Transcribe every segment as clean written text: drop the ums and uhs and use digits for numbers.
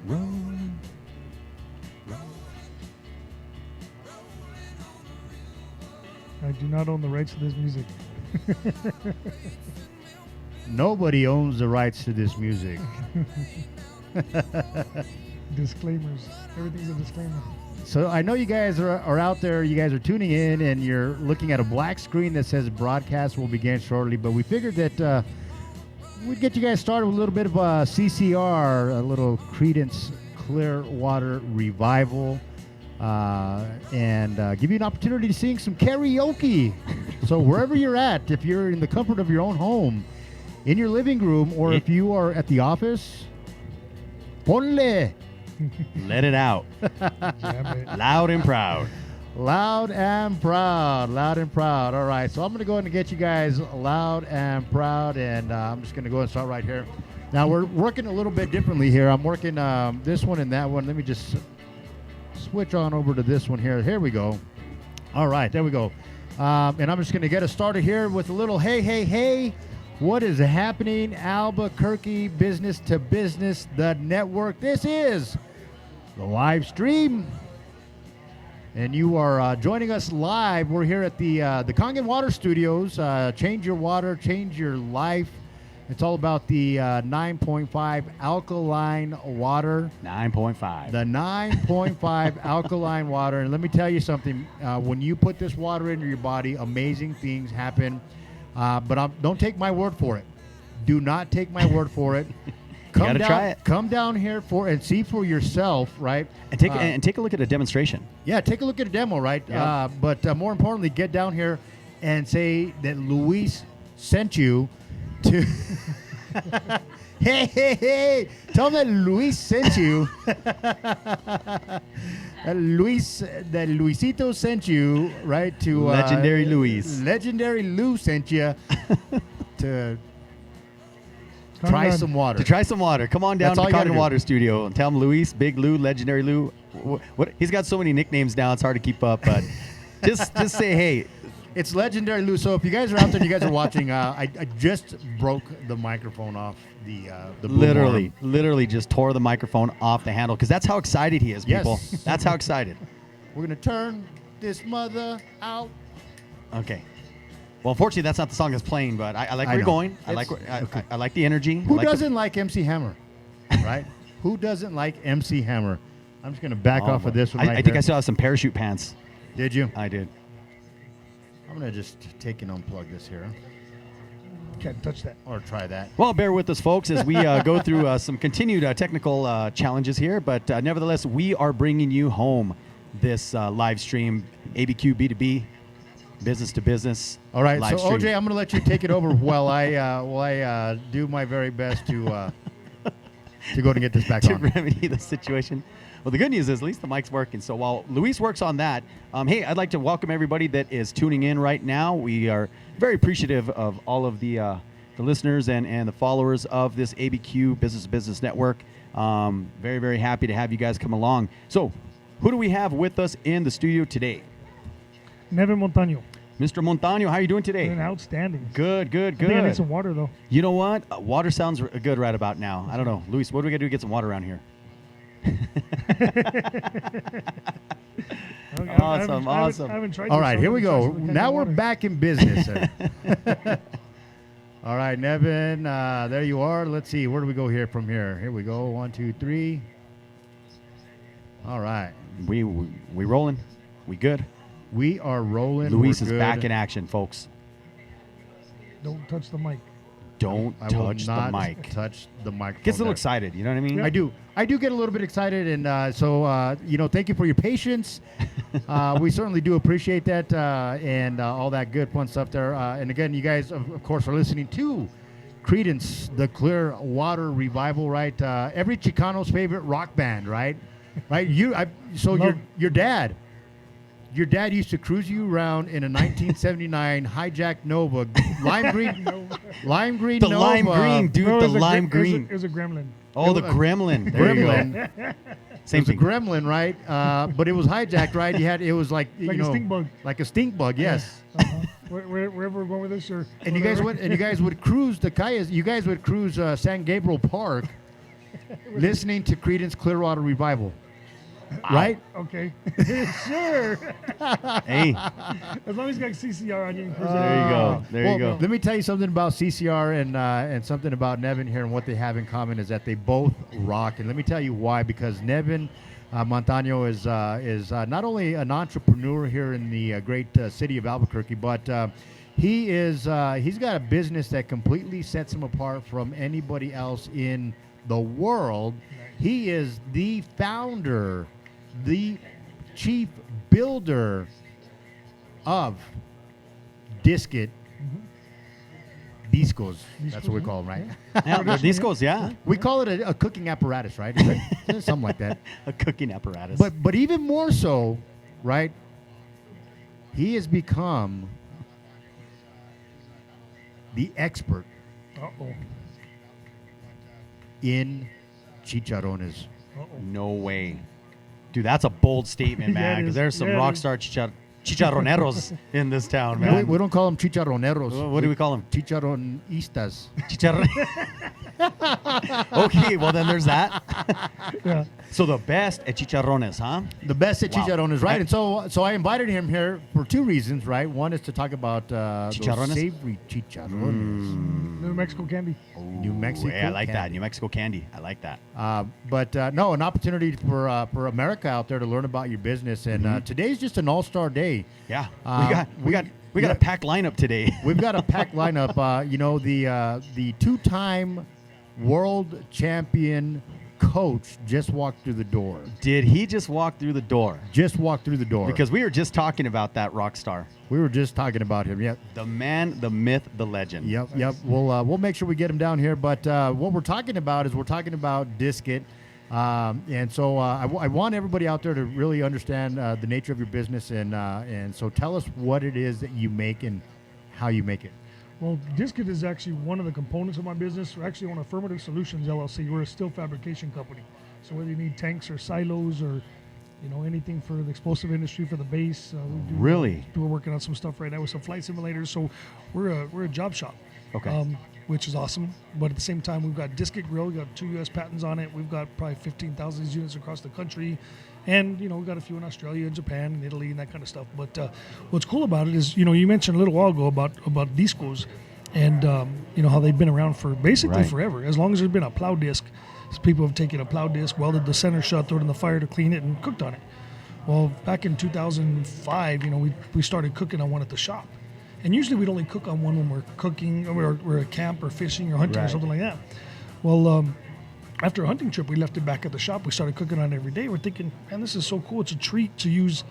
Rolling. I do not own the rights to this music. Nobody owns the rights to this music. Disclaimers. Everything's a disclaimer. So I know you guys are out there. You guys are tuning in, and you're looking at a black screen that says broadcast will begin shortly. But we figured that we'd get you guys started with a little bit of a CCR, a little Credence Clearwater Revival, and give you an opportunity to sing some karaoke. So wherever you're at, if you're in the comfort of your own home, in your living room, or if you are at the office, ponle. Let it out. Loud and proud. Loud and proud. Loud and proud. All right. So I'm going to go ahead and get you guys loud and proud. And I'm just going to go ahead and start right here. Now, we're working a little bit differently here. I'm working this one and that one. Let me just switch on over to this one here. Here we go. All right. There we go. And I'm just going to get us started here with a little hey, hey, hey. What is happening? Albuquerque Business to Business, the network. This is the live stream. And you are joining us live. We're here at the Kangen Water Studios. Change your water, change your life. It's all about the 9.5 alkaline water. 9.5. The 9.5 alkaline water. And let me tell you something. When you put this water into your body, amazing things happen. But don't take my word for it. Do not take my word for it. Gotta try it. Come down here and see for yourself, right? And take a look at a demonstration. Yeah, take a look at a demo, right? Yeah. But more importantly, get down here and say that Luis sent you to. hey! Tell them that Luis sent you. That Luisito sent you, right? To Legendary Luis. Legendary Lou sent you to try some water. To try some water. Come on down That's to all the you gotta Kangen do. Water Studio and tell him Luis, Big Lou, Legendary Lou. What? He's got so many nicknames now, it's hard to keep up. But just say, hey. It's Legendary Lou. So if you guys are out there and you guys are watching, I just broke the microphone off the boom Literally just tore the microphone off the handle because that's how excited he is, people. Yes. That's how excited. We're going to turn this mother out. Okay. Well, unfortunately, that's not the song that's playing, but I like I where you're know. going. I like the energy. Who doesn't like MC Hammer, right? Who doesn't like MC Hammer? I'm just going to back off of this one I think I still have some parachute pants. Did you? I did. I'm going to just take and unplug this here. Can't touch that. Or try that. Well, bear with us, folks, as we go through some continued technical challenges here. But nevertheless, we are bringing you home this live stream, ABQ B2B, business to business. All right, live so stream. OJ, I'm going to let you take it over while I do my very best to go ahead and get this back to on. remedy the situation. Well, the good news is at least the mic's working. So while Luis works on that, hey, I'd like to welcome everybody that is tuning in right now. We are very appreciative of all of the listeners and the followers of this ABQ Business to Business Network. Very, very happy to have you guys come along. So who do we have with us in the studio today? Nevin Montaño. Mr. Montaño, how are you doing today? Doing outstanding. Good. I think I need some water, though. You know what? Water sounds good right about now. I don't know. Luis, what do we got to do to get some water around here? Awesome. I haven't tried All this, right, so here I'm we gonna go. try some Now we're water. back in business. Sir. All right, Nevin, there you are. Let's see. Where do we go here from here? Here we go. 1, 2, 3. All right. We rolling. We good. We are rolling. Luis We're is good. back in action, folks. Don't touch the mic. Don't I will touch the not mic. touch the microphone. Gets a little there. excited. You know what I mean? I do get a little bit excited, and so thank you for your patience. We certainly do appreciate that, and all that good fun stuff there. And again, you guys, of course, are listening to Credence, the Clearwater Revival, right? Every Chicano's favorite rock band, right? Right? Your dad. Your dad used to cruise you around in a 1979 hijacked Nova, lime green The Nova. lime green, dude. No, The it was a lime gre- green. It was a gremlin. Oh, the it was a gremlin. There you go. Gremlin. Same It was a thing. gremlin, right? But it was hijacked, right? It was like Like a stink bug. like a stink bug. Yes. Wherever we're going with this, or And you guys would cruise the Cayas. You guys would cruise San Gabriel Park, listening to Creedence Clearwater Revival. Right? Okay. Sure. Hey, As long as you got CCR on you. there you go. There you go. Let me tell you something about CCR and something about Nevin here and what they have in common is that they both rock. And let me tell you why. Because Nevin Montano is not only an entrepreneur here in the great city of Albuquerque, but he's got a business that completely sets him apart from anybody else in the world. He is the founder, the chief builder of Discos. That's what we call them, right? Yeah, the discos, yeah. We call it a cooking apparatus, right? Is it? Something like that. A cooking apparatus. But even more so, right? He has become the expert Uh-oh. in chicharrones. Uh-oh. no way. Dude, that's a bold statement, Yeah, man, it because is. there's some Yeah, it rock is. star chicharroneros in this town, We, man. we don't call them chicharroneros. What do we call them? Chicharronistas. Chicharron. Okay, well then there's that. Yeah. So the best at chicharrones, huh? The best at Wow. chicharrones, right? I- And so I invited him here for two reasons, right? One is to talk about those Chicharrones? savory chicharrones. New Mexico candy. New Mexico. Yeah, I like that. candy. New Mexico candy. I like that. But no, an opportunity for America out there to learn about your business. And today's just an all-star day. Yeah, we- we got a packed lineup today. We've got a packed lineup. The two-time world champion coach just walked through the door. Did he just walk through the door? Just walked through the door. Because we were just talking about that rock star, we were just talking about him. Yep. the man, the myth, the legend. Yep. We'll make sure we get him down here. But what we're talking about is we're talking about Disket. And so I want everybody out there to really understand the nature of your business. And so tell us what it is that you make and how you make it. Well, Disket is actually one of the components of my business. We're actually on Affirmative Solutions LLC. We're a steel fabrication company. So whether you need tanks or silos or anything for the explosive industry for the base, we do. Really? We're working on some stuff right now with some flight simulators. So we're a job shop. Okay. Which is awesome. But at the same time, we've got Disket Grill. We've got 2 U.S. patents on it. We've got probably 15,000 of these units across the country. And, we've got a few in Australia and Japan and Italy and that kind of stuff. But what's cool about it is, you mentioned a little while ago about discos and, how they've been around for basically Right. forever. As long as there's been a plow disc, people have taken a plow disc, welded the center shut, thrown it in the fire to clean it, and cooked on it. Well, back in 2005, we started cooking on one at the shop. And usually we'd only cook on one when we're cooking, or we're at camp or fishing or hunting or Right. something like that. Well, after a hunting trip, we left it back at the shop. We started cooking on it every day. We're thinking, man, this is so cool. It's a treat to use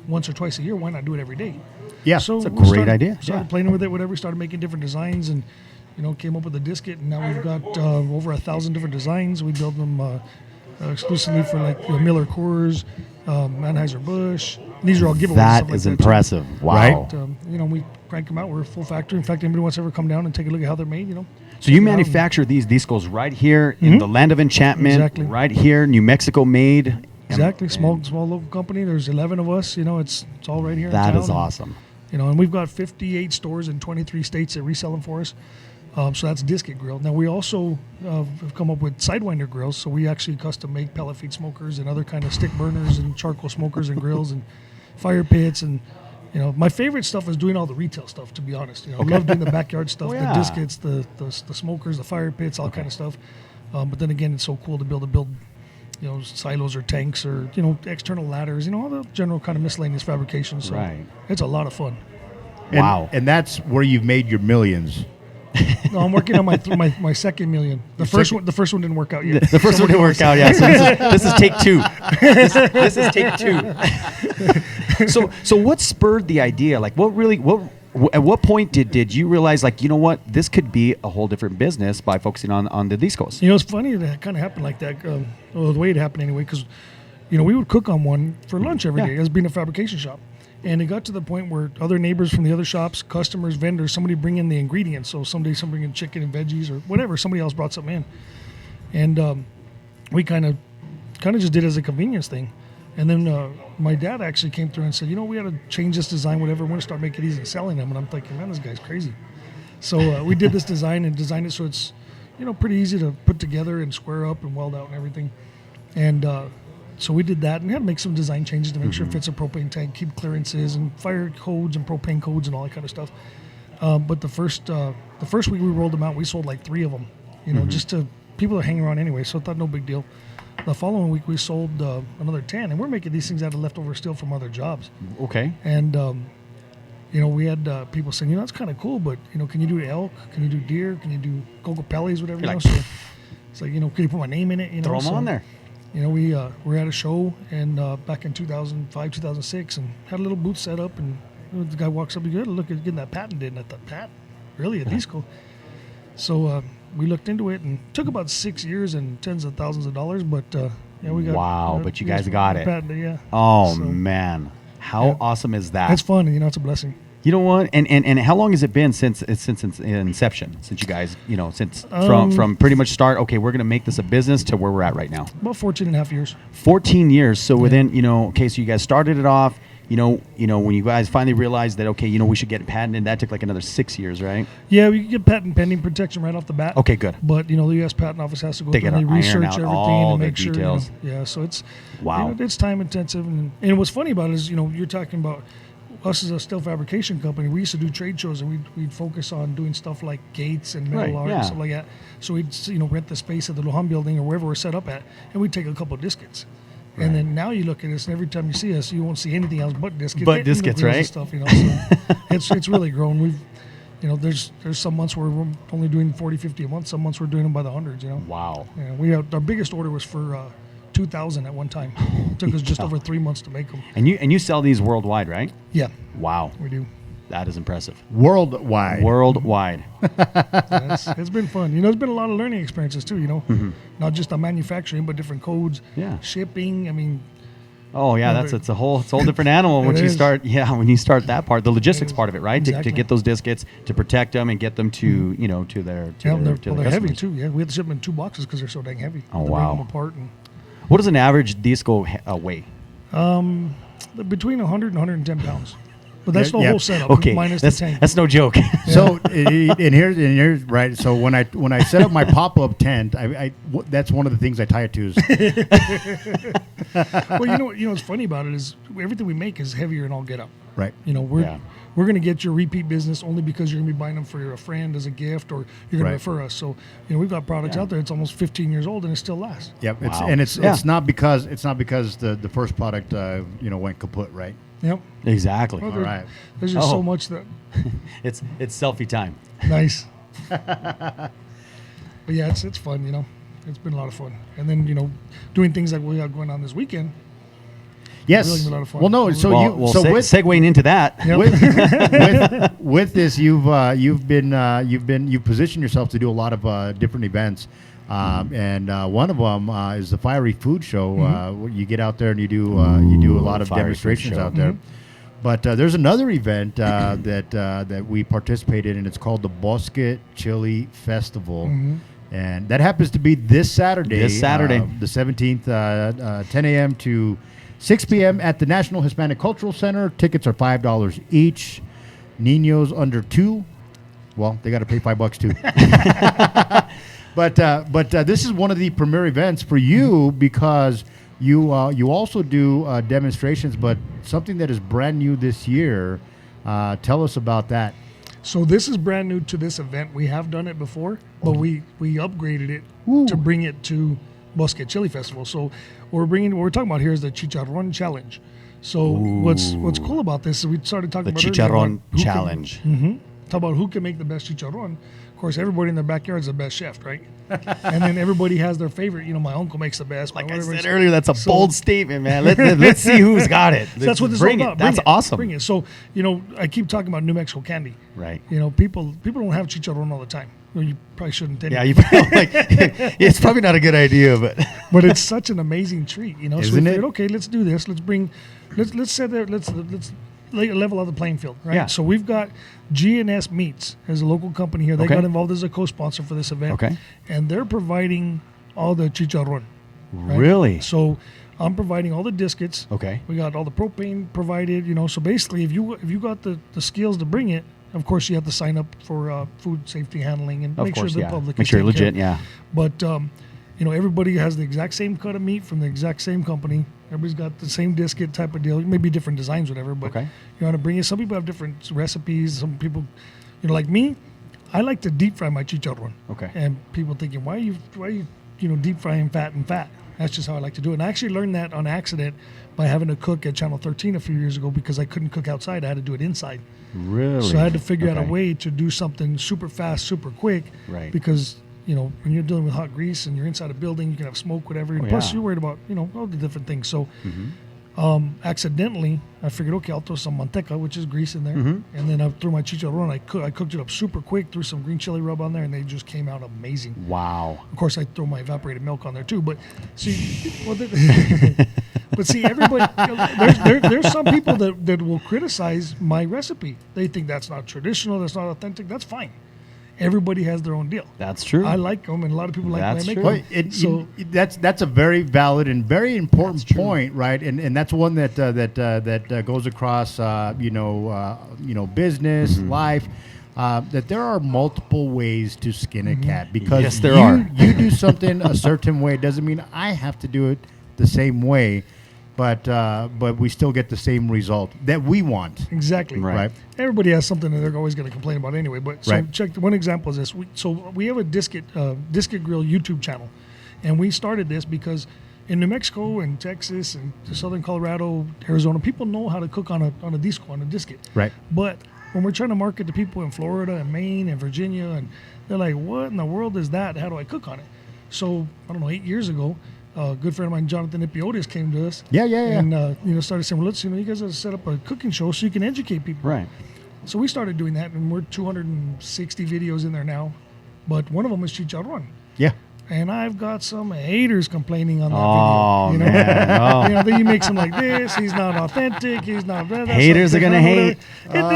once or twice a year. Why not do it every day? Yeah. So It's a we great started- idea. Started Yeah. playing with it, whatever. We started making different designs and, came up with a Disket. And now we've got over 1,000 different designs. We build them exclusively for like Miller Coors, Anheuser-Busch. These are all giveaways. That stuff like is too. impressive. Wow. Right. But, we crank them out. We're a full factory. In fact, anybody wants to ever come down and take a look at how they're made, So you check it out. manufacture these discos right here in the land of enchantment, Exactly. right here, New Mexico made. And- Exactly. Small and local company. There's 11 of us. It's all right here. That in town. is awesome. And we've got 58 stores in 23 states that resell them for us. So that's Disket Grill. Now we also have come up with Sidewinder grills. So we actually custom make pellet feed smokers and other kind of stick burners and charcoal smokers and grills and fire pits. And my favorite stuff is doing all the retail stuff. To be honest, I love doing the backyard stuff, Oh, the yeah. Diskets, the smokers, the fire pits, all kind of stuff. But then again, it's so cool to be able to build silos or tanks or external ladders. All the general kind of miscellaneous fabrication. So Right. it's a lot of fun. And- Wow. And that's where you've made your millions. No, I'm working on my second million. The first one didn't work out yet. The first one didn't work out. Yeah, so this is take two. This is take two. So what spurred the idea? Like, at what point did you realize, like, you know what, this could be a whole different business by focusing on the discos? It's funny that it kind of happened like that. Well, the way it happened anyway, because we would cook on one for lunch every day as being a fabrication shop. And it got to the point where other neighbors from the other shops, customers, vendors, somebody bring in the ingredients. So someday somebody bring in chicken and veggies or whatever. Somebody else brought something in, and we kind of just did it as a convenience thing. And then my dad actually came through and said, we got to change this design, whatever. We're going to start making these and selling them. And I'm thinking, man, this guy's crazy. So we did this design and designed it so it's pretty easy to put together and square up and weld out and everything. And so we did that, and we had to make some design changes to make sure it fits a propane tank, keep clearances and fire codes and propane codes and all that kind of stuff. But the first week we rolled them out, we sold like 3 of them, just to people are hanging around anyway, so I thought no big deal. The following week we sold another 10, and we're making these things out of leftover steel from other jobs. Okay. And we had people saying, that's kind of cool, but can you do elk? Can you do deer? Can you do Gogopellis, whatever? You're like, So it's like, can you put my name in it? throw them on there. We were at a show and back in 2005, 2006, and had a little booth set up, and the guy walks up, he goes, look at getting that patented, and I thought, patent? Really? At least cool. So we looked into it, and took about 6 years and tens of thousands of dollars, but we got. Wow, but you guys got it. Patented, yeah. Oh So, man, how yeah. awesome is that? It's fun, it's a blessing. You know what? And how long has it been since inception? Since you guys, since from pretty much start, okay, we're going to make this a business to where we're at right now. About 14 and a half years. 14 years. So within, okay, so you guys started it off, when you guys finally realized that, okay, we should get it patented, that took like another 6 years, right? Yeah, we get patent pending protection right off the bat. Okay, good. But, the U.S. Patent Office has to go They through gotta and iron research out everything all and the make sure. details. So it's, Wow. it's time intensive. And what's funny about it is, you're talking about us as a steel fabrication company. We used to do trade shows, and we'd focus on doing stuff like gates and metal Right, art yeah. and stuff like that. So we'd, rent the space at the Lujan building or wherever we're set up at, and we'd take a couple of discets. Right. And then now you look at us, and every time you see us, you won't see anything else but discets. But and the discets, grills and right? Stuff, so it's really grown. We've, there's some months where we're only doing 40, 50 a month. Some months we're doing them by the hundreds. Wow. Yeah, our biggest order was for 2,000 at one time. It took us just over 3 months to make them. And you sell these worldwide, right? Yeah, Wow. we do. That is impressive. Worldwide. Worldwide. It's been fun. It's been a lot of learning experiences too. Not just on manufacturing, but different codes, Yeah. shipping. I mean, Oh yeah, No, it's a whole different animal It once you is. start that part, the logistics part of it, right? Exactly. To get those discets, to protect them and get them to to their they're heavy customers. too. Yeah, we had to ship them in 2 boxes because they're so dang heavy. Oh, To wow. Break them apart and What does an average disco weigh? between 100 and 110 pounds. But that's the Yeah. whole setup, Okay, minus the that's tank. that's no joke. So and here's right. So when I set up my pop up tent, that's one of the things I tie it to. Well, what's funny about it is everything we make is heavier and all get up. Right. We're going to get your repeat business only because you're going to be buying them for a friend as a gift, or you're going Right. to refer us. So we've got products Yeah. out there. It's almost 15 years old and it still lasts. Yep. Wow. It's Yeah. not because the first product went kaput, right? Yep. Exactly. Well, All right. There's just Oh. so much that It's selfie time. nice. But yeah, it's fun. It's been a lot of fun. And then doing things like we got going on this weekend. Yes. Really been a lot of fun. Well, no. So well, with segueing into that. Yep. with this, you've positioned yourself to do a lot of different events, and one of them is the Fiery Food Show. Where you get out there and you do a lot of Fiery Food demonstrations Show. out there. But there's another event that we participate in. It's called the Bosque Chili Festival. And that happens to be this Saturday. This Saturday. The 17th, 10 a.m. to 6 p.m. at the National Hispanic Cultural Center. Tickets are $5 each. Niños under 2, well, they got to pay $5 too. But this is one of the premier events for you because you also do demonstrations, but something that is brand new this year. Tell us about that. So this is brand new to this event. We have done it before, but we upgraded it Ooh. to bring it to Bosque Chili Festival. So what we're talking about here is the Chicharron Challenge. So what's cool about this is we started talking The about earlier, Chicharron like, who can- Challenge. Talk about who can make the best chicharron. Of course, everybody in their backyard is the best chef, right? And then everybody has their favorite. My uncle makes the best. Like my I whatever. said earlier, that's a So- bold statement, man. Let's see who's got it. That's what this Bring is it. all about. That's Bring it. awesome. Bring it. So I keep talking about New Mexico candy. Right. People don't have chicharron all the time. Well, you probably shouldn't. Yeah, Anyway. you probably, it's probably not a good idea, but But it's such an amazing treat, So we Isn't it? figured, okay, let's do this. Let's set there. Let's level out the playing field, right? Yeah. So we've got G&S Meats as a local company here. They Okay. got involved as a co-sponsor for this event. Okay. And they're providing all the chicharron. right? Really? So I'm providing all the discets. Okay. We got all the propane provided. So basically, if you got the skills to bring it, of course, you have to sign up for food safety handling and Of make course, sure the yeah. public Make is sure you're taken care legit, of. yeah. But everybody has the exact same cut of meat from the exact same company. Everybody's got the same disket type of deal. Maybe different designs, whatever. But Okay. you want to bring it. Some people have different recipes. Some people, like me, I like to deep fry my chicharron. Okay. And people thinking, why are you deep frying fat and fat? That's just how I like to do it. And I actually learned that on accident by having to cook at Channel 13 a few years ago because I couldn't cook outside. I had to do it inside. Really? So I had to figure out Okay. a way to do something super fast, super quick. Right. Because, when you're dealing with hot grease and you're inside a building, you can have smoke, whatever. And Oh, plus, yeah. you're worried about, all the different things. So accidentally, I figured, okay, I'll throw some manteca, which is grease in there. And then I threw my chicharron. I cooked it up super quick, threw some green chili rub on there, and they just came out amazing. Wow. Of course, I throw my evaporated milk on there too. But see, but see, everybody. There's some people that will criticize my recipe. They think that's not traditional. That's not authentic. That's fine. Everybody has their own deal. That's true. I like them, and a lot of people like That's when I true. make Well, them. that's a very valid and very important That's true. point, right? And that's one that goes across business, Mm-hmm. life. That there are multiple ways to skin a cat because Mm-hmm. Yes, there are. you do something a certain way doesn't mean I have to do it the same way, but we still get the same result that we want. Exactly. Right. Everybody has something that they're always going to complain about anyway. But so Right. check one example is this. We have a disket grill YouTube channel, and we started this because in New Mexico and Texas and southern Colorado, Arizona, people know how to cook on a disket. Right. But when we're trying to market to people in Florida and Maine and Virginia, and they're like, "What in the world is that? How do I cook on it?" So I don't know. 8 years ago, a good friend of mine, Jonathan Ipiotis, came to us. Yeah. And started saying, "Well, let's you guys have to set up a cooking show so you can educate people." Right. So we started doing that, and we're 260 videos in there now. But one of them is chicharron. Yeah. And I've got some haters complaining on that Oh, video. man. Oh. Then you make some like this. He's not authentic. He's not. That's Haters not are gonna whatever. hate.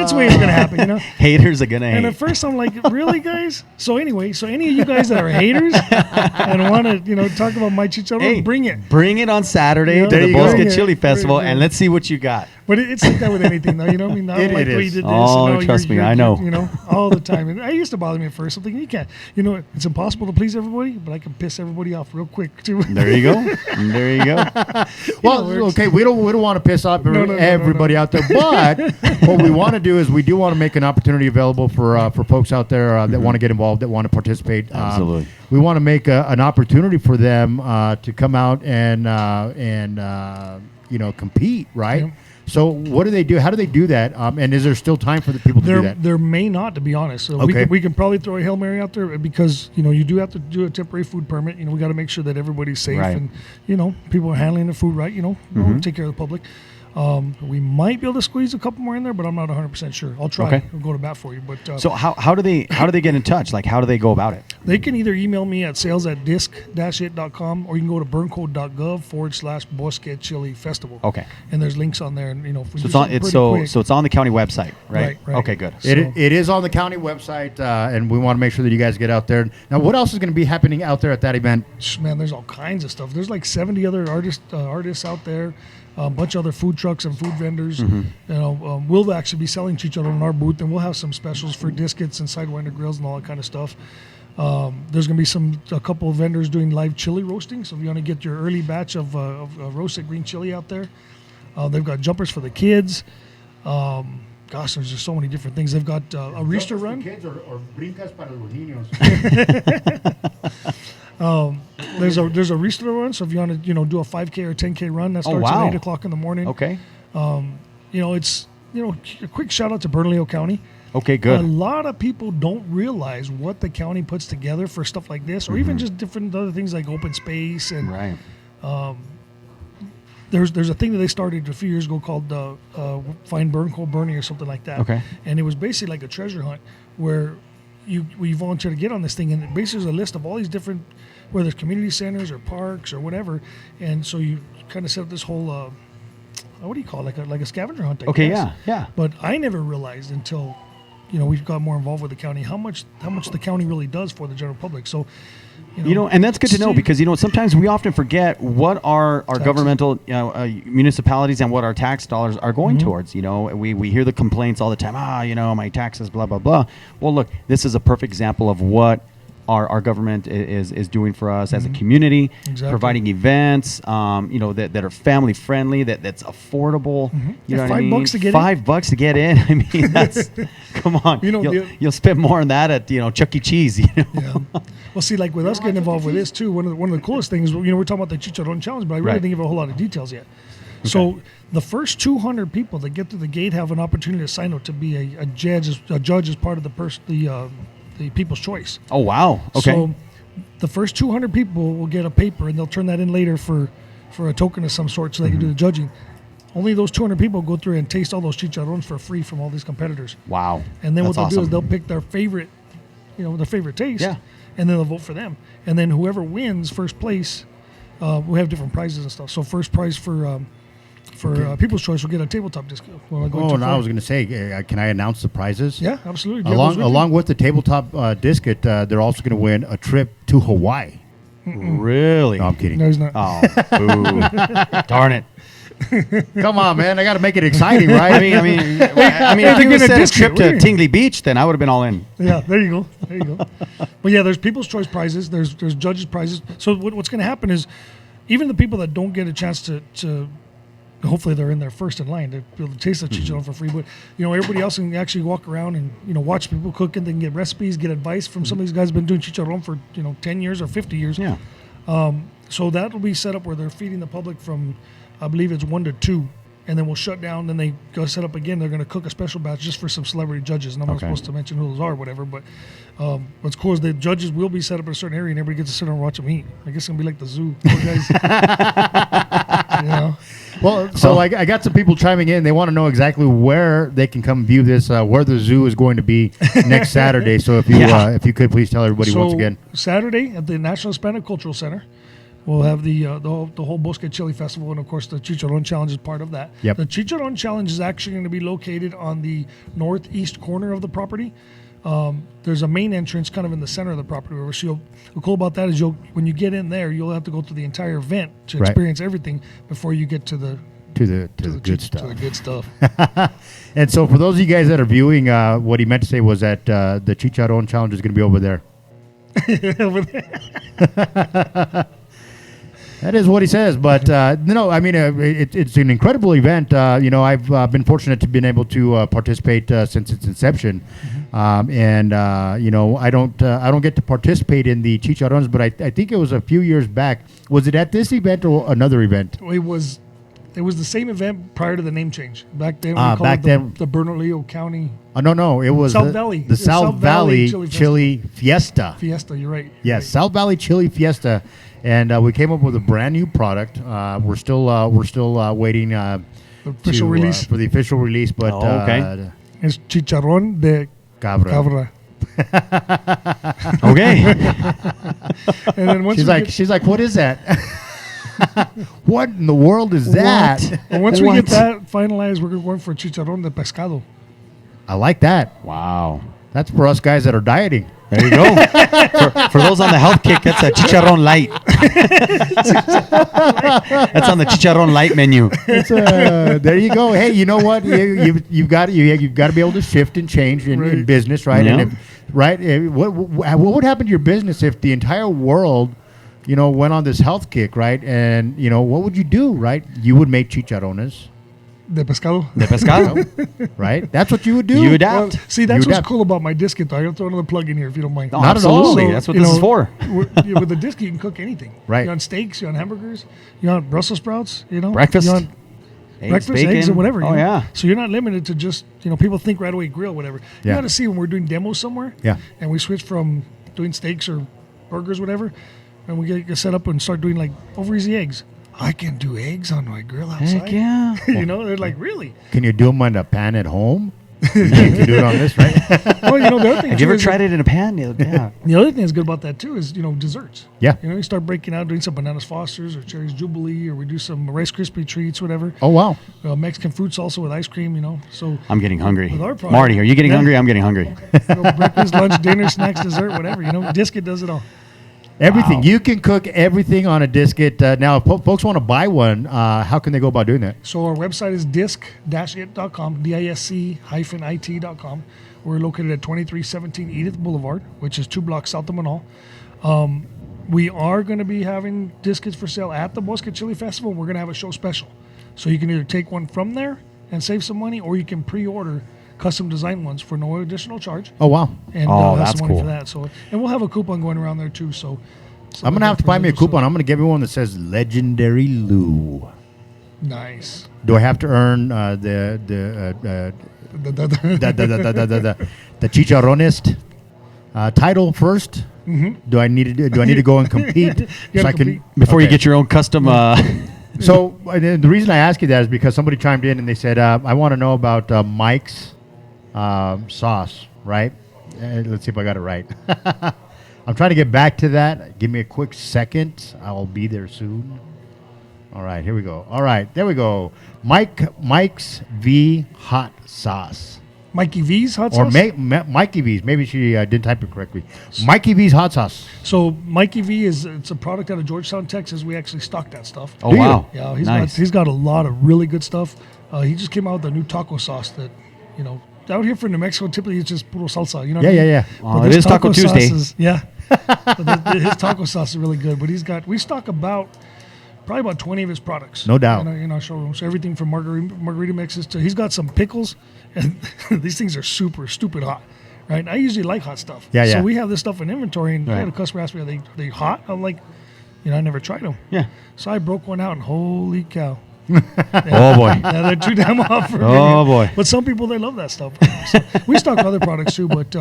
It's ways gonna happen, Haters are gonna And hate. at first I'm like, really, guys? So anyway, any of you guys that are haters and want to, talk about my chicharron, Hey, bring it. Bring it on Saturday Yeah, to there the you go. Bosque Bring it. Chili Festival, Bring it. and let's see what you got. But it's like that with anything, though. You know what I mean? I don't It like the way you is. did this. Oh, and, trust me, I know. All the time. And it used to bother me at first. I'm thinking, you can't. It's impossible to please everybody, but I can piss everybody off real quick too. There you go. There you go. Well, it works. okay, we don't want to piss off no, everybody out there, but what we want to do is we do want to make an opportunity available for folks out there that want to get involved, that want to participate. Absolutely. We want to make an opportunity for them to come out and compete, right? Yep. So what do they do? How do they do that? And is there still time for the people to do that? There may not, to be honest. So Okay. we can probably throw a Hail Mary out there because you do have to do a temporary food permit. We got to make sure that everybody's safe Right. and people are handling the food right. Take care of the public. We might be able to squeeze a couple more in there, but I'm not 100% sure. I'll try. Okay. I'll go to bat for you. But So how do they get in touch? Like, how do they go about it? they can either email me at sales@disc-it.com or you can go to burncode.gov/Bosque Chili Festival. Okay. And there's links on there, and if we So do it's on. something It's pretty so quick, so it's on the county website, right? Right. Okay, good. It is on the county website, and we want to make sure that you guys get out there. Now, what else is going to be happening out there at that event? man, there's all kinds of stuff. There's like 70 other artists out there, a bunch of other food trucks and food vendors. We'll actually be selling chicharron in our booth, and we'll have some specials for discets and sidewinder grills and all that kind of stuff. There's going to be a couple of vendors doing live chili roasting. So if you want to get your early batch of roasted green chili out there, they've got jumpers for the kids. Gosh, there's just so many different things. They've got a Reister run. Kids or brincas para los niños. There's a Reister run. So if you want to do a 5K or 10K run, that starts wow. at 8:00 in the morning. Okay. It's a quick shout out to Bernalillo County. Okay, A good. lot of people don't realize what the county puts together for stuff like this, or even just different other things like open space. And Right. there's a thing that they started a few years ago called Find Burn Coal Bernie or something like that. Okay. And it was basically like a treasure hunt where we volunteer to get on this thing, and basically there's a list of all these different, whether it's community centers or parks or whatever, and so you kind of set up this whole what do you call it? Like a scavenger hunt, I Okay. guess. Yeah. Yeah. But I never realized until we've got more involved with the county, how much the county really does for the general public. So, And that's good to know see- because sometimes we often forget what our Taxes. governmental municipalities and what our tax dollars are going Mm-hmm. towards. We hear the complaints all the time. My taxes, blah blah blah. Well, look, this is a perfect example of what our government is doing for us as a community, Mm-hmm. Exactly. providing events, that are family friendly, that's affordable. You know what I mean? $5 to get in. $5 to get in. I mean, that's come on. You'll spend more on that at Chuck E. Cheese. Yeah. Well, see, like with us getting involved with this too, one of the coolest things, we're talking about the Chicharron Challenge, but I really Right. didn't give a whole lot of details yet. So the first 200 people that get through the gate have an opportunity to sign up to be a judge as part of the People's Choice. Oh wow. Okay. So the first 200 people will get a paper, and they'll turn that in later for a token of some sort, so they can do the judging. Only those 200 people go through and taste all those chicharrones for free from all these competitors. Wow. And then That's what they'll do is awesome. they'll pick their favorite, their favorite taste. Yeah. And then they'll vote for them. And then whoever wins first place, we have different prizes and stuff. So first prize for People's Choice will get a tabletop disc. Well, I'm going Oh, too no, far. I was going to say, can I announce the prizes? Yeah, absolutely. Do you have those Along with with the tabletop discus, they're also going to win a trip to Hawaii. Really? No, I'm you? kidding. No, he's not. Oh, boo. Darn it. Come on, man. I got to make it exciting, right? I mean, if They you get a said a discount, trip to really. Tingley Beach, then I would have been all in. Yeah, there you go. There you go. But yeah, there's People's Choice prizes. There's judges prizes. So what's going to happen is, even the people that don't get a chance to hopefully they're in there first in line to be able to taste the chicharron for free. But everybody else can actually walk around and watch people cook, and they can get recipes, get advice from some of these guys who've been doing chicharron for 10 years or 50 years. Yeah. So that will be set up where they're feeding the public from, I believe it's 1 to 2, and then we'll shut down. Then they go set up again. They're going to cook a special batch just for some celebrity judges, and I'm not Okay. supposed to mention who those are, or whatever. But what's cool is the judges will be set up in a certain area, and everybody gets to sit and watch them eat. I guess it's gonna be like the zoo. Poor guys. Well, so I got some people chiming in. They want to know exactly where they can come view this, where the zoo is going to be next Saturday. So if you could please tell everybody So once again. Saturday at the National Hispanic Cultural Center, we'll have the whole Bosque Chili Festival, and of course the Chicharron Challenge is part of that. Yep. The Chicharron Challenge is actually going to be located on the northeast corner of the property. There's a main entrance kind of in the center of the property. What's cool about that is when you get in there, you'll have to go through the entire event to Right. experience everything before you get to the To the good To stuff. the good stuff. And so for those of you guys that are viewing, what he meant to say was that the Chicharron Challenge is going to be over there. Over there. That is what he says, but no, I mean it's an incredible event. I've been fortunate to been able to participate since its inception, and I don't get to participate in the chicharrones, but I think it was a few years back. Was it at this event or another event? It was the same event prior to the name change. Back then, Ah, we called back it then- the Bernalillo County No, it was South Valley. the South Valley Chili Chili Fiesta. Fiesta. You're right. Yes, Right. South Valley Chili Fiesta, and we came up with a brand new product. We're still waiting The official release for the official release, but Oh, okay. is chicharrón de Cabra. cabra. Okay. And then once She's like, what is that? What in the world is that? once we get What? that finalized, we're going for chicharrón de pescado. I like that. Wow. That's for us guys that are dieting. There you go. for those on the health kick, that's a chicharron light. That's on the chicharron light menu. There you go. Hey, you know what? You've got to be able to shift and change in Right. business, right? Yeah. And what would happen to your business if the entire world, went on this health kick, right? And what would you do, right? You would make chicharrones, De pescado. De pescado. right? That's what you would do. You adapt. See, that's You what's adapt. cool about my disc. I gotta throw another plug in here if you don't mind. No, Not at all. absolutely. So, That's what you this is know, for. With the disc, you can cook anything. Right. You want steaks, you want hamburgers, you want Brussels sprouts, Breakfast. You want Eggs, breakfast, bacon. eggs, or whatever. Oh, yeah. So you're not limited to just, people think right away grill, whatever. You Yeah. got to see when we're doing demos somewhere. Yeah. And we switch from doing steaks or burgers, whatever, and we get set up and start doing like over easy eggs. I can do eggs on my grill outside. Heck yeah. They're like, really? Can you do them on a pan at home? You can do it on this, right? Well, the other thing. Have you too ever is tried it in a pan? Yeah. The other thing that's good about that too is desserts. Yeah. You start breaking out, doing some bananas Fosters or cherries Jubilee, or we do some Rice Krispie treats, whatever. Oh, wow. Mexican fruit salsa with ice cream. So I'm getting hungry. With our product- Marty, are you getting Yeah. hungry? I'm getting hungry. breakfast, lunch, dinner, snacks, dessert, whatever. Disket does it all. Everything. Wow. You can cook everything on a Disket. Now, if folks want to buy one, how can they go about doing that? So our website is disc-it.com, disc-it.com. We're located at 2317 Edith Boulevard, which is 2 blocks south of Manal. We are going to be having Discets for sale at the Bosque Chili Festival. We're going to have a show special. So you can either take one from there and save some money, or you can pre-order custom design ones for no additional charge. Oh, wow. And Oh, have that's some money cool. for that. So, and we'll have a coupon going around there too. So I'm going to have to find me a coupon. I'm going to give you one that says Legendary Lou. Nice. Do I have to earn the chicharronist title first? Mm-hmm. Do I need to go and compete You so I gotta can compete. Before you Okay. get your own custom. So the reason I ask you that is because somebody chimed in and they said, I want to know about Mike's sauce, right? Let's see if I got it right. I'm trying to get back to that. Give me a quick second. I'll be there soon. All right, here we go. All right, there we go. Mike's V hot sauce. Mikey V's hot Or sauce. Mikey V's. Maybe she didn't type it correctly. Mikey V's hot sauce. So Mikey V it's a product out of Georgetown, Texas. We actually stock that stuff. Oh, Do you? wow. Yeah, Nice. he's got a lot of really good stuff. He just came out with a new taco sauce that, out here for New Mexico, typically it's just puro salsa. You know? Yeah, what I mean? yeah. Oh, But it this is Taco sauce Tuesday. yeah. But his taco sauce is really good. But we stock probably about 20 of his products. No doubt. In our showroom. So everything from margarita mixes to, he's got some pickles, and these things are super stupid hot. Right? I usually like hot stuff. Yeah, yeah. So we have this stuff in inventory, and I had a Right. customer ask me, are they hot? I'm like, I never tried them. Yeah. So I broke one out, and holy cow. Oh, boy. Yeah, they're too damn hot for me. Oh, boy. But some people, they love that stuff. So we stock other products too, but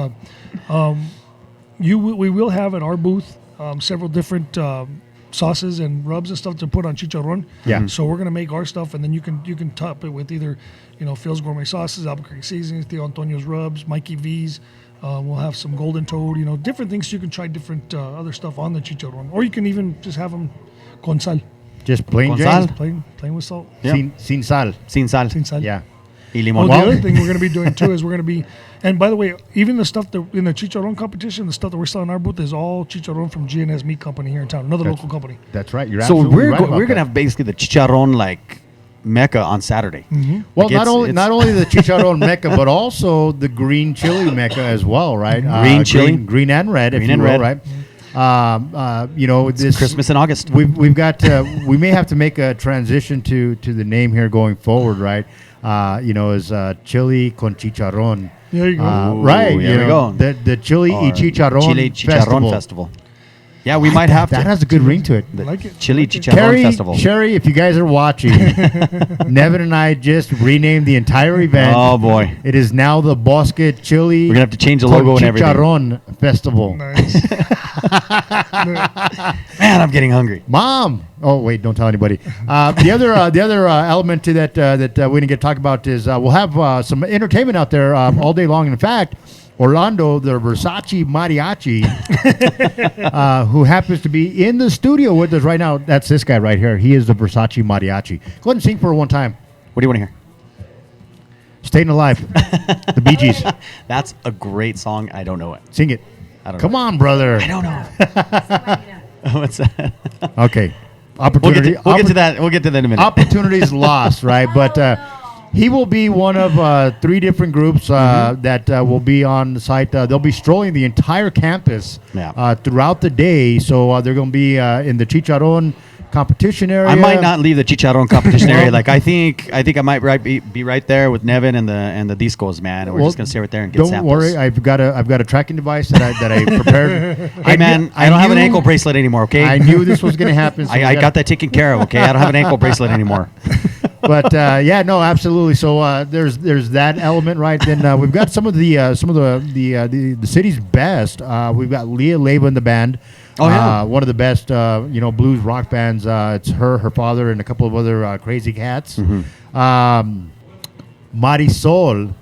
we will have at our booth several different sauces and rubs and stuff to put on chicharron. Yeah. So we're gonna make our stuff, and then you can top it with either Phil's Gourmet sauces, Albuquerque seasonings, Theo Antonio's rubs, Mikey V's. We'll have some Golden Toad, different things. You can try different other stuff on the chicharron, or you can even just have them con sal, Just plain Con Jane. sal. plain with salt. Yeah. Sin sal. Sin sal. Sin sal. Yeah. Y Oh, limón. the other thing we're going to be doing too is we're going to be, and by the way, even the stuff that in the chicharron competition, the stuff that we're selling in our booth is all chicharron from GNS Meat Company here in town, another local company. That's right. You're So absolutely we're right about we're gonna that. have basically the chicharron like mecca on Saturday. Well, Like, not it's- only it's- not only the chicharron mecca, but also the green chili mecca as well, right? Green chili. green and red, if Green you and will, red. right? This Christmas in August. We've got we may have to make a transition to the name here going forward, right? Is chili con chicharron. There you go. Ooh, Right, there we go. The chili y Or chicharron Chile Chicharron Festival. Yeah, we might have That to. has a good ring to it. The Like it. Chile Like it. Chicharron Festival. Sherry, if you guys are watching, Nevin and I just renamed the entire event. Oh boy, It is now the Bosque Chili we're gonna have to change the con logo and everything. Chicharron Festival. Nice. Man, I'm getting hungry. Mom. Oh wait, don't tell anybody. The other element to that that we didn't get to talk about is we'll have some entertainment out there all day long. In fact, Orlando, the Versace Mariachi, who happens to be in the studio with us right now. That's this guy right here. He is the Versace Mariachi. Go ahead and sing for her one time. What do you want to hear? Staying Alive. The Bee Gees. That's a great song. I don't know it. Sing it. I don't Come know. on, brother. I don't know. What's that? Okay. We'll get to that. We'll get to that in a minute. Opportunities lost, right? But he will be one of 3 different groups that will be on the site. They'll be strolling the entire campus Yeah. throughout the day. So they're going to be in the Chicharron competition area. I might not leave the chicharron competition area. Like I think I might be right there with Nevin and the discos, man. And we're Well, just gonna stay right there and get Don't samples. worry, I've got a tracking device that I prepared. Hey man, I don't have an ankle bracelet anymore. Okay, I knew this was going to happen. So we I gotta- got that taken care of. Okay, I don't have an ankle bracelet anymore. But yeah, no, absolutely. So there's that element, right? Then we've got some of the city's best. We've got Leah Leyva in the band. Oh, yeah. One of the best blues rock bands. It's her father, and a couple of other crazy cats. Mm-hmm. Marisol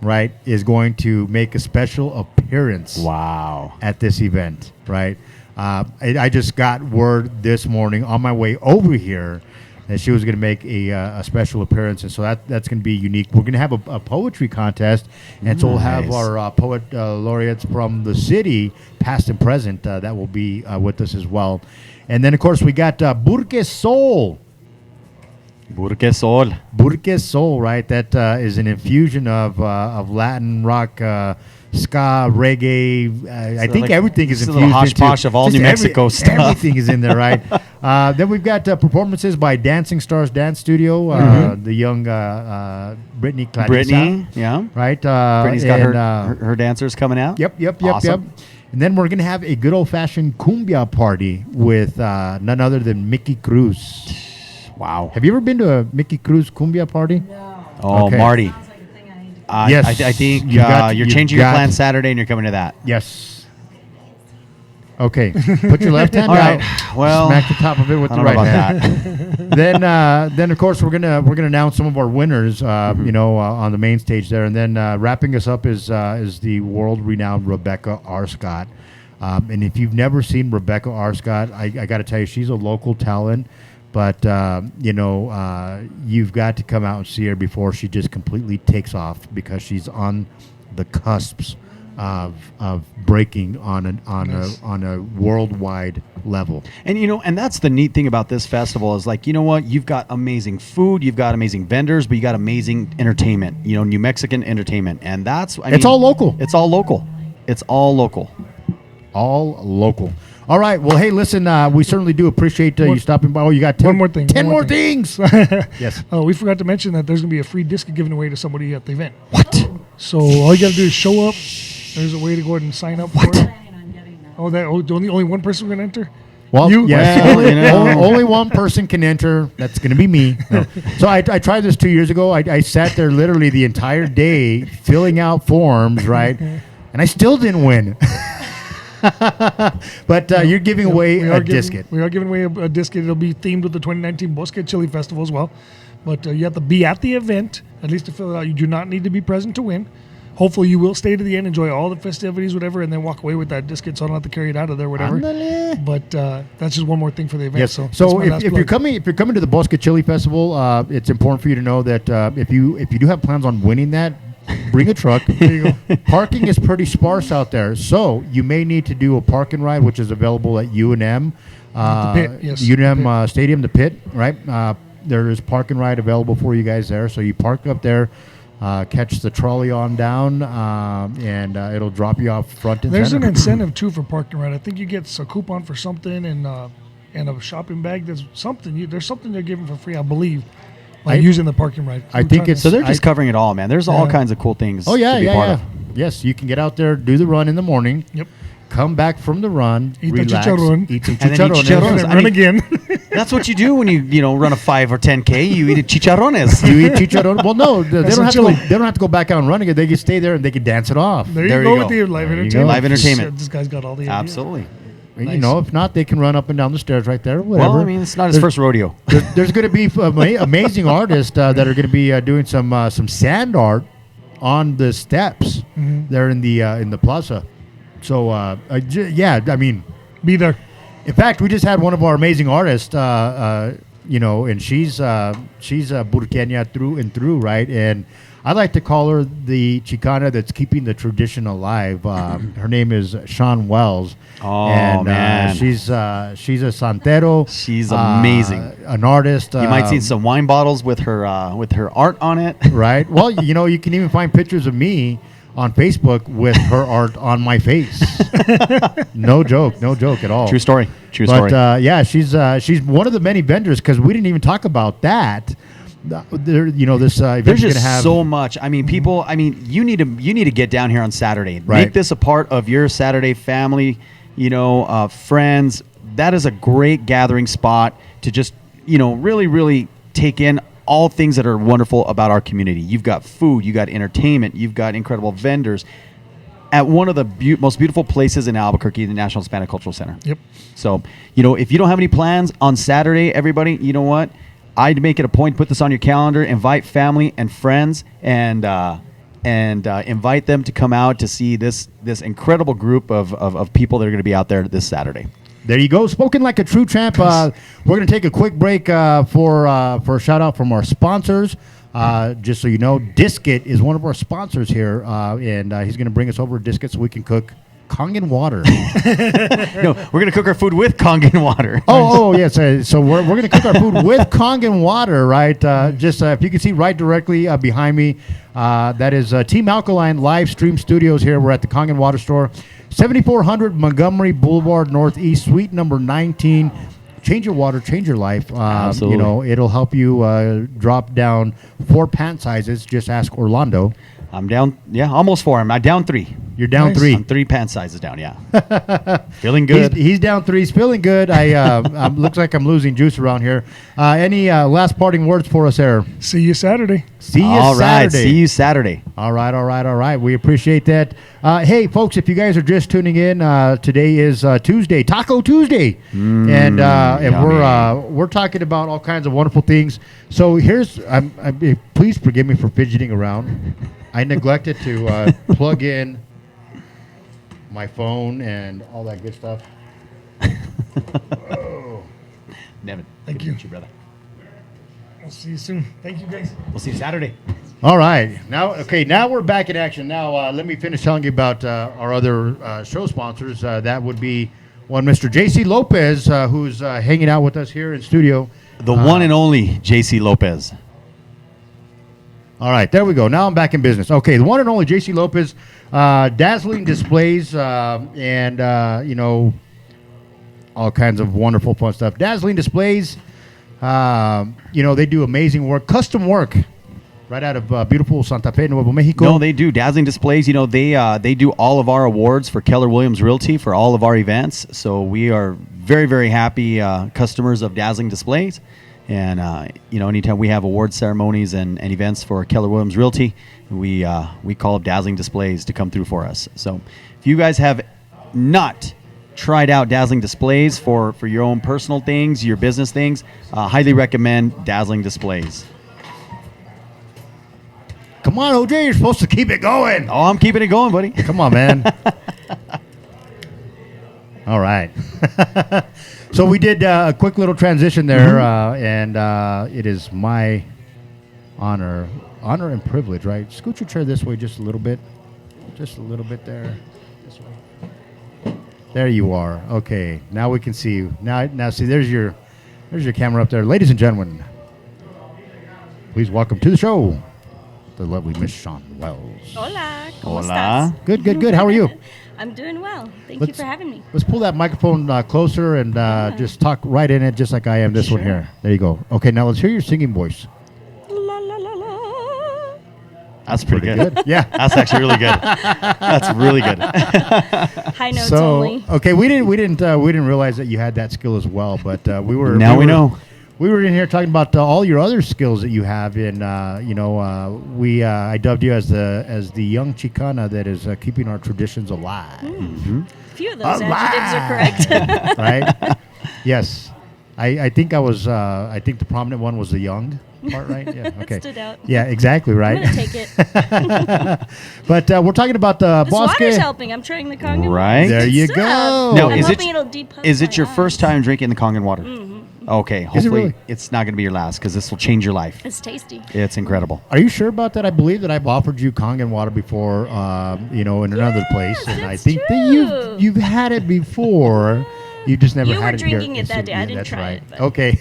right, is going to make a special appearance Wow. at this event, right? I just got word this morning on my way over here that she was going to make a special appearance, and so that's going to be unique. We're going to have a poetry contest, and so we'll have Nice. our poet laureates from the city, past and present, that will be with us as well. And then, of course, we got Burque Soul. Burque Sol. Burque Soul, right? That is an infusion of Latin rock, ska, reggae. I So think like- everything is it's a infused little into hodgepodge of all just New Mexico stuff. Everything is in there, right? Then we've got performances by Dancing Stars Dance Studio, the young Brittany Clarissa. Brittany. Yeah. Right? Brittany's got and, her dancers coming out. Yep. Awesome. And then we're going to have a good old-fashioned cumbia party with none other than Mickey Cruz. Wow. Have you ever been to a Mickey Cruz cumbia party? No. Oh, Okay. Marty. Sounds like a thing I need to Yes, I think you've got- you're you've changing your got- plan Saturday and you're coming to that. Yes. Okay. Put your left hand All out. right. Well, Smack the top of it with I the don't know right about hand. Then of course we're gonna announce some of our winners, on the main stage there, and then wrapping us up is the world renowned Rebecca R. Scott. And if you've never seen Rebecca R. Scott, I got to tell you, she's a local talent. But you've got to come out and see her before she just completely takes off, because she's on the cusps of breaking on a worldwide level. And that's the neat thing about this festival is, like, you know what? You've got amazing food, you've got amazing vendors, but you got amazing entertainment. New Mexican entertainment, and It's all local. It's all local. It's all local. All local. All right. Well, hey, listen, we certainly do appreciate you stopping by. Oh, you got 10 One more thing, 10 one more more things. Yes. Oh, we forgot to mention that there's going to be a free disc given away to somebody at the event. What? So all you got to do is show up. There's a way to go ahead and sign up for it. planning on getting that. Only one person going to enter? Well, You? yes, Well, only, only one person can enter. That's going to be me. No. So I tried this 2 years ago. I sat there literally the entire day filling out forms, right? And I still didn't win. But you're giving away We a are giving- disket. We are giving away a disket. It'll be themed with the 2019 Bosque Chili Festival as well. But you have to be at the event, at least to fill it out. You do not need to be present to win. Hopefully you will stay to the end, enjoy all the festivities, whatever, and then walk away with that disket so I don't have to carry it out of there, whatever. Ándale. But that's just one more thing for the event. Yes. So, that's So my last if you're plug. coming to the Bosque Chili Festival, it's important for you to know that if you do have plans on winning that, bring a truck. There you go. Parking is pretty sparse out there, so you may need to do a park and ride, which is available at UNM, The Pit, yes, UNM the Pit. Stadium, the Pit, right? There is park and ride available for you guys there, so you park up there. Catch the trolley on down, and it'll drop you off front and There's an center. incentive too for park and ride. I think you get a coupon for something and a shopping bag. There's something they're giving for free, I believe, by using the parking ride. I We're think trying it's- So they're just covering it all, man. There's all Yeah. kinds of cool things. Oh yeah, to be yeah, part yeah. of. Yes, you can get out there, do the run in the morning. Yep. Come back from the run, Eat the relax, chicharrón. eat some And then eat chicharrones. chicharrones. And then I run mean- again. That's what you do when you run a 5 or 10K. You eat chicharrones. You eat chicharron. Well, no, they That's don't have to. chili. They don't have to go back out and running it. They can stay there and they can dance it off. There There you you go go. with the live There you entertainment. go. Live entertainment. Shit, this guy's got all the ideas. Absolutely. You Nice. know, if not, they can run up and down the stairs right there. Whatever. Well, I mean, it's not his There's- first rodeo. There's going to be amazing artists that are going to be doing some sand art on the steps there in the plaza. So yeah, I mean, Be there. in fact, we just had one of our amazing artists, and she's Burqueña through and through, right? And I like to call her the Chicana that's keeping the tradition alive. Her name is Sean Wells. Oh, and, man. she's a santero. She's amazing. An artist. You might see some wine bottles with her art on it. Right. Well, you can even find pictures of me on Facebook with her art on my face. No joke at all. True story. True But story. yeah, she's one of the many vendors, because we didn't even talk about that. This event There's is going to just have so much. I mean, people. I mean, you need to get down here on Saturday. Right. Make this a part of your Saturday family. Friends. That is a great gathering spot to just really take in all things that are wonderful about our community. You've got food, you got entertainment, you've got incredible vendors at one of the most beautiful places in Albuquerque, the National Hispanic Cultural Center. Yep. So, if you don't have any plans on Saturday, everybody, you know what? I'd make it a point to put this on your calendar, invite family and friends, and and invite them to come out to see this incredible group of people that are going to be out there this Saturday. There you go. Spoken like a true champ. We're going to take a quick break for a shout out from our sponsors. Just so you know, Disket is one of our sponsors here, and he's going to bring us over Disket so we can cook Kangen water. No, we're going to cook our food with Kangen water. Oh, yes. So we're going to cook our food with Kangen water, right? Just if you can see right directly behind me, that is Team Alkaline Live Stream Studios here. We're at the Kangen Water Store, 7400 Montgomery Boulevard Northeast, suite number 19. Change your water, change your life. Absolutely. You know, it'll help you drop down 4 pant sizes. Just ask Orlando. I'm down, almost 4. I'm down 3. You're down Nice. 3. I'm 3 pant sizes down, Feeling good. He's down 3. He's feeling good. Looks like I'm losing juice around here. Any last parting words for us, there? See you Saturday. See you All right, Saturday. see you Saturday. All right. We appreciate that. Hey, folks, if you guys are just tuning in, today is Tuesday, Taco Tuesday, and we're talking about all kinds of wonderful things. So here's, please forgive me for fidgeting around. I neglected to plug in my phone and all that good stuff. Oh. Nevin, Thank good to you. meet you, brother. I'll see you soon. Thank you, guys. We'll see you Saturday. All right. Now we're back in action. Now let me finish telling you about our other show sponsors. That would be one, Mr. JC Lopez, who's hanging out with us here in studio. The one and only JC Lopez. All right, there we go. Now I'm back in business. Okay, the one and only JC Lopez, dazzling displays, and all kinds of wonderful fun stuff. Dazzling displays, they do amazing work, custom work, right out of beautiful Santa Fe, Nuevo Mexico. No, they do. Dazzling Displays, they do all of our awards for Keller Williams Realty for all of our events. So we are very, very happy customers of Dazzling Displays. And, anytime we have award ceremonies and events for Keller Williams Realty, we call up Dazzling Displays to come through for us. So if you guys have not tried out Dazzling Displays for your own personal things, your business things, highly recommend Dazzling Displays. Come on, OJ, you're supposed to keep it going. Oh, I'm keeping it going, buddy. Come on, man. All right. So we did a quick little transition there, and it is my honor and privilege, right? Scoot your chair this way just a little bit there. This way. There you are. Okay, now we can see you. Now see, there's your camera up there, ladies and gentlemen. Please welcome to the show the lovely Miss Sean Wells. Hola, ¿cómo Hola. estás? Good. How are you? I'm doing well. Thank you for having me. Let's pull that microphone closer and just talk right in it, just like I am this one Sure. here. There you go. Okay, now let's hear your singing voice. La, la, la, la. That's pretty good. Yeah. That's actually really good. That's really good. High notes So only. okay, we didn't realize that you had that skill as well, but we were Now we know. We were in here talking about all your other skills that you have, and I dubbed you as the young Chicana that is keeping our traditions alive. A few of those adjectives are correct. Right? Yes. I think I think the prominent one was the young part, right? Yeah. Okay. Stood out. Yeah, exactly, I'm right? going to take it. But we're talking about the This Bosque. water's helping. I'm trying the Kangen. Right. There Good you stuff. go. Now, I'm is hoping it'll depuff Is it my your eyes. first time drinking the Kangen water? Okay, hopefully really? it's not going to be your last because this will change your life. It's tasty. It's incredible. Are you sure about that? I believe that I've offered you Kangen water before, in another place, and I that's think that true. you've had it before. You just never You had were it here. drinking it that day. I didn't That's try right. it, but- Okay.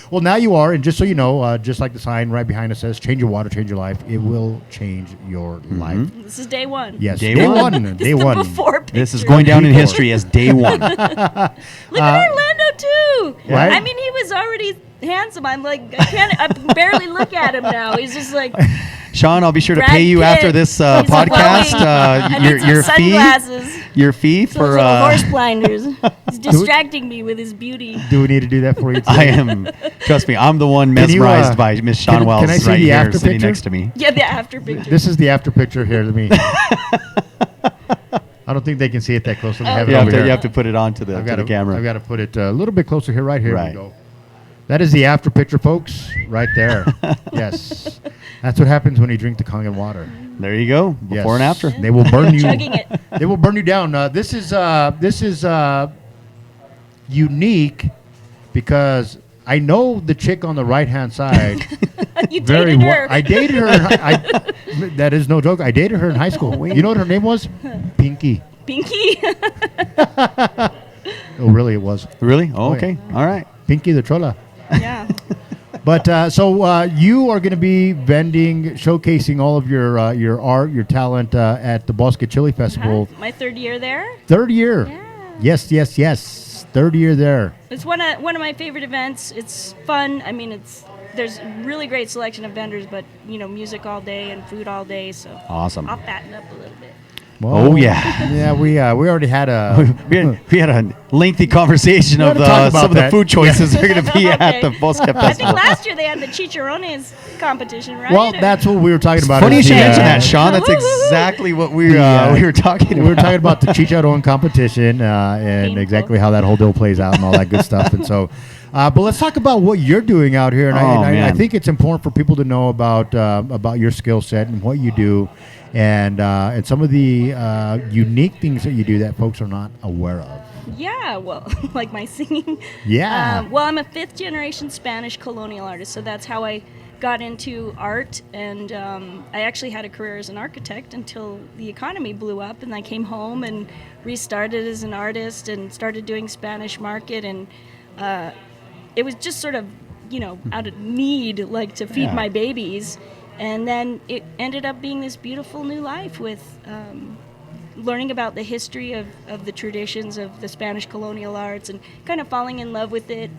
Well, now you are, and just so you know, just like the sign right behind us says, "Change your water, change your life." It will change your life. This is day one. Yes, Day day one. one. This Day is the one. before picture. This is going down in Before. history as day one. Look at Orlando too. Right? I mean, he was already handsome. I'm like, I barely look at him now. He's just like Sean, I'll be sure to Brad pay you Pitt. after this He's podcast. glowing. I need some Your fee, sunglasses. your fee Those for. little horse blinders. He's distracting me with his beauty. Do we need to do that for you? I am. Trust me, I'm the one Can you, mesmerized by Miss Sean can Wells I see right the here after sitting picture? next to me. Yeah, the after picture. This is the after picture here. Let me. I don't think they can see it that close. Let me have it You over have, to, here. you have to put it onto the I've got camera. I've got to put it a little bit closer here. Right here Right. we go. That is the after picture, folks, right there. Yes. That's what happens when you drink the Kangen water. There you go. Yes. Before and after. They will burn you. Chugging it. They will burn you down. This is unique because I know the chick on the right hand side You very dated well. her. I dated her. That is no joke. I dated her in high school. You know what her name was? Pinky. Pinky. Oh, really? It was Really? Oh, Oh, yeah. okay. All right. Pinky the Trolla. Yeah. But so you are going to be vending, showcasing all of your art, your talent at the Bosque Chili Festival. My third year there. Third year. Yeah. Yes. Third year there. It's one of my favorite events. It's fun. I mean, there's a really great selection of vendors, but music all day and food all day. So Awesome. I'll fatten up a little bit. Oh, yeah. Yeah, we already had a. we had a lengthy conversation We're of gonna talk about some of the that. food choices that are going to be at Okay. the Bosque I think Festival. last year they had the chicharrones competition, right? Well, that's what we were talking about. Funny you is should the, mention that, Sean. That's Woo-hoo-hoo. exactly what we Yeah. we were talking about. We were talking about the chicharron competition and Painful. exactly how that whole deal plays out and all that good stuff. And so, but let's talk about what you're doing out here. And, Oh, I man. think it's important for people to know about your skill set and what you do, and some of the unique things that you do that folks are not aware of. Yeah, well, like my singing. Yeah. Well, I'm a fifth generation Spanish colonial artist, so that's how I got into art. And I actually had a career as an architect until the economy blew up, and I came home and restarted as an artist and started doing Spanish market. And it was just sort of, out of need, like to feed Yeah. my babies. And then it ended up being this beautiful new life with learning about the history of the traditions of the Spanish colonial arts and kind of falling in love with it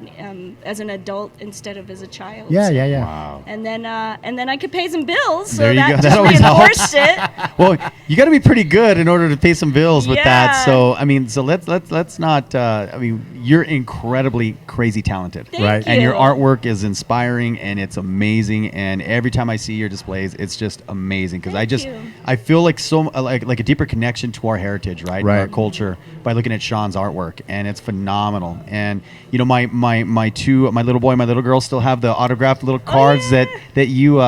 as an adult instead of as a child. Yeah. Wow. And then I could pay some bills, so There you that go. That just always reinforced it. Well, you got to be pretty good in order to pay some bills with that. Yeah. So, I mean, let's not. I mean, you're incredibly crazy talented, Thank Right. and your you. artwork is inspiring and it's amazing. And every time I see your displays, it's just amazing because Thank you. I feel like like a deeper connection to our heritage, right? Right. Our culture by looking at Sean's artwork, and it's phenomenal. And my little boy, my little girl still have the autographed little cards yeah. that you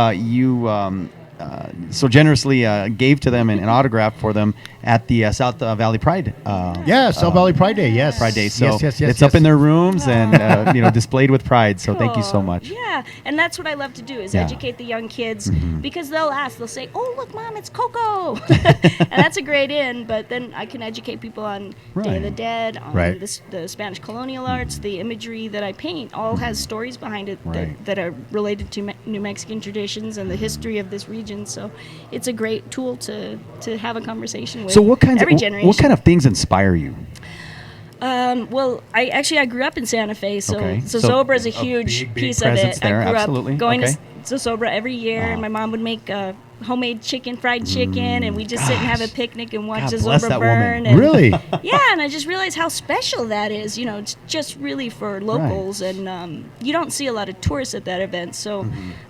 so generously gave to them and autographed for them at the South Valley Pride. South Valley Pride Day. Yes. Pride Day. So yes, it's up in their rooms and displayed with pride. So thank you so Cool. much. Yeah, and that's what I love to do is Yeah. educate the young kids Mm-hmm. because they'll say, "Oh, look, Mom, it's Coco," and that's a great in. But then I can educate people on Day of Right. the Dead, on Right. the Spanish colonial arts, the imagery that I paint, all has stories behind it Right. that are related to New Mexican traditions and the history of this region. So it's a great tool to have a conversation with. So what kinds every of generation. what kind of things inspire you? Well, I grew up in Santa Fe, so Okay. Zozobra is a A huge big piece presence of it. there, I grew absolutely. up going Okay. to Zozobra every year, and my mom would make homemade fried chicken, and we just sit and have a Gosh. picnic and watch God bless Zozobra that burn. woman. And Really? yeah, and I just realized how special that is. It's just really for locals, and you don't see a lot of tourists at that event. So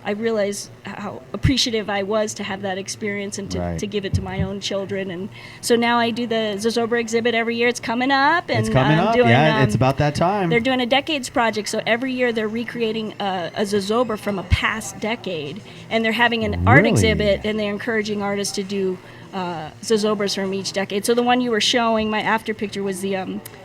I realized how appreciative I was to have that experience and Right. to give it to my own children. And so now I do the Zozobra exhibit every year. It's coming up, and It's coming I'm up. doing, Yeah, it's about that time. They're doing a decades project, so every year they're recreating a zozobra from a past decade, and they're having an art Really? exhibit, and they're encouraging artists to do zozobras from each decade. So the one you were showing, my after picture was the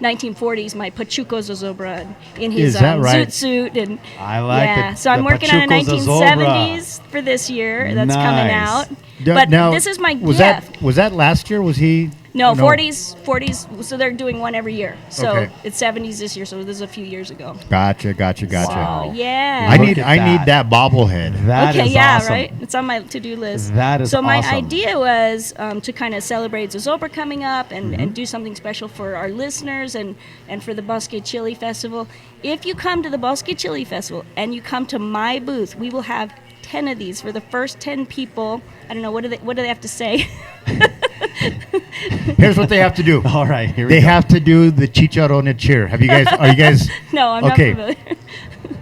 1940s, my Pachuco zozobra in his Is that right? zoot suit, and I like yeah. the- So I'm the working on a Pachuco zozobra. 1970s for this year. That's coming Nice. out. D- But now, this is my was gift. was that last year? Was he? No, or 40s. So they're doing one every year. So Okay. it's 70s this year. So this is a few years ago. Gotcha. Wow. Yeah. I Look need at I need that. that bobblehead. That okay, is yeah, awesome. right. It's on my to-do list. That is so my awesome. idea was to kind of celebrate Zozobra coming up and, Mm-hmm. and do something special for our listeners and for the Bosque Chili Festival. If you come to the Bosque Chili Festival and you come to my booth, we will have 10 of these for the first 10 people. I don't know, what do they have to say? Here's what they have to do. All right, here we They go. have to do the chicharron cheer. Are you guys? No, I'm Okay. not familiar.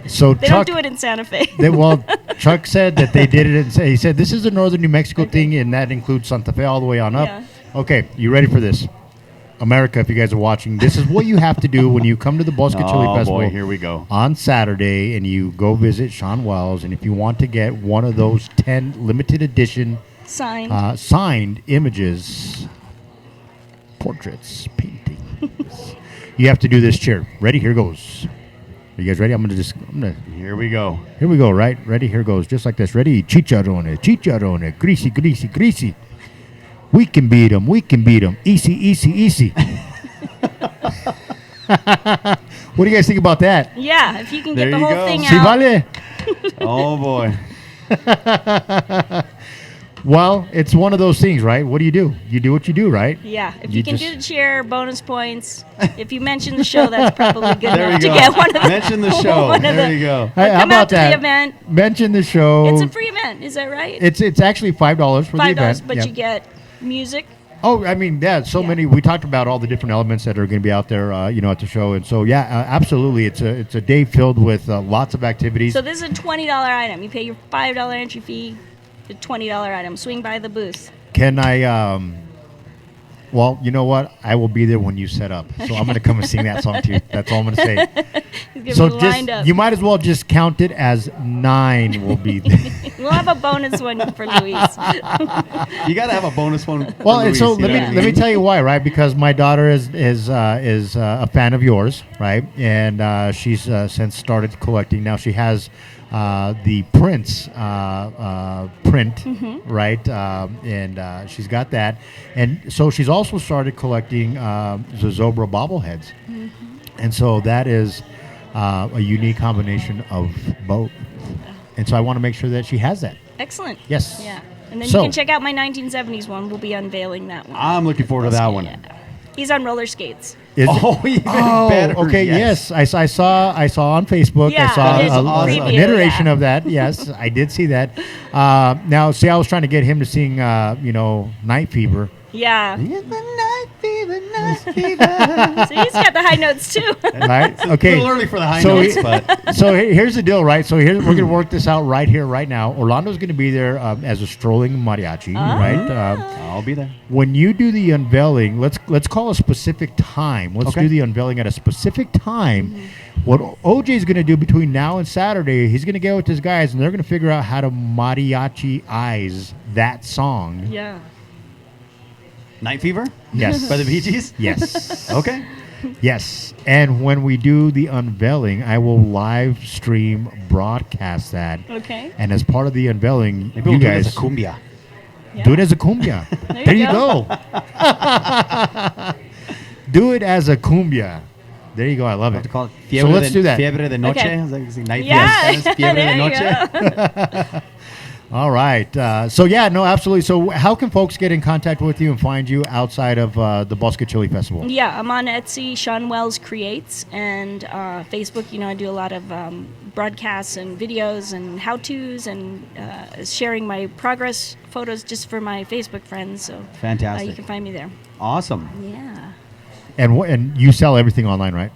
So They Chuck, don't do it in Santa Fe. well, Chuck said that they did it. He said this is a northern New Mexico thing, and that includes Santa Fe all the way on up. Yeah. Okay, you ready for this? America, if you guys are watching, this is what you have to do when you come to the Bosque Chili Oh Festival boy, here we go. on Saturday and you go visit Sean Wells. And if you want to get one of those 10 limited edition Signed. signed images, portraits, paintings, you have to do this cheer. Ready? Here goes. Are you guys ready? I'm gonna Here we go. here we go, right? Ready? Here goes. Just like this. Ready? Chicharrone, chicharrone, greasy, greasy, greasy. We can beat them. We can beat them. Easy, easy, easy. What do you guys think about that? Yeah, if you can There get the you whole go. thing Si out. vale. Oh boy. Well, it's one of those things, right? What do? You do what you do, right? Yeah, if You you can just- do the cheer, bonus points. If you mention the show, that's probably good There enough you to go. get one of the. Mention the show. one of There the- you go. Hey, how Come about out to that? the event. Mention the show. It's a free event, is that right? It's actually $5 for the $5, event. but Yep. you get music. Oh, I mean, yeah, so Yeah. many. We talked about all the different elements that are going to be out there, at the show, and so yeah, absolutely, it's a day filled with lots of activities. So this is a $20 item. You pay your $5 entry fee. The $20 item. Swing by the booth. Can I? Well, you know what? I will be there when you set up, so I'm going to come and sing that song to you. That's all I'm going to say. He's gonna So be lined up. you might as well just count it as 9 will be there. We'll have a bonus one for Luis. You got to have a bonus one. for Well, and Luis, so you know what I let me mean? tell you why, right? Because my daughter is a fan of yours, right? And she's since started collecting. Now she has the Prince print, right? And she's got that, and so she's also started collecting the Zobra bobbleheads, and so that is a unique combination of both. And so I want to make sure that she has that. Excellent. Yes. Yeah. And then So- you can check out my 1970s one. We'll be unveiling that one. I'm looking forward to that one. Yeah. He's on roller skates. Is it- Oh, even Oh, better. okay. Yes, I saw on Facebook. Yeah, I saw his an preview, iteration yeah. of that. Yes, I did see that. Now, see, I was trying to get him to sing, Night Fever. Yeah. Night fever, night fever. So he's got the high notes too. Right? A Okay. little early for the high So notes, he- but So here's the deal, right? So we're going to work this out right here, right now. Orlando's going to be there as a strolling mariachi, right? I'll be there. When you do the unveiling, let's call a specific time. Let's Okay. do the unveiling at a specific time. What OJ is going to do between now and Saturday, he's going to get with his guys, and they're going to figure out how to mariachi-ize that song. Yeah. Night fever Yes. by the Bee Gees. Yes. Okay. Yes. And when we do the unveiling, I will live stream broadcast that. Okay. And as part of the unveiling, Maybe you we'll do it as guys a cumbia. Yeah. do it as a cumbia. There you you go. Do it as a cumbia. There you go. I love Have to it. call it So let's do that. Fiebre de noche. Okay. Is that- is it night Yeah. fever? Fiebre de There you noche. go. All right. So yeah, no, absolutely. So how can folks get in contact with you and find you outside of the Bosque Chili Festival? Yeah, I'm on Etsy, Sean Wells Creates, and Facebook. I do a lot of broadcasts and videos and how-tos and sharing my progress photos just for my Facebook friends. So Fantastic. you can find me there. Awesome. Yeah. And you sell everything online, right?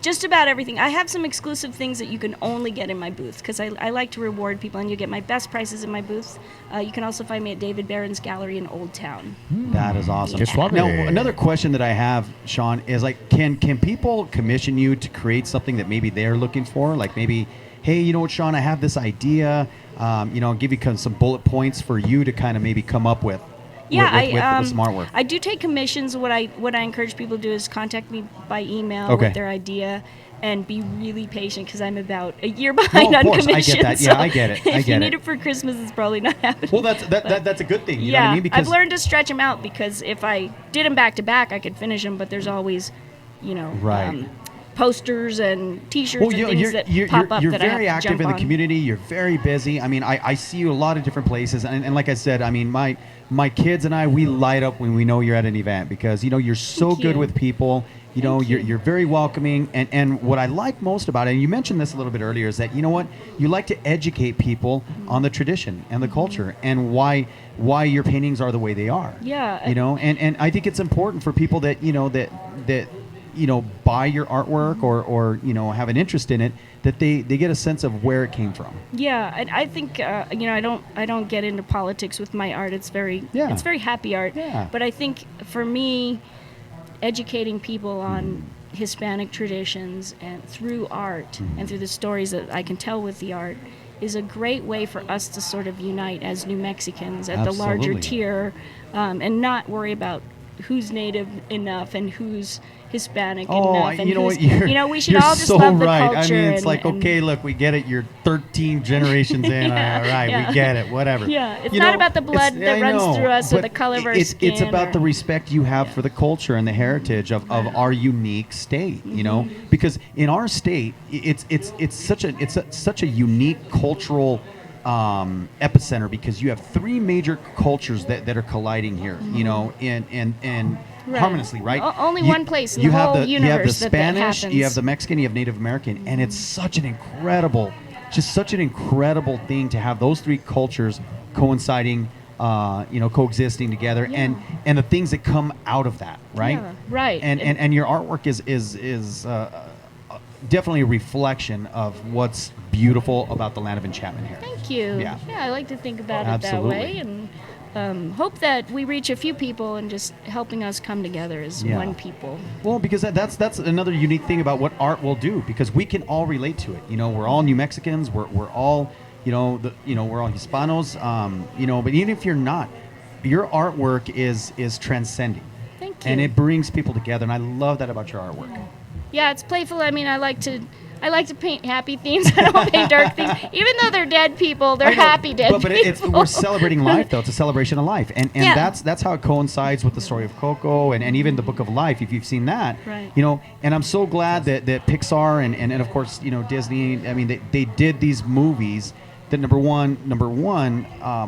Just about everything. I have some exclusive things that you can only get in my booth because I like to reward people, and you get my best prices in my booth. You can also find me at David Barron's Gallery in Old Town. That is awesome. Que suave. Now, another question that I have, Sean, is like, can people commission you to create something that maybe they're looking for? Like maybe, hey, you know what, Sean, I have this idea. Give you some bullet points for you to kind of maybe come up with. Yeah, with some artwork. I do take commissions. What I encourage people to do is contact me by email Okay. with their idea, and be really patient because I'm about a year behind of on course. I get commissions. that. Yeah, I get it. I If get you it. need it for Christmas, it's probably not happening. Well, that's a good thing. You know yeah, what I mean? Because I've learned to stretch them out because if I did them back to back, I could finish them. But there's always, Right. posters and T-shirts Well, and things that pop up you're that I very have to active jump in the on. community. You're very busy. I mean, I see you a lot of different places, and like I said, I mean, my kids and I, we light up when we know you're at an event because you're so Thank good you. with people. Thank you. You're very welcoming, and what I like most about it, and you mentioned this a little bit earlier, is that you know what, you like to educate people on the tradition and the culture and why your paintings are the way they are. Yeah, and I think it's important for people that that buy your artwork or have an interest in it, that they get a sense of where it came from. Yeah, and I think I don't get into politics with my art. It's very Yeah. it's very happy art. Yeah. But I think for me, educating people on Hispanic traditions and through art and through the stories that I can tell with the art is a great way for us to sort of unite as New Mexicans at the larger Absolutely. tier, and not worry about who's Native enough and who's Hispanic enough. And you know who's, what? You're, you know, we should you're all just so love the right. culture. I mean, it's and, like, and- okay, look, we get it. You're 13 generations in. Yeah, All right, yeah. we get it. Whatever. Yeah, it's You not know, about the blood it's- that I runs know, through us or but the color of our it's skin. about or- the respect you have for the culture and the heritage of our unique state. You know, because in our state, it's such a unique cultural epicenter, because you have three major cultures that are colliding here. You know, and Right. harmoniously, right? Only one place in you the have whole you have the universe that Spanish, you have happens. the Mexican, you have Native American, and it's such an incredible, thing to have those three cultures coinciding, coexisting together, Yeah. and the things that come out of that, right? Yeah, right. And your artwork is definitely a reflection of what's beautiful about the land of enchantment here. Thank you. Yeah. I like to think about it that Absolutely. way, and hope that we reach a few people and just helping us come together as Yeah. one people. Well, because that's another unique thing about what art will do, because we can all relate to it. You know, we're all New Mexicans. We're all, we're all Hispanos. But even if you're not, your artwork is transcending, Thank you. and it brings people together. And I love that about your artwork. Yeah, it's playful. I mean, I like to paint happy themes. I don't paint dark themes. Even though they're dead people, they're I know, happy dead but people. we're celebrating life, though. It's a celebration of life, and Yeah. that's how it coincides with the story of Coco and even the Book of Life, if you've seen that. Right. And I'm so glad that Pixar and of course Disney. I mean, they did these movies that number one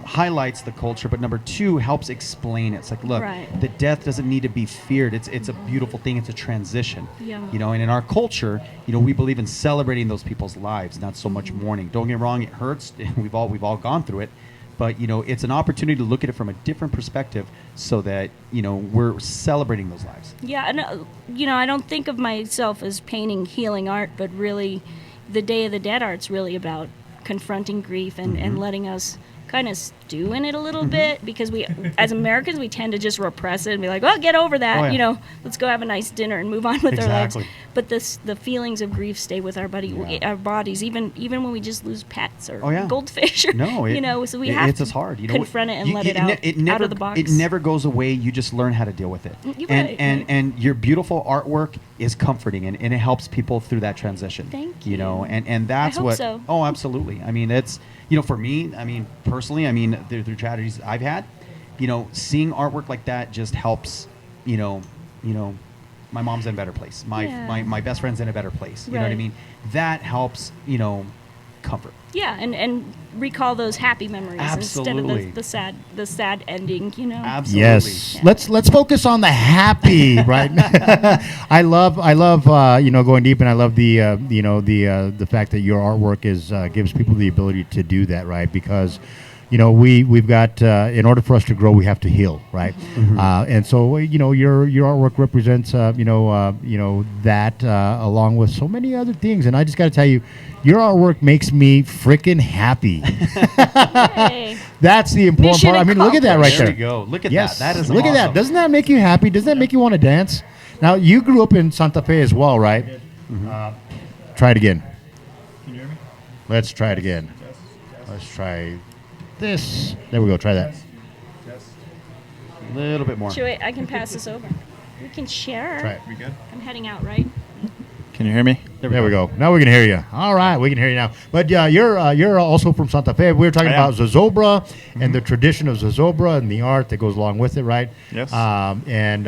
highlights the culture, but number two helps explain it. It's like, look, Right. the death doesn't need to be feared. It's a beautiful thing. It's a transition. Yeah. And in our culture, we believe in celebrating those people's lives, not so much mourning. Don't get me wrong, it hurts. We've all gone through it, but it's an opportunity to look at it from a different perspective, so that we're celebrating those lives. Yeah, and I don't think of myself as painting healing art, but really, the Day of the Dead art's really about confronting grief and, Mm-hmm. and letting us kind of stew in it a little bit, because we, as Americans, we tend to just repress it and be like, "Oh, get over that," Oh, yeah. let's go have a nice dinner and move on with Exactly. our lives. But the feelings of grief stay with our our bodies, even when we just lose pets or Oh, yeah. goldfish, or, No, so we have it's to as hard. confront it and let it out, It never, out of the box. It never goes away. You just learn how to deal with it. You're and right, and right. and your beautiful artwork is comforting, and it helps people through that transition. Thank You know, you. and that's hope what. so. Oh, absolutely. I mean, it's for me. I mean, personally. I mean, through tragedies I've had, seeing artwork like that just helps. My mom's in a better place. My best friend's in a better place. You know what I Right. mean? That helps. Comfort. Yeah, and recall those happy memories instead Absolutely. of the sad ending. Absolutely. Yes. Let's focus on the happy, right? I love going deep, and I love the fact that your artwork gives people the ability to do that, right? Because we've got in order for us to grow, we have to heal, right? And so your artwork represents that along with so many other things. And I just got to tell you, your artwork makes me freaking happy. Hey. That's the important Mission part. I mean, look at that right There there. we go. Look at Yes, that. That is look at that. awesome. Doesn't that make you happy? Doesn't that make you want to dance? Now, you grew up in Santa Fe as well, right? Try it again. Can you hear me? Let's try it again. Let's try this. There we go. Try that. A little bit more. Wait, I can pass this over. We can share. Try it. We good? I'm heading out, right? Can you hear me? There we go. Now we can hear you. All right, we can hear you now. But you're also from Santa Fe. We were talking I am. about Zozobra and the tradition of Zozobra and the art that goes along with it, right? Yes. And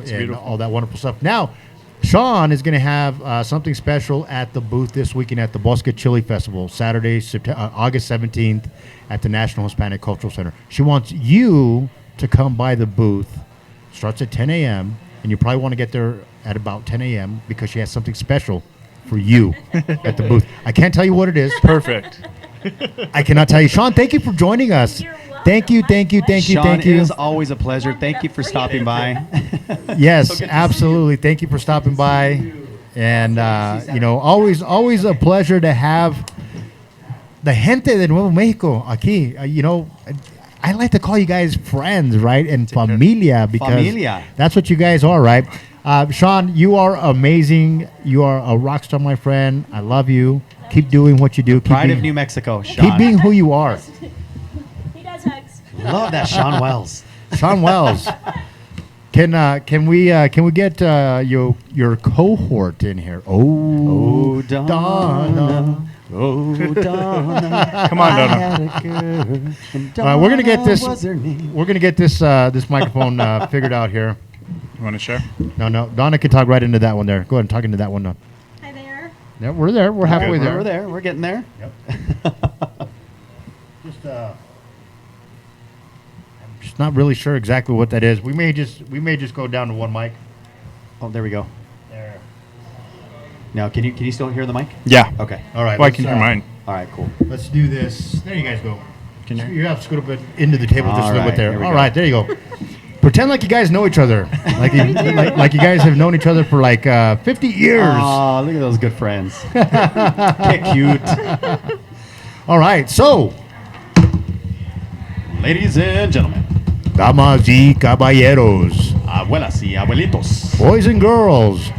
beautiful. all that wonderful stuff. Now, Sean is going to have something special at the booth this weekend at the Bosque Chili Festival, Saturday, August 17th at the National Hispanic Cultural Center. She wants you to come by the booth. Starts at 10 a.m., and you probably want to get there at about 10 a.m. because she has something special for you at the booth. I can't tell you what it is. Perfect. I cannot tell you. Sean, thank you for joining us. You're welcome. Thank you, My thank you, thank you, Sean, thank it you. is always a pleasure. Thank you for stopping by. Yes, absolutely. Thank you for stopping by. And, always a pleasure to have the gente de Nuevo Mexico aquí. I like to call you guys friends, right? And familia, because Familia. that's what you guys are, right? Sean, you are amazing. You are a rock star, my friend. I love you. Keep doing what you do. Keep Pride of being- New Mexico, Sean. Keep being who you are. He does hugs. Love that, Sean Wells. Sean Wells. Can we get your cohort in here? Oh, Donna. Oh, Donna. Come on, I Donna. had a girl, and All right, we're gonna get Donna this. was her name. We're gonna get this microphone figured out here. You want to share? No, Donna can talk right into that one there. Go ahead and talk into that one now. Hi there. Yeah, we're there. We're halfway there. We're there. We're getting there. Just I'm just not really sure exactly what that is. We may just go down to one mic. Oh, there we go. There. Now, can you still hear the mic? Yeah. Okay. All right. Well, I let's, can hear mine. All right. Cool. Let's do this. There you guys go. Can you? You have to scoot a bit into the table just a All little bit right, there. here we All go. right, there you go. Pretend like you guys know each other, like you guys have known each other for like 50 years. Oh, look at those good friends. Get cute. All right, so Ladies and gentlemen, damas y caballeros, abuelas y abuelitos, boys and girls,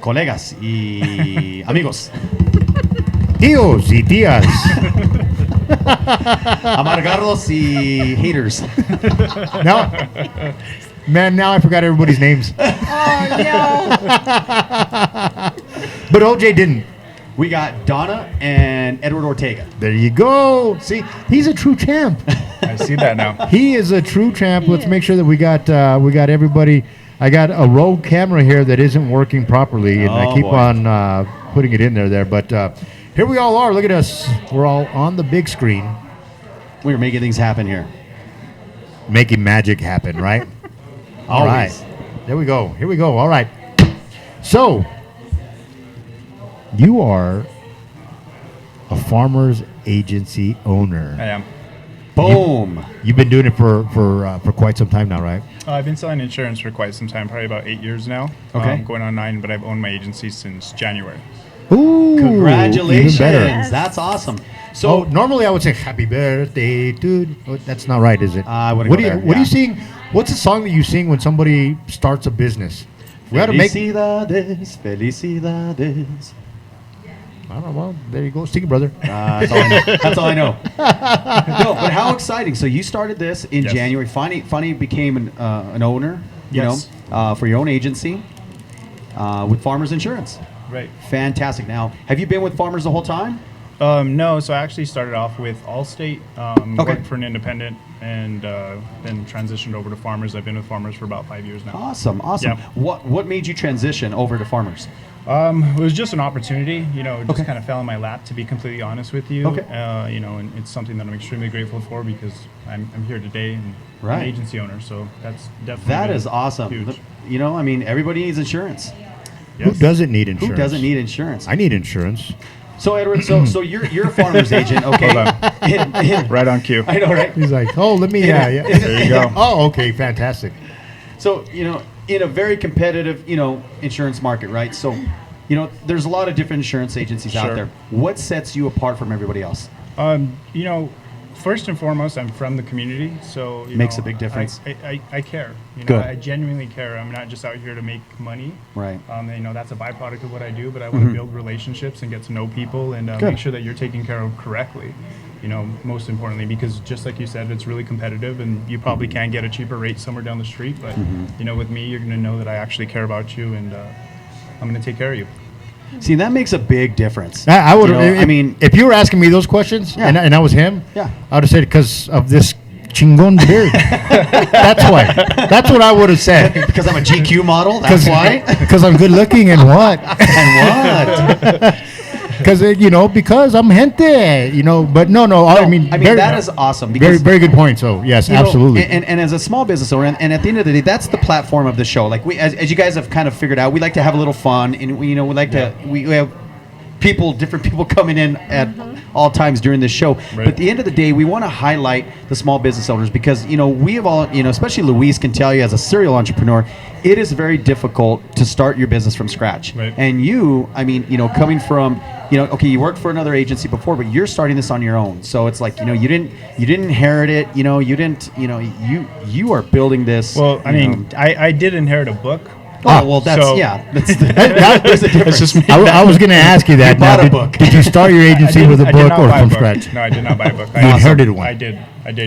colegas y amigos, tíos y tías, amargados y haters. now, man, now I forgot everybody's names. But OJ didn't. We got Donna and Edward Ortega. There you go. See, he's a true champ. I see that now. He is a true champ. Let's make sure that we got everybody. I got a Rogue camera here that isn't working properly, and I Oh, keep boy. on putting it in there. But here we all are. Look at us. We're all on the big screen, We're making things happen here. making magic happen, right? All right. Always. There we go. Here we go. All right. So, you are a farmer's agency owner. I am. Boom. You've been doing it for quite some time now, right? I've been selling insurance for quite some time, probably about 8 years now. Okay. Going on 9, but I've owned my agency since January. Ooh, Congratulations. Even better. Yes. That's awesome. So So, normally I would say "Happy Birthday, dude." Oh, that's not right, is it? I wouldn't what go do you there, What do yeah. you sing? What's the song that you sing when somebody starts a business? We got to make. Felicidades, felicidades. I don't know. Well, there you go. Sing it, brother. That's all I know. That's all I know. No, but how exciting! So you started this in Yes. January. Funny became an owner. You Yes. know, for your own agency with Farmers Insurance. Right. Fantastic. Now, have you been with Farmers the whole time? No, so I actually started off with Allstate, Okay. worked for an independent, and then transitioned over to Farmers. I've been with Farmers for about 5 years now. Awesome. Yeah. What made you transition over to Farmers? It was just an opportunity, it just Okay. kind of fell in my lap, to be completely honest with you. Okay. And it's something that I'm extremely grateful for because I'm here today and I'm Right. an agency owner, so that's definitely That been is awesome. huge. You know, I mean, everybody needs insurance. Who Yes. doesn't need insurance? Who doesn't need insurance? I need insurance. So Edward, so you're a farmer's agent, okay? Hold Right on cue. I know, right? He's like, oh, let me. Yeah. There you go. Oh, okay, fantastic. So, in a very competitive, insurance market, right? So, there's a lot of different insurance agencies out Sure. there. What sets you apart from everybody else? First and foremost, I'm from the community, so Makes a big difference. I care. Good. I genuinely care. I'm not just out here to make money. Right. That's a byproduct of what I do, but I want to build relationships and get to know people and Good. make sure that you're taken care of correctly. Most importantly, because just like you said, it's really competitive, and you probably can get a cheaper rate somewhere down the street. But with me, you're going to know that I actually care about you, and I'm going to take care of you. See, that makes a big difference. I would. You know, if you were asking me those questions, Yeah. and I was him, Yeah. I would have said because of this chingon beard. That's why. That's what I would have said. because I'm a GQ model, that's why. Because I'm good looking and what? And what? Because because I'm gente. But no. I mean, that is awesome. Very, Because very good point. So yes, You know, absolutely. and as a small business owner, and at the end of the day, that's the platform of the show. Like as you guys have kind of figured out, we like to have a little fun, and we like to we have different people coming in at all times during this show. Right. But at the end of the day, we want to highlight the small business owners because we have all especially Luis can tell you as a serial entrepreneur, it is very difficult to start your business from scratch. Right. And you, coming from okay, you worked for another agency before, but you're starting this on your own. So it's like, you didn't inherit it. You are building this. Well, I you mean, know. I did inherit a book. Oh, well, that's So- there's a difference. It's just me. I was going to ask you that. You bought Now, a book. Did you start your agency with a I did book not or buy a from book. scratch? No, I did not buy a book. You inherited one. I did.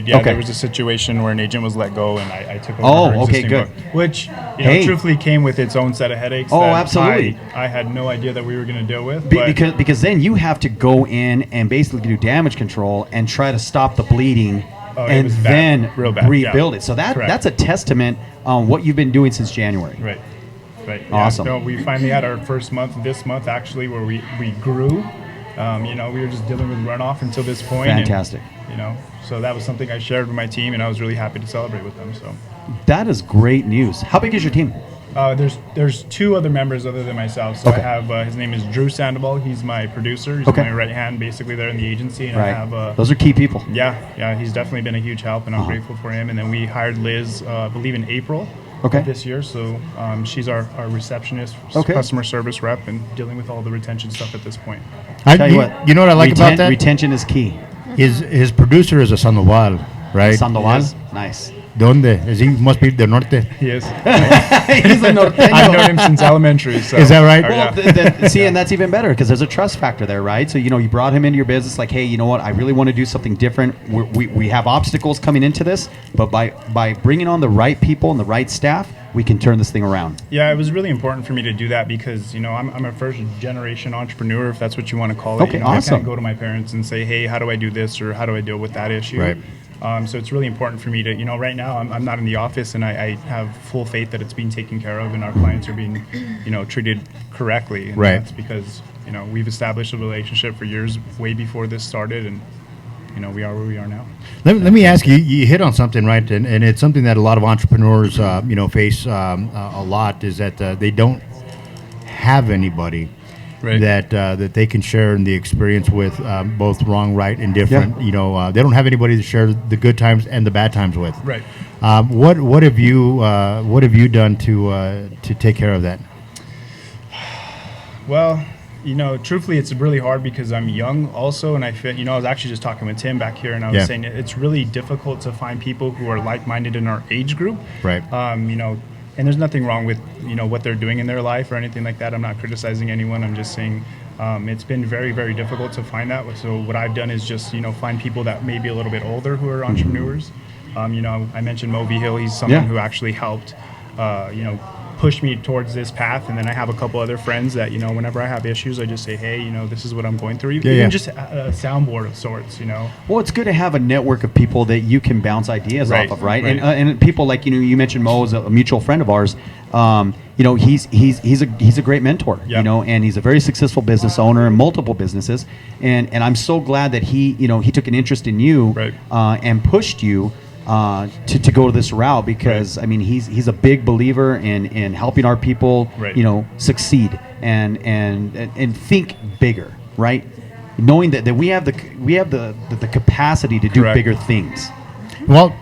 Yeah, Okay. there was a situation where an agent was let go, and I took over Oh, her okay, existing good. book, which Hey. truthfully came with its own set of headaches. Oh, that absolutely. I had no idea that we were going to deal with. Be- but because then you have to go in and basically do damage control and try to stop the bleeding, Oh, it and was bad. then Real bad, rebuild yeah. it. So Correct. that's a testament on what you've been doing since January. Right. Yeah. Awesome. So we finally had our first month this month actually where we grew. We were just dealing with runoff until this point. and, Fantastic. so that was something I shared with my team, and I was really happy to celebrate with them. So That is great news. How big is your team? there's two other members other than myself. So Okay. I have his name is Drew Sandoval. He's my producer. He's Okay. my right hand basically there in the agency, and I Right. have Those are key people. yeah, he's definitely been a huge help, and I'm Uh-huh. grateful for him. And then we hired Liz, I believe in April Okay. of this year. So she's our receptionist, Okay. customer service rep, and dealing with all the retention stuff at this point. Tell you what, You know what I like about that? Retention is key. His producer is a Sandoval, right? Sandoval, Yes. nice. ¿Dónde? Is he must be the norte. He is. He's a norteño. I've known him since elementary. So. Is that right? Oh, Well, yeah. see, and that's even better because there's a trust factor there, right? So, you brought him into your business like, hey, you know what? I really want to do something different. We have obstacles coming into this, but by bringing on the right people and the right staff, we can turn this thing around. Yeah, it was really important for me to do that because I'm a first generation entrepreneur, if that's what you want to call it. Okay, I awesome. can't go to my parents and say, hey, how do I do this or how do I deal with that issue? Right. So it's really important for me to, right now I'm not in the office, and I have full faith that it's being taken care of and our clients are being, treated correctly. And Right. that's because, we've established a relationship for years way before this started, and, we are where we are now. Let me ask you. You hit on something, right? And it's something that a lot of entrepreneurs, face a lot. Is that they don't have anybody Right. that they can share in the experience with, both wrong, right, and different. They don't have anybody to share the good times and the bad times with. Right. What have you done to take care of that? Well, truthfully, it's really hard because I'm young also, and I feel, I was actually just talking with Tim back here, and I was Yeah. saying it's really difficult to find people who are like-minded in our age group. Right. And there's nothing wrong with, what they're doing in their life or anything like that. I'm not criticizing anyone. I'm just saying it's been very, very difficult to find that. So what I've done is just, find people that may be a little bit older who are entrepreneurs. I mentioned Moby Hill. He's someone Yeah. who actually helped, push me towards this path. And then I have a couple other friends that, whenever I have issues, I just say, hey, this is what I'm going through. Even yeah. just a soundboard of sorts, Well, it's good to have a network of people that you can bounce ideas Right, off of, right? right. And people like you mentioned Mo is a mutual friend of ours. He's a great mentor, Yeah. and he's a very successful business owner in multiple businesses. And I'm so glad that he took an interest in you, Right. and pushed you to go this route because Right. I mean he's a big believer in helping our people, Right. succeed and think bigger, right? Knowing that we have the capacity to do Correct. bigger things. Well,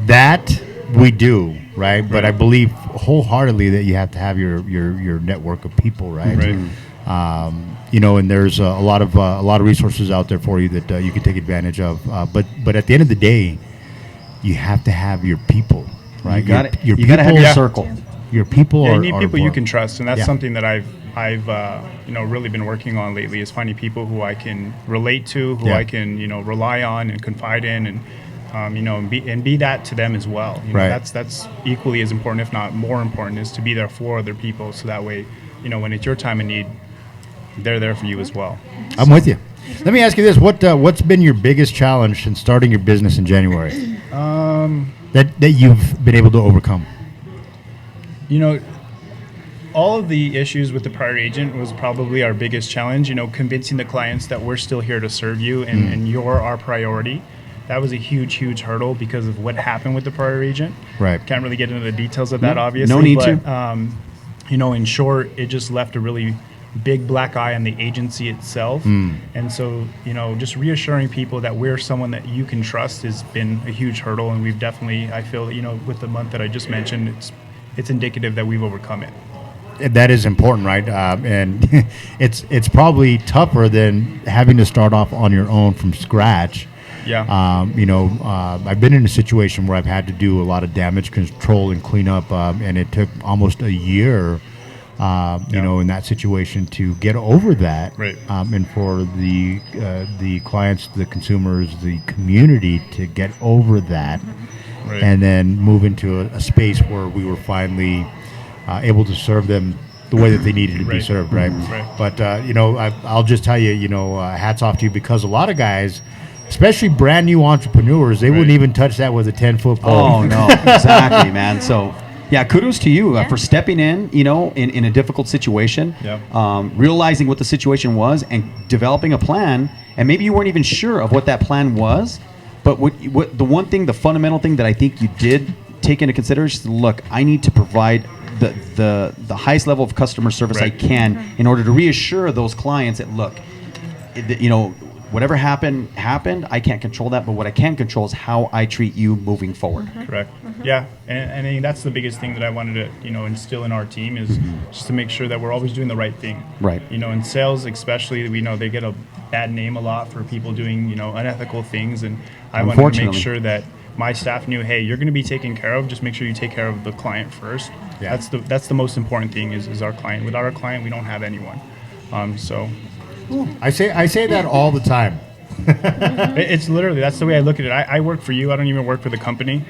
that we do, right? But I believe wholeheartedly that you have to have your network of people, right? Right. And there's a lot of resources out there for you that you can take advantage of. But at the end of the day, you have to have your people, right? You got it. Your You got to have your people- circle. Your people Yeah, are you need are people you important. can trust, and that's Yeah. something that I've really been working on lately is finding people who I can relate to, who Yeah. I can rely on and confide in, and and be that to them as well. Right. That's equally as important, if not more important, is to be there for other people, so that way when it's your time of need, they're there for you as well. I'm with you. Let me ask you this: what's been your biggest challenge in starting your business in January? That you've been able to overcome. All of the issues with the prior agent was probably our biggest challenge, convincing the clients that we're still here to serve you and you're our priority. That was a huge, huge hurdle because of what happened with the prior agent. Right. Can't really get into the details of that, No, obviously. no need but, to. In short, it just left a really big black eye on the agency itself. And so, just reassuring people that we're someone that you can trust has been a huge hurdle. And we've definitely, I feel, with the month that I just mentioned, it's indicative that we've overcome it. that is important, right? And it's probably tougher than having to start off on your own from scratch. Yeah. I've been in a situation where I've had to do a lot of damage control and cleanup, and it took almost a year, in that situation to get over that. Right. And for the clients, the consumers, the community to get over that, Right. and then move into a space where we were finally able to serve them the way that they needed to be Right. served, right? Right. But I'll just tell you, hats off to you, because a lot of guys, especially brand new entrepreneurs, they wouldn't Right. even touch that with a 10-foot pole. Oh no, exactly, man. So, yeah, kudos to you for stepping in, in a difficult situation, Yeah. realizing what the situation was, and developing a plan. And maybe you weren't even sure of what that plan was, but what the one thing, the fundamental thing that I think you did take into consideration is, look, I need to provide the highest level of customer service I Right. can in order to reassure those clients that, look, whatever happened. I can't control that, but what I can control is how I treat you moving forward. Correct. Yeah, and I think that's the biggest thing that I wanted to, instill in our team is just to make sure that we're always doing the right thing. Right. In sales, especially, we know they get a bad name a lot for people doing, unethical things, and I wanted to make Unfortunately. sure that my staff knew, hey, you're going to be taken care of. Just make sure you take care of the client first. Yeah. That's the most important thing is our client. Without our client, we don't have anyone. So I say that all the time. it's literally, that's the way I look at it. I work for you. I don't even work for the company.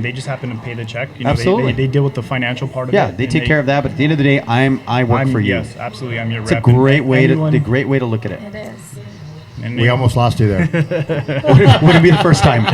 They just happen to pay the check. Absolutely. They deal with the financial part of it. Yeah, they and take care of that, but at the end of the day, I work for you. Yes, absolutely. I'm your It's a rep. and great way anyone- to look at it. It is. and We almost lost you there. Wouldn't be the first time.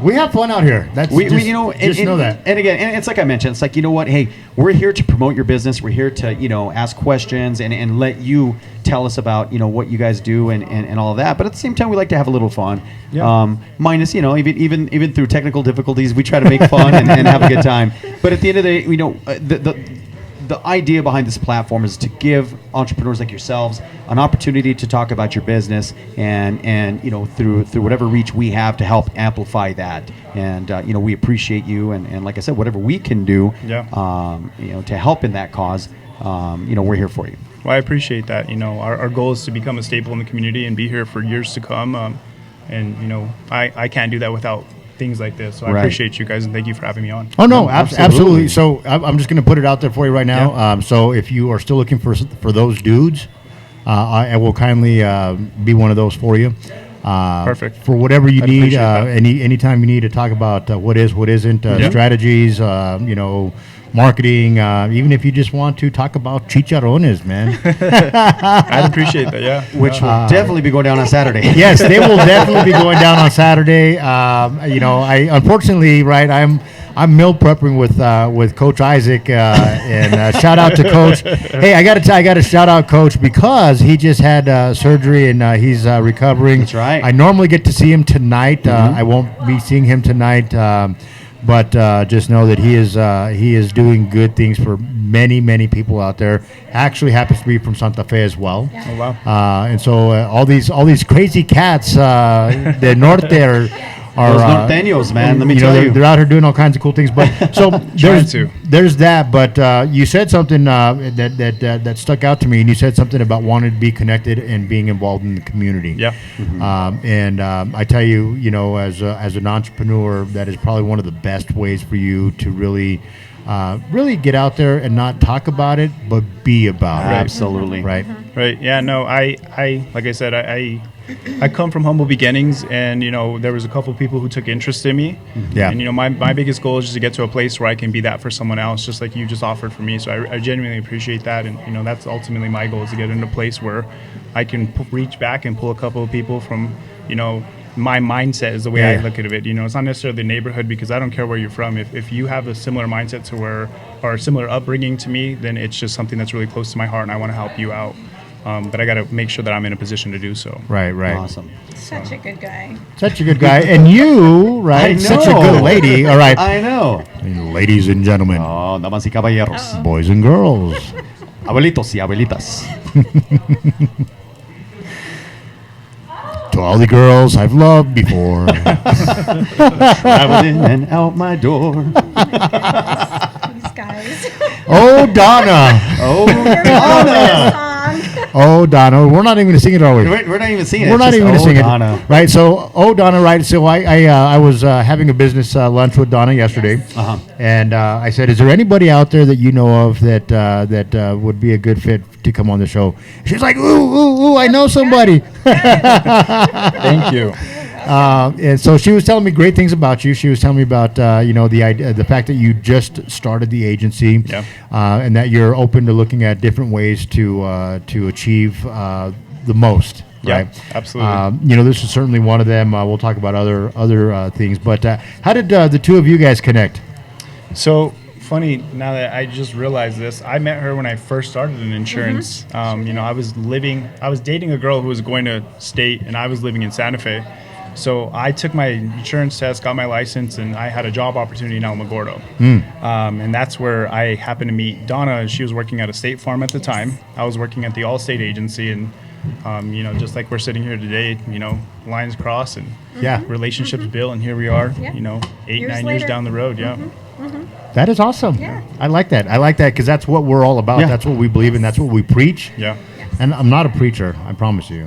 We have fun out here. That's We just, and, know that. And again, and it's like I mentioned, it's like, hey, we're here to promote your business. We're here to, ask questions and let you tell us about, what you guys do and all of that. But at the same time, we like to have a little fun. Yeah. Minus, even through technical difficulties, we try to make fun and have a good time. But at the end of the day, the idea behind this platform is to give entrepreneurs like yourselves an opportunity to talk about your business and through whatever reach we have to help amplify that. And we appreciate you and like I said, whatever we can do to help in that cause, we're here for you. Well, I appreciate that. Our goal is to become a staple in the community and be here for years to come. I can't do that without things like this. So I Right. appreciate you guys and thank you for having me on. Oh no, No, absolutely. absolutely. So I'm just going to put it out there for you right now. Yeah. So if you are still looking for those dudes, I will kindly be one of those for you. Perfect. For whatever you I'd need, appreciate that. anytime you need to talk about what is, what isn't, Yeah. strategies, marketing, even if you just want to talk about chicharrones, man. I'd appreciate that. Yeah. Which will definitely be going down on Saturday. Yes, they will definitely be going down on Saturday. I unfortunately, right, I'm meal prepping with Coach Isaac, and shout out to Coach. Hey, I got to shout out Coach because he just had surgery and he's recovering. That's right. I normally get to see him tonight. I won't be seeing him tonight. But just know that he is doing good things for many people out there. Actually, happens to be from Santa Fe as well. Oh, wow. And so all these crazy cats, the norte are Those norteños, man, let me tell you. they're out here doing all kinds of cool things. But so to. there's that. But you said something that stuck out to me, and you said something about wanting to be connected and being involved in the community. Yeah. I tell you, as an entrepreneur, that is probably one of the best ways for you to really get out there and not talk about it, but be about it. Absolutely. Right. Right. Yeah. No. I like I said, I come from humble beginnings, and there was a couple of people who took interest in me. Yeah. And my biggest goal is just to get to a place where I can be that for someone else, just like you just offered for me. So I genuinely appreciate that, and that's ultimately my goal, is to get into a place where I can reach back and pull a couple of people from my mindset is the way I look at it. It's not necessarily the neighborhood, because I don't care where you're from. If you have a similar mindset or a similar upbringing to me, then it's just something that's really close to my heart, and I want to help you out. But I got to make sure that I'm in a position to do so. Right. Awesome. Such a good guy. Such a good guy. And you, right? I Such a know. good lady. All right. I know. Ladies and gentlemen, Oh, damas y caballeros. boys and girls. Abuelitos y abuelitas. To all the girls I've loved before. Traveling in and out my door. guys. Oh, Donna. Oh, Here we go with a song. Oh, Donna. We're not even going to sing it, are we? we're not even seeing it. We're not It's even going to just, sing Donna. it. Right. So, Donna, right. So I was having a business lunch with Donna yesterday. Yes. Uh-huh. And I said, is there anybody out there that you know of that would be a good fit to come on the show? She's like, ooh, I know somebody. Thank you. And so she was telling me great things about you. She was telling me about the idea, the fact that you just started the agency, Yeah. and that you're open to looking at different ways to achieve the most. Yeah, Right. absolutely. This is certainly one of them. We'll talk about other things. But how did the two of you guys connect? So funny, now that I just realized this, I met her when I first started in insurance. I was dating a girl who was going to state, and I was living in Santa Fe. So I took my insurance test, got my license, and I had a job opportunity in Alamogordo. And that's where I happened to meet Donna. She was working at a State Farm at the time. I was working at the Allstate agency, and just like we're sitting here today, lines cross and Yeah. relationships built, and here we are. Yeah. 8, Years 9 years later. down the road. Yeah. That is awesome. Yeah. I like that. Because that's what we're all about. Yeah. That's what we believe in. That's what we preach. Yeah. And I'm not a preacher, I promise you.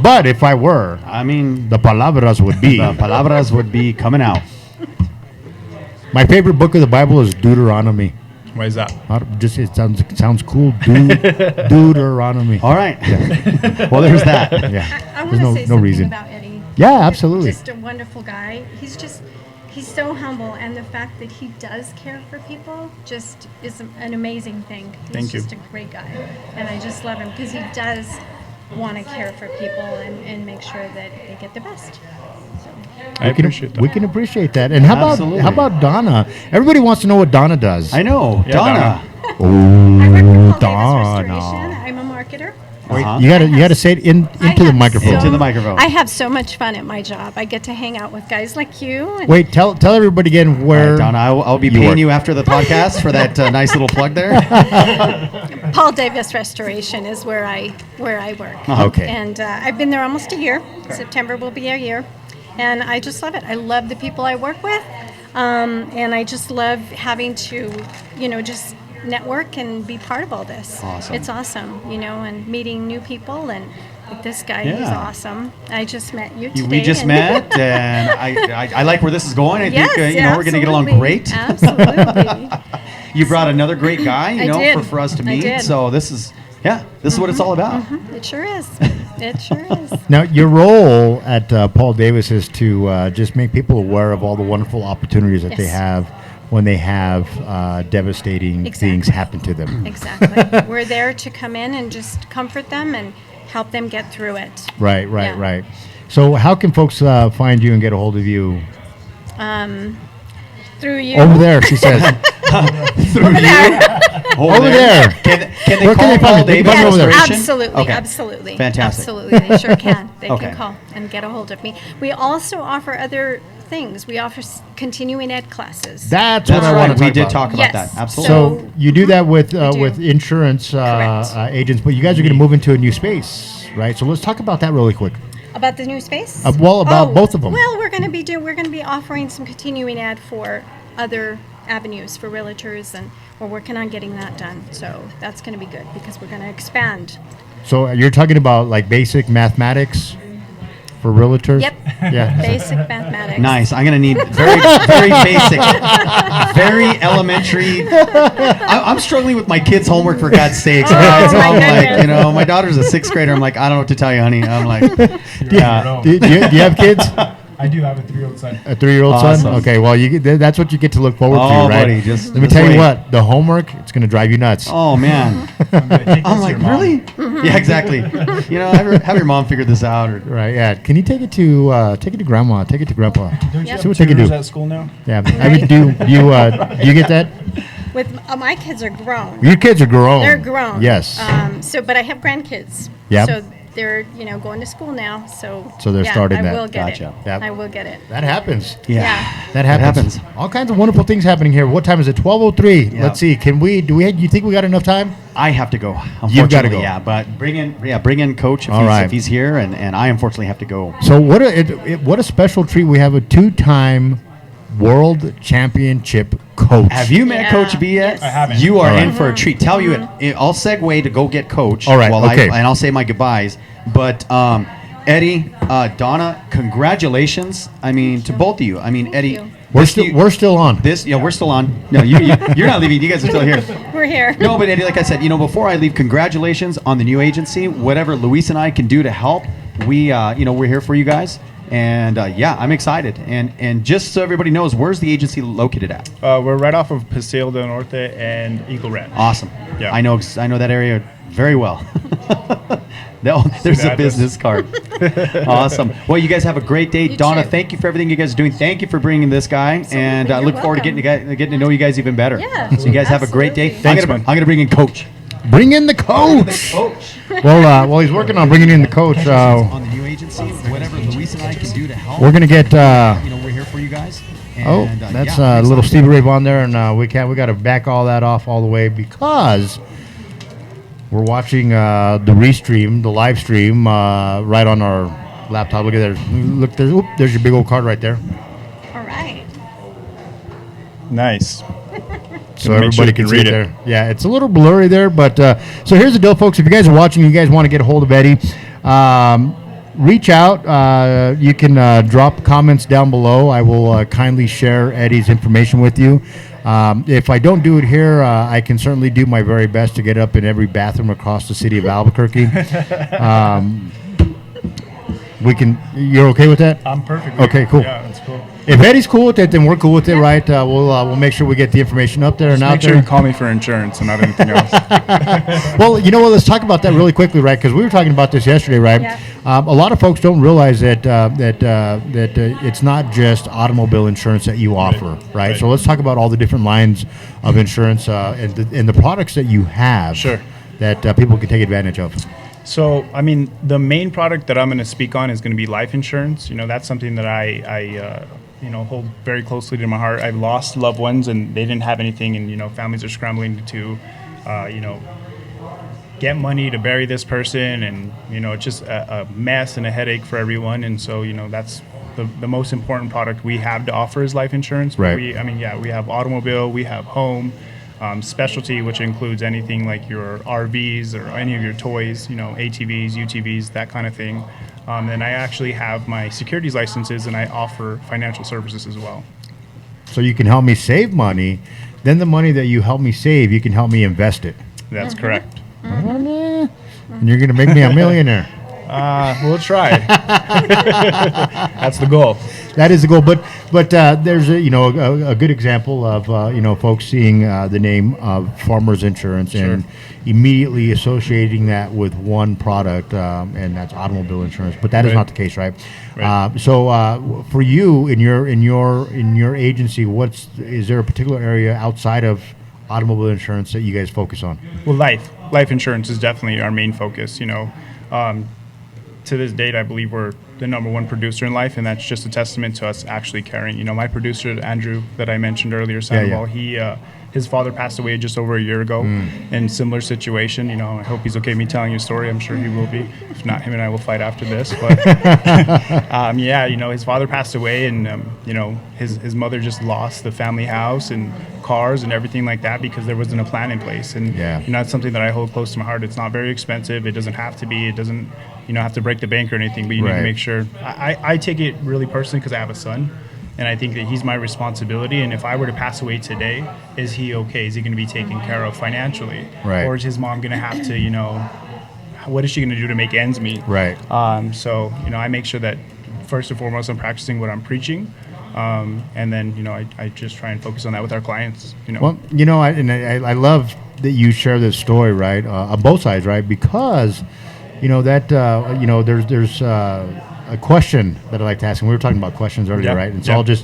But if I were, I mean, the palabras would be. the palabras would be coming out. My favorite book of the Bible is Deuteronomy. Why is that? It sounds cool. Deuteronomy. All right. Well, there's that. Yeah. I want There's to no- say no something reason. about Eddie. Yeah, absolutely. Just a wonderful guy. He's so humble, and the fact that he does care for people just is an amazing thing. He's Thank you. just a great guy, and I just love him because he does want to care for people and make sure that they get the best. So, I appreciate that. We can appreciate that. And how Absolutely. about Donna? Everybody wants to know what Donna does. I know. Yeah, Donna. I work for Paul Donna. Davis Restoration. I'm a marketer. Uh-huh. You gotta say it into I the have microphone. Into the microphone. I have so much fun at my job. I get to hang out with guys like you. And Wait, tell everybody again All where. right, Donna, I'll be You paying work. you after the podcast for that nice little plug there. Paul Davis Restoration is where I work. Okay. And I've been there almost a year. September will be a year, and I just love it. I love the people I work with, and I just love having to, just network and be part of all this. Awesome. It's awesome, and meeting new people and. Like this guy, he's Yeah. awesome. I just met you today. We just and- met, and I like where this is going. I Yes, think we're going to get along absolutely. great. Absolutely. You brought another great guy, I did. for us to I meet. did. So this is what it's all about. It sure is. It sure is. Now, your role at Paul Davis is to just make people aware of all the wonderful opportunities that they Yes. have when they have devastating things Exactly. happen to them. Exactly. We're there to come in and just comfort them and help them get through it. Right. Yeah. So, how can folks find you and get a hold of you? Through you. Over there, she says. Through you. Over there. Can they Where can call they find Paul me? They can Davis find me over there. Restoration? Absolutely, Okay. absolutely. Fantastic. Absolutely, they sure can. They Okay. can call and get a hold of me. We also offer other things. We offer continuing ed classes. That's That's what I want right. to We talk did about. talk about Yes. that. Absolutely. So you do that with do. insurance Correct. agents, but you guys are going to move into a new space, right? So let's talk about that really quick. About the new space? About both of them. Well, we're going to be offering some continuing ed for other avenues for realtors, and we're working on getting that done. So that's going to be good because we're going to expand. So you're talking about like basic mathematics for realtors? Yep. Yeah. Basic mathematics. Nice. I'm going to need very, very basic, very elementary. I'm struggling with my kids' homework, for God's sakes. guys. my I'm like, goodness. my daughter's a 6th grader. I'm like, I don't know what to tell you, honey. I'm like, yeah. Do you have kids? I do have a 3-year-old son. A 3-year-old son? Awesome. Okay, well, that's what you get to look forward Oh, to, right? buddy, just- Let me just tell wait. you what, the homework, it's going to drive you nuts. Oh, man. I'm like, really? Yeah, exactly. Have your mom figure this out. Or, Right, yeah. Can you take it to grandma, take it to grandpa? Don't Yep. See what they can do. at school now? Yeah. I mean, do you get that? With my kids are grown. Your kids are grown. They're grown. Yes. But I have grandkids. Yep. So they're going to school now. So they're starting I that. will get Gotcha. it. Yep. I will get it. That happens. yeah. Yeah. That happens. All kinds of wonderful things happening here. What time is it? 12:03. Yeah. Let's see. You think we got enough time? I have to go. You've gotta unfortunately, go. Yeah, but bring in Coach All right. if he's here, and I unfortunately have to go. So what a special treat. We have a 2-time world championship coach. Have you met Yeah. Coach B yet? Yes. I haven't. You are All right. in for a treat. Tell you it. I'll segue to go get Coach. All right, While okay. and I'll say my goodbyes. But Eddie, Donna, congratulations. I mean, to both of you. I mean, Eddie. you. We're still on. We're still on. No, you're not leaving. You guys are still here. We're here. No, but Eddie, like I said, before I leave, congratulations on the new agency. Whatever Luis and I can do to help, we're here for you guys. And I'm excited. And just so everybody knows, where's the agency located at? We're right off of Paseo del Norte and Eagle Ranch. Awesome. Yeah. I know that area very well. No, there's a address. business card. Awesome. Well, you guys have a great day. You Donna, too. thank you for everything you guys are doing. Thank you for bringing this guy. And I You're look forward to welcome. getting to know you guys even better. Yeah, So you guys have a great day. absolutely. Thanks, man. I'm gonna bring in Coach. Bring in the coach. Coach. Well, he's working on bringing in the coach. On the new agency, whatever Luis and I can do to help. We're gonna get. We're here for you guys. And, That's I'm a little excited. Stevie Ray Vaughan there, and we got to back all that off all the way because we're watching the live stream right on our laptop. Look at there. Look, there's your big old card right there, All right. Nice. so Make sure everybody you can can see read it it. there. Yeah, it's a little blurry there, but so here's the deal, folks. If you guys are watching, you guys want to get a hold of Eddie. Reach out. You can drop comments down below. I will kindly share Eddie's information with you. If I don't do it here, I can certainly do my very best to get up in every bathroom across the city of Albuquerque. You're okay with that? I'm perfect. Okay, cool. Yeah, that's cool. If Eddie's cool with it, then we're cool with it, right? We'll make sure we get the information up there and Just out make sure there. you call me for insurance and not anything else. Well, you know what? Let's talk about that really quickly, right? Because we were talking about this yesterday, right? Yeah. A lot of folks don't realize that it's not just automobile insurance that you offer, right? Right. So let's talk about all the different lines of insurance and the products that you have. Sure. That people can take advantage of. So, I mean, the main product that I'm going to speak on is going to be life insurance. That's something that I hold very closely to my heart. I've lost loved ones and they didn't have anything, and families are scrambling to, get money to bury this person, and it's just a mess and a headache for everyone. And so, that's the most important product we have to offer is life insurance. But Right. we have automobile, we have home. Specialty, which includes anything like your RVs or any of your toys, ATVs, UTVs, that kind of thing. And I actually have my securities licenses, and I offer financial services as well. So you can help me save money. Then the money that you help me save, you can help me invest it. That's correct. And you're going to make me a millionaire. We'll try. That's the goal. That is the goal, but there's a good example of folks seeing the name of Farmers Insurance and Sure. immediately associating that with one product, and that's automobile insurance. But that is Right. not the case, right? Right. So for you in your agency, is there a particular area outside of automobile insurance that you guys focus on? Well, life insurance is definitely our main focus. To this date, I believe we're the number one producer in life, and that's just a testament to us actually caring. My producer Andrew, that I mentioned earlier, Sandoval, his father passed away just over a year ago in similar situation. I hope he's okay with me telling you a story. I'm sure he will be. If not, him and I will fight after this. But his father passed away, and his mother just lost the family house and cars and everything like that because there wasn't a plan in place. And it's something that I hold close to my heart. It's not very expensive. It doesn't have to be. It doesn't have to break the bank or anything. But you need Right. to make sure. I take it really personally because I have a son. And I think that he's my responsibility. And if I were to pass away today, is he okay? Is he going to be taken care of financially? Right. Or is his mom going to have to, what is she going to do to make ends meet? Right. So, I make sure that first and foremost, I'm practicing what I'm preaching. And then, I just try and focus on that with our clients. Well, I love that you share this story, right, on both sides, right? Because, there's a question that I'd like to ask, and we were talking about questions earlier, Yeah, right? And so yeah.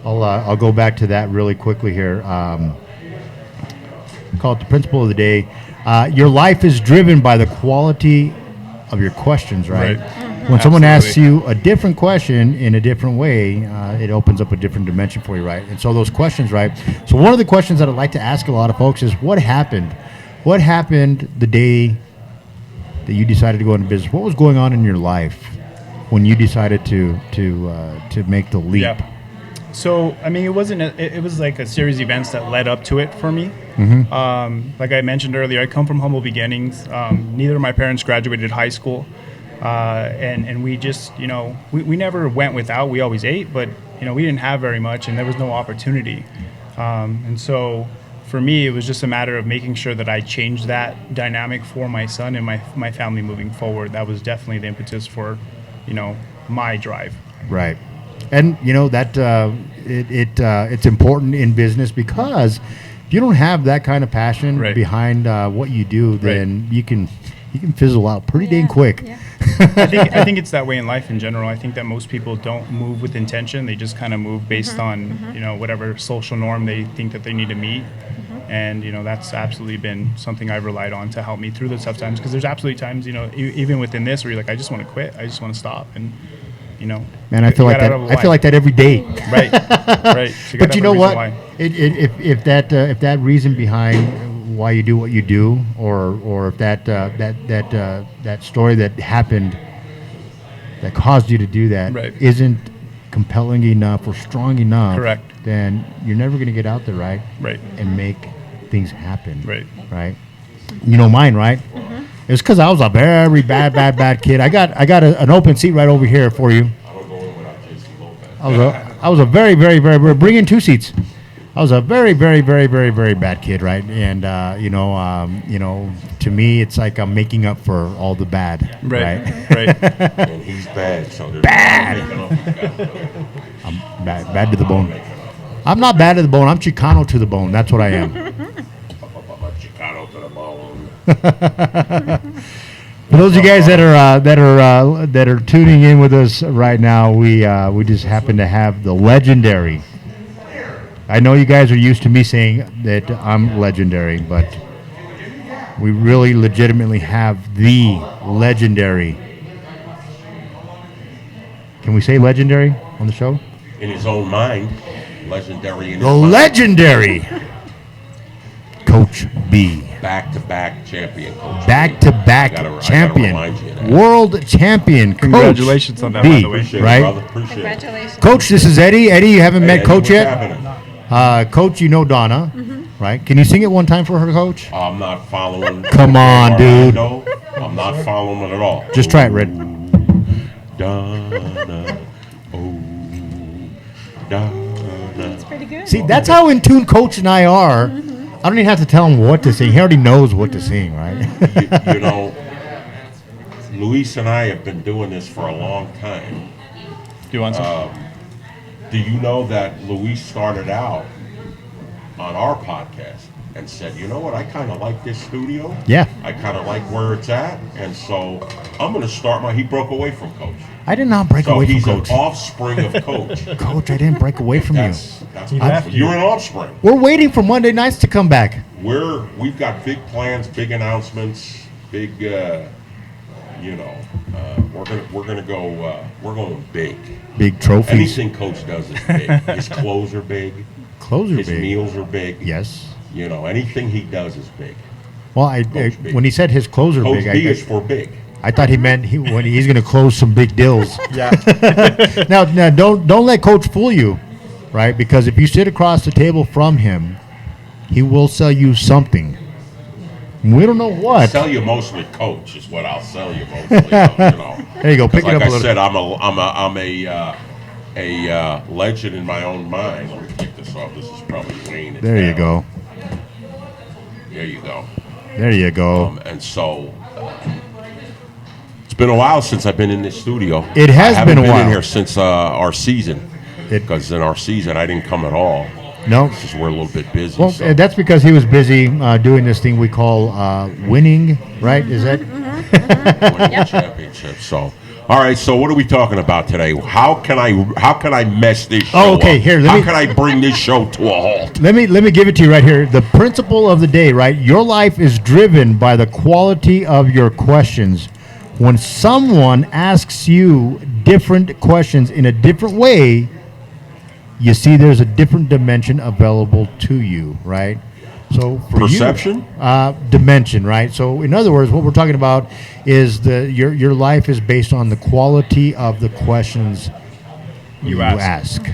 I'll go back to that really quickly here. Call it the principle of the day. Your life is driven by the quality of your questions, right? Right. When someone asks Absolutely. you a different question in a different way, it opens up a different dimension for you, right? And so those questions, right? So one of the questions that I'd like to ask a lot of folks is, what happened? What happened the day that you decided to go into business? What was going on in your life when you decided to make the leap? Yeah. So, I mean, it wasn't. It was like a series of events that led up to it for me. Like I mentioned earlier, I come from humble beginnings. Neither of my parents graduated high school, and we just, we never went without. We always ate, but we didn't have very much, and there was no opportunity. And so, for me, it was just a matter of making sure that I changed that dynamic for my son and my family moving forward. That was definitely the impetus for, my drive. Right. And that it's important in business, because if you don't have that kind of passion Right. behind what you do, then you can fizzle out pretty dang quick. Yeah. I think it's that way in life in general. I think that most people don't move with intention. They just kind of move based on whatever social norm they think that they need to meet. And that's absolutely been something I've relied on to help me through those tough times. Because there's absolutely times even within this where you're like, I just want to quit. I just want to stop. And Man, I feel like that. I feel like that every day. Right. Right. So But you know what? Why. If that reason behind why you do what you do, or if that story that happened that caused you to do that Right. isn't compelling enough or strong enough, Correct. then you're never going to get out there, right? Right. And make things happen. Right. Right. Mine, right? It's because I was a very bad kid. I got an open seat right over here for you. I was a very bring in 2 seats. I was a very bad kid, right? And to me, it's like I'm making up for all the bad, Right. right? Right. And he's bad, so there's I'm bad to the bone. I'm not bad to the bone. I'm Chicano to the bone. That's what I am. Chicano to the bone. For those of you guys that are tuning in with us right now, we just happen to have the legendary. I know you guys are used to me saying that I'm legendary, but we really legitimately have the legendary. Can we say legendary on the show? In his own mind, legendary in his The mind. legendary Coach B. Back-to-back champion, Coach. Back-to-back I gotta champion, remind you of that. world champion. Coach Congratulations on that, B, by the way. Appreciate right? it, brother. Appreciate it. Congratulations. Coach, this is Eddie. Eddie, you haven't met Hey, Coach what's yet. happening? Coach, you know Donna, right? Can you sing it one time for her, Coach? I'm not following. Come on, dude. No, I'm not following it at all. Just try it, Red. Donna, oh, Donna. Pretty good. See, that's how in tune Coach and I are. I don't even have to tell him what to sing. He already knows what to sing, right? you know, Luis and I have been doing this for a long time. Do you want some? Do you know that Luis started out on our podcast and said, you know what, I kind of like this studio. Yeah. I kind of like where it's at. And so I'm going to start he broke away from Coach. I did not break So away from he's Coach. an offspring of Coach. Coach, I didn't break away from you. That's left you. you're an offspring. We're waiting for Monday nights to come back. We've got big plans, big announcements, big, we're going big. Big trophies. Anything Coach does is big. His clothes are big. Clothes are His big. meals are big. Yes. Anything he does is big. Well, Coach B. when he said his clothes are Coach big, B is for big. I thought he meant when he's going to close some big deals. Yeah. Now don't let Coach fool you, right? Because if you sit across the table from him, he will sell you something. We don't know what. Sell you mostly Coach is what I'll sell you mostly. There you go. Pick it Like up a I little. said, I'm a legend in my own mind. Let me take this off. This is probably weighing it There you down. go. There you go. There you go. And so it's been a while since I've been in this studio. It has I haven't been a been while. in here since our season. It- Because in our season I didn't come at all. No. Because we're a little bit busy. Well, so. that's because he was busy doing this thing we call winning, right? Is that? Winning the championship. So, all right. So, what are we talking about today? How can I mess this show Oh, okay, up? here, let How me- can I bring this show to a halt? Let me give it to you right here. The principle of the day, right? Your life is driven by the quality of your questions. When someone asks you different questions in a different way, you see there's a different dimension available to you, right? So for Perception? you, dimension, right? So in other words, what we're talking about is your life is based on the quality of the questions you ask.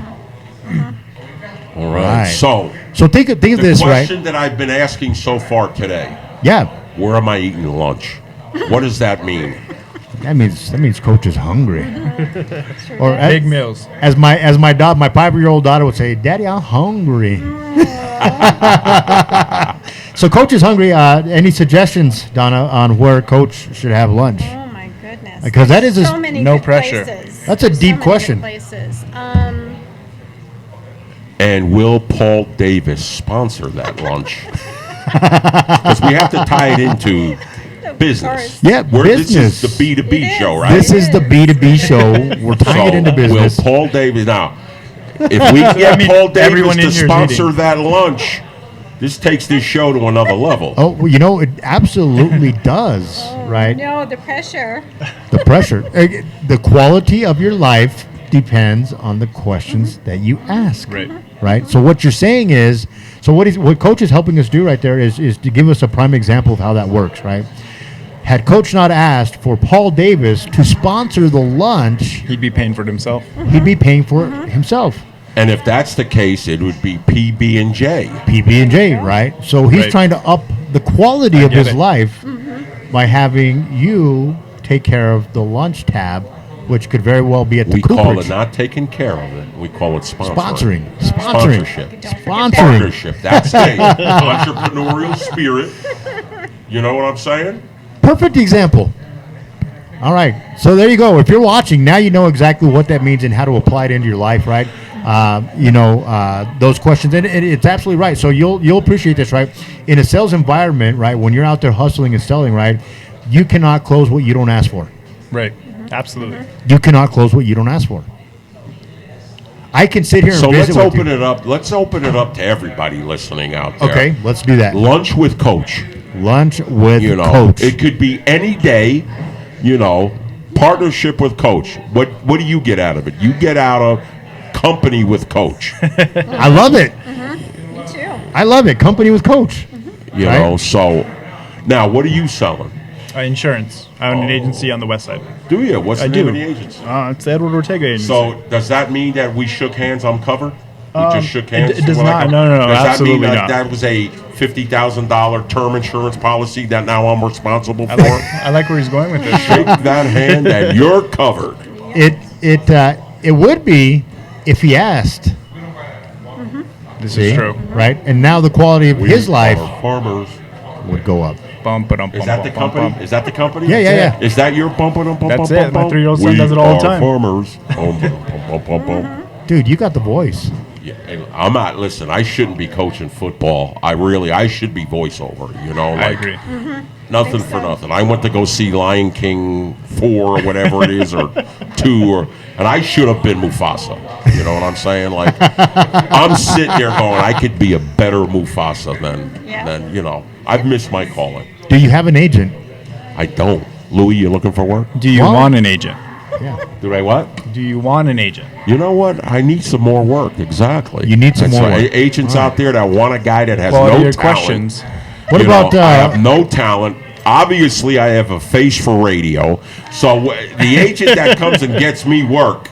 All right. Right. So So think of the this, right? question that I've been asking so far today: Yeah. where am I eating lunch? What does that mean? That means coach is hungry. Or Big meals. As my 5-year-old daughter would say, "Daddy, I'm hungry." So coach is hungry. Any suggestions, Donna, on where coach should have lunch? Oh my goodness. Because that is a- so many no good pressure. places. That's a There's deep so many good question. Places. And will Paul Davis sponsor that lunch? Because we have to tie it into business. course. Yeah, This is business. the B2B It show, is. right? This is the B2B show. We're tying it into business. Will Paul Davis now? If we can get Paul Davis everyone in to here is sponsor eating. that lunch, this takes this show to another level. Oh, well, it absolutely does, right? No, the pressure. The pressure. The quality of your life depends on the questions that you ask. Right. Right. So what you're saying is, what coach is helping us do right there is to give us a prime example of how that works, right? Had coach not asked for Paul Davis to sponsor the lunch, He'd be paying for it himself. he'd be paying for it himself. And if that's the case, it would be PB&J. PB&J, right? So he's Right. trying to up the quality of get his it. life by having you take care of the lunch tab, which could very well be at the We call Cooperage. it not taking care of it. We call it sponsoring. Sponsoring. Sponsorship. Sponsoring. Partnership. That's it. Entrepreneurial spirit. You know what I'm saying? Perfect example. All right. So there you go. If you're watching, now you know exactly what that means and how to apply it into your life, right? Those questions. And it's absolutely right. So you'll appreciate this, right? In a sales environment, right, when you're out there hustling and selling, right, you cannot close what you don't ask for. Right. Absolutely. You cannot close what you don't ask for. I can sit here and So visit let's with open you. it up. Let's open it up to everybody listening out there. Okay, let's do that. Lunch with Coach. Lunch with You know, coach. it could be any day. Partnership with Coach. What do you get out of it? You get out of company with Coach. I love it. Me too. I love it. Company with coach. You Right. know. So now, what are you selling? Insurance. I own an agency on the west side. Do you? What's the I name do. of the agency? It's the Edward Ortega agency. So does that mean that we shook hands? I'm covered. We just shook hands. it does when I not. come- No, Does that absolutely mean not. that was a $50,000 term insurance policy that now I'm responsible for? I like where he's going with this. Shake that hand, and you're covered. It would be if he asked. This See? is true. Right? And now the quality of We his life are farmers. would go up. Is that the company? Is that the company? Yeah, yeah, yeah. Is that your bum? That's it. My 3-year-old son does it all the time. Farmers. Bum, bum, bum, bum, bum. Dude, you got the voice. Yeah, and I'm not. Listen, I shouldn't be coaching football. I should be voiceover. I agree. Nothing for nothing. I went to go see Lion King 4 or whatever it is, or 2, and I should have been Mufasa. You know what I'm saying? Like, I'm sitting there going, I could be a better Mufasa than I've missed my calling. Do you have an agent? I don't. Louis, you looking for work? Do you Well- want an agent? Yeah. Do I what? Do you want an agent? You know what? I need some more work. Exactly. You need some That's more right. work. Agents out there that want a guy that has Quality no of talent. questions. What You about know, I have no talent. Obviously, I have a face for radio. So the agent that comes and gets me work,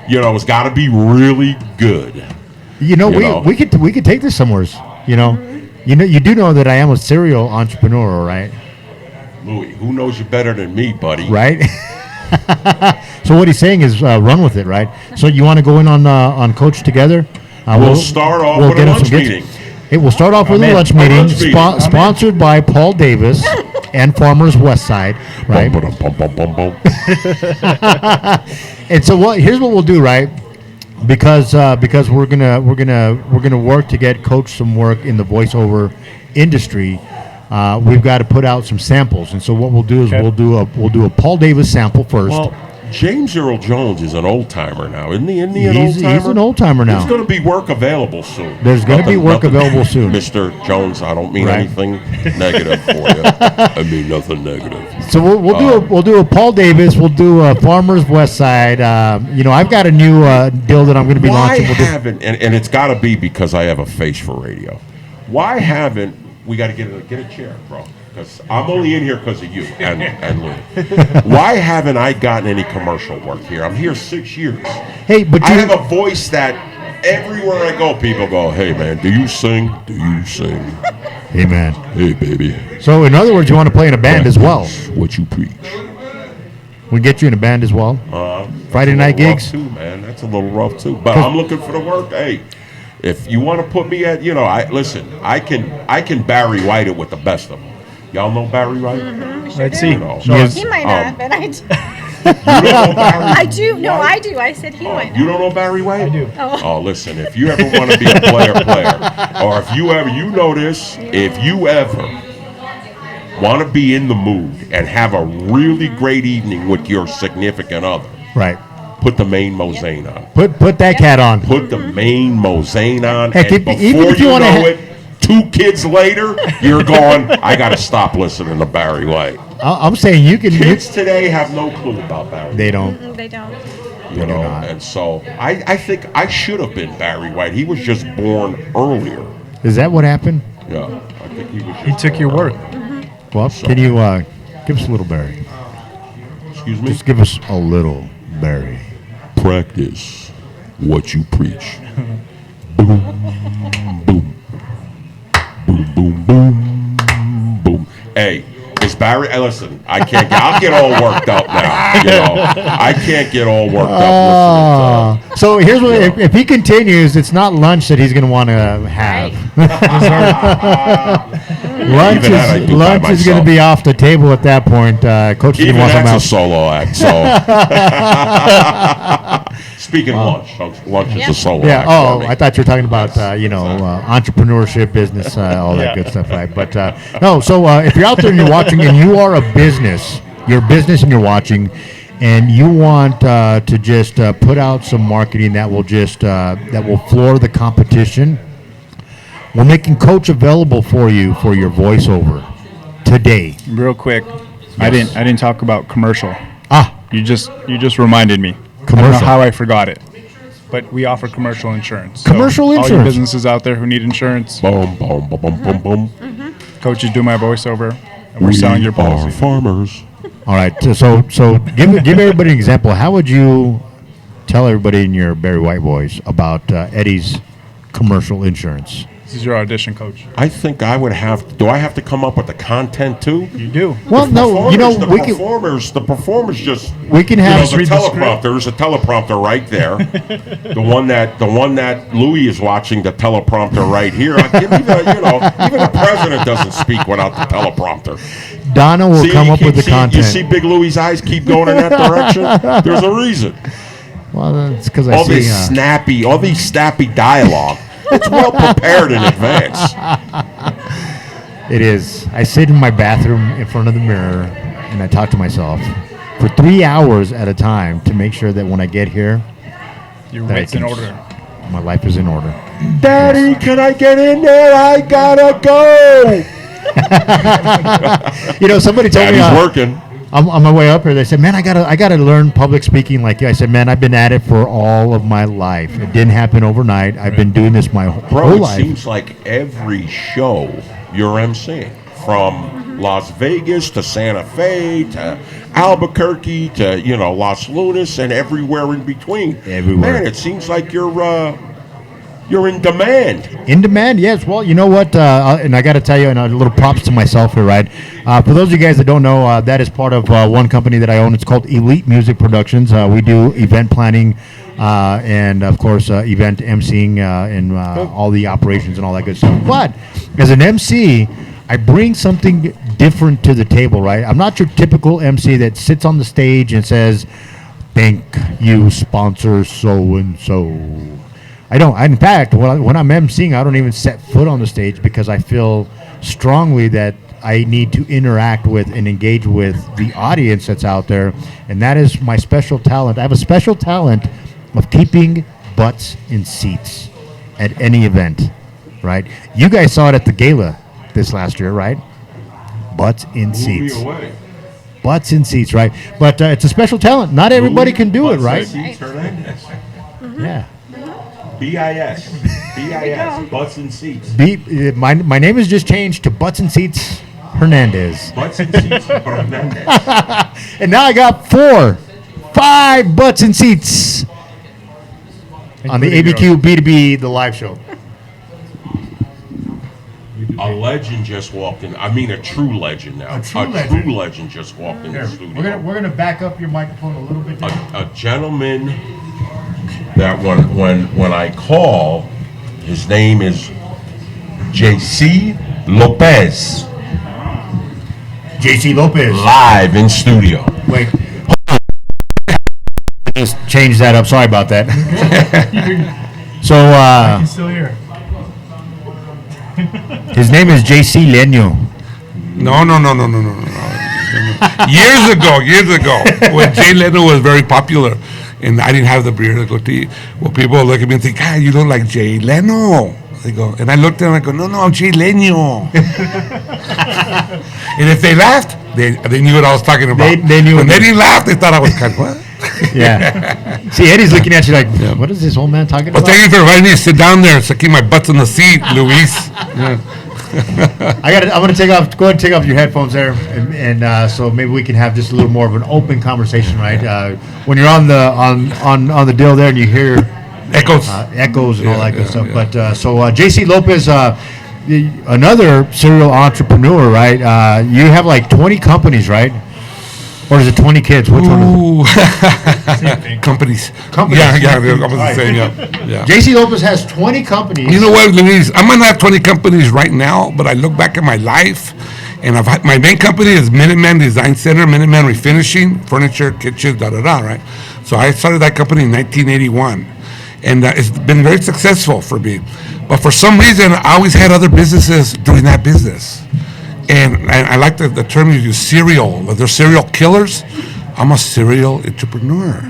has got to be really good. You know, You know. we could take this somewheres. You do know that I am a serial entrepreneur, right? Louis, who knows you better than me, buddy? Right. So what he's saying is run with it, right? So you want to go in on coach together? We'll start off with a get him lunch some gigs. meeting. Hey, we'll start off with a in. lunch A meeting, lunch meeting. I'm in. sponsored by Paul Davis and Farmers West Side, right? Bum, bum, bum, bum, bum. And so here's what we'll do, right? Because we're gonna work to get coach some work in the voiceover industry. We've got to put out some samples, and so what we'll do is Okay. we'll do a Paul Davis sample first. Well, James Earl Jones is an old timer now, isn't he? Isn't he an old He's timer? an old timer now. There's going to be work available soon. There's gonna be work available soon. Mr. Jones, I don't mean Right. anything negative for you. I mean nothing negative. So we'll do a Paul Davis. We'll do a Farmers West Side. I've got a new deal that I'm going to be Why launching. We'll do- haven't, and it's got to be because I have a face for radio. Why haven't we got to get a chair, bro? Because I'm only in here because of you and Lou. Why haven't I gotten any commercial work here? I'm here 6 years. Hey, but I have a voice that everywhere I go, people go, "Hey man, do you sing? Do you sing? Amen. Hey baby, So, in other words, you want to play in a band as well? practice what you preach." We get you in a band as well. Friday That's a night little rough gigs? too, man. That's a little rough too. But I'm looking for the work. Hey, if you want to put me at, I can Barry White it with the best of them. Y'all know Barry White? Let's see. You know, Yes. He might not, but I do. you don't know Barry? I do. No, I do. I said he might You not. don't know Barry White? I do. Oh, listen, if you ever want to be a player, or if you ever, you know this, if you ever want to be in the mood and have a really great evening with your significant other, Right. put the main Mosaic on. Put that cat on. Put the main Mosaic on, Heck, and if- before even if you you wanna know ha- it, 2 kids later, you're going, I got to stop listening to Barry White. I'm saying you can. Kids today have no clue about Barry White. They don't. They don't. You know, not. and so I think I should have been Barry White. He was just born earlier. Is that what happened? Yeah, I think he was. He Just took your born work. earlier. Well, can you give us a little Barry? Excuse me. Just give us a little Barry. Practice what you preach. Boom, boom, boom, boom, boom, boom. Hey, is Barry? Listen, I can't. I'll get all worked up now. You know, I can't get all worked up listening to. So here's what: if he continues, it's not lunch that he's going to want to have. lunch Even that I is do by lunch is going to myself. be off the table at that point. Coach Even didn't want him that's a out. solo act. So, speaking of lunch is a solo Yeah. act. Oh, for me. I thought you were talking about entrepreneurship, business, all that good stuff, right? But no. So if you're out there and you're watching, and you are a business, you're a business and you're watching, and you want to just put out some marketing that will just that will floor the competition, we're making Coach available for you for your voiceover today. Real quick, I didn't talk about commercial. Ah, You just reminded me. I don't Commercial. know how I forgot it. But we offer commercial insurance. Commercial All you insurance. businesses out there who need insurance, Boom, boom, boom, boom, boom, boom. coaches do my voiceover, and we're selling your We are policy. farmers. all right. So give everybody an example. How would you tell everybody in your Barry White voice about Eddie's commercial insurance? This is your audition, coach. I think I would have. Do I have to come up with the content too? You do. Well, no, you know, the we can performers just. we can You know, have the read the script. teleprompter. There's a teleprompter right there. the one that Louis is watching. The teleprompter right here. Even the president doesn't speak without the teleprompter. Donna will See, come you up with the keep- content. You see, Big Louie's eyes keep going in that direction. There's a reason. Well, that's because I All see. these snappy dialogue. It's well prepared in advance. It is. I sit in my bathroom in front of the mirror and I talk to myself for 3 hours at a time to make sure that when I get here, Your that I wits in can- order. my life is in order. Daddy, can I get in there? I gotta go. Somebody told me Daddy's working. on my way up here. They said, "Man, I gotta learn public speaking like you." I said, "Man, I've been at it for all of my life. It didn't happen overnight. I've been doing this my Bro, whole it life." seems like every show you're emceeing, from Las Vegas to Santa Fe to Albuquerque to Los Lunas and everywhere in between. Everywhere. Man, it seems like you're in demand. In demand, yes. Well, you know what? And I got to tell you, and a little props to myself here, right? For those of you guys that don't know, that is part of one company that I own. It's called Elite Music Productions. We do event planning and, of course, event emceeing and all the operations and all that good stuff. But as an MC, I bring something different to the table, right? I'm not your typical MC that sits on the stage and says, "Thank you, sponsor so-and-so." I don't. In fact, when I'm emceeing, I don't even set foot on the stage because I feel strongly that I need to interact with and engage with the audience that's out there, and that is my special talent. I have a special talent of keeping butts in seats at any event, right? You guys saw it at the gala this last year, right? Butts in seats. away. Butts in seats, right? But it's a special talent. Not everybody can do it, right? Yeah. BIS. BIS. Butts and seats. My name is just changed to Butts and Seats Hernandez. Butts and seats. Hernandez. And now I got 5 butts and seats. on the Including ABQ B2B, the live show. A legend just walked in. I mean, a true legend now. A true legend. legend just walked in the studio. We're gonna back up your microphone a little bit. There. A gentleman that when I call, his name is JC Lopez, JC Lopez. live in studio. Wait. Just change that up. Sorry about that. So Still here. his name is JC Leño. No. Years ago, when Jay Leno was very popular, and I didn't have the beard to go to eat, well, people would look at me and think, "God, you look like Jay Leno." They go, and I looked at them and I go, "No, I'm Jay Leno." And if they laughed, they knew what I was talking about. They knew When what they they- didn't laugh, they thought I was kind of what. Yeah. See, Eddie's looking at you like, what is this old man talking Well, about? thank you for inviting me to sit down there and keep my butts in the seat, Luis. Yeah. I'm gonna take off. Go ahead and take off your headphones there, and so maybe we can have just a little more of an open conversation, right? When you're on the deal there, and you hear Echoes. echoes and all Yeah, that good yeah, stuff. yeah. But so JC Lopez, another serial entrepreneur, right? You have like 20 companies, right? Or is it 20 kids? Which one? Ooh. thing. Companies. Companies. Yeah, I was Right. saying, yeah. JC Lopez has 20 companies. You know what, Luis? I might not have 20 companies right now, but I look back at my life, and I've had, my main company is Minuteman Design Center, Minuteman Refinishing, furniture, kitchens, right? So I started that company in 1981, and it's been very successful for me. But for some reason, I always had other businesses doing that business. And I like the term you use, serial. They're serial killers. I'm a serial entrepreneur.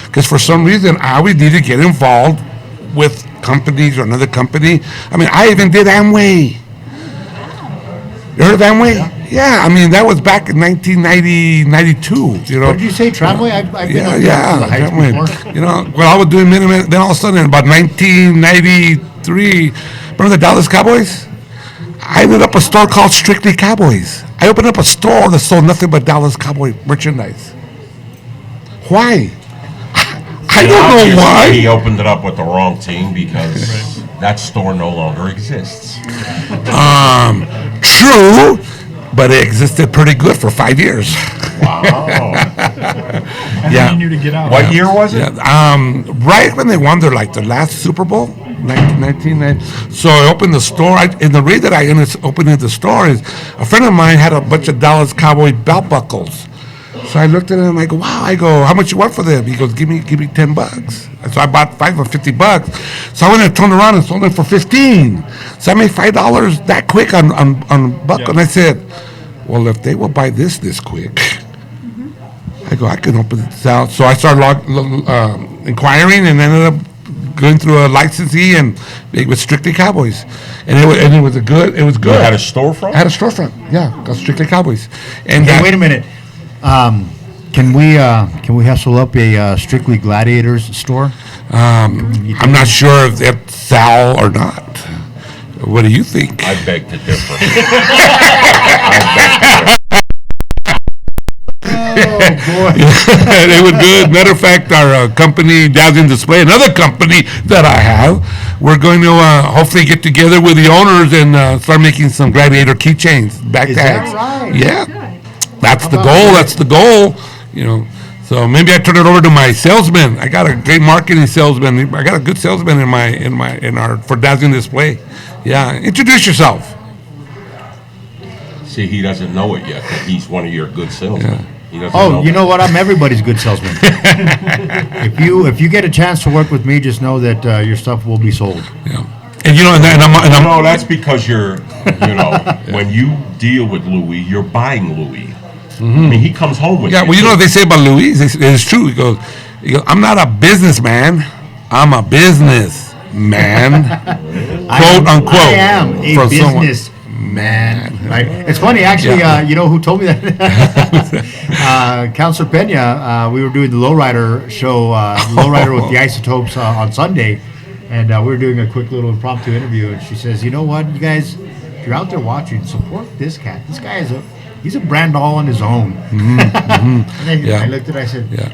Because for some reason, I always need to get involved with companies or another company. I mean, I even did Amway. You heard of Amway? Yeah, I mean, that was back in 1990, 92, you know. What did you say, Tramway? I've been Yeah, up yeah, the heights Amway. before. You know, well, I was doing Minuteman, then all of a sudden, in about 1993, remember the Dallas Cowboys? I opened up a store called Strictly Cowboys. I opened up a store that sold nothing but Dallas Cowboy merchandise. Why? I don't know Obviously, why. He opened it up with the wrong team because that store no longer exists. True, but it existed pretty good for 5 years. Wow. And Yeah. then you knew to get out. What year was it? Yeah, right when they won their last Super Bowl, 1999. So I opened the store, and the reason I ended up opening the store is a friend of mine had a bunch of Dallas Cowboy belt buckles. So I looked at him, I go, wow, how much you want for them? He goes, give me $10. And so I bought 5 for $50. So I went and turned around and sold them for 15. So I made $5 that quick on buckle. Yeah. And I said, well, if they will buy this quick, I go, I can open this out. So I started inquiring and ended up going through a licensee, and it was Strictly Cowboys, and it was good. You had a storefront? I had a storefront, yeah, called Strictly Cowboys. And Hey, wait a minute. Can we hustle up a Strictly Gladiators store? I'm not sure if that's Sal or not. What do you think? I beg to differ. They were good. Matter of fact, our company, Dazzling Display, another company that I have, we're going to hopefully get together with the owners and start making some Gladiator keychains, back Is tags. that right? Yeah, that's the goal. That's the goal. You know, so maybe I turn it over to my salesman. I got a great marketing salesman. I got a good salesman in our for Dazzling Display. Yeah, introduce yourself. See, he doesn't know it yet, that he's one of your good salesmen. He doesn't Oh, you that. know what? I'm everybody's good salesman. if you get a chance to work with me, just know that your stuff will be sold. Yeah, and you know, and I'm No, that's because when you deal with Louis, you're buying Louis. I mean, he comes home with Yeah, you. well, you know what they say about Luis? It's true. He goes, I'm not a businessman. I'm a businessman. Quote, unquote. I am a from someone. business man. Right? It's funny, actually. Yeah. You know who told me that? Counselor Pena. We were doing the Lowrider show, Lowrider with the Isotopes on Sunday, and we were doing a quick little impromptu interview. And she says, "You know what, you guys, if you're out there watching, support this cat. This guy he's a brand all on his own." And then Yeah. I looked at it, I said, Yeah.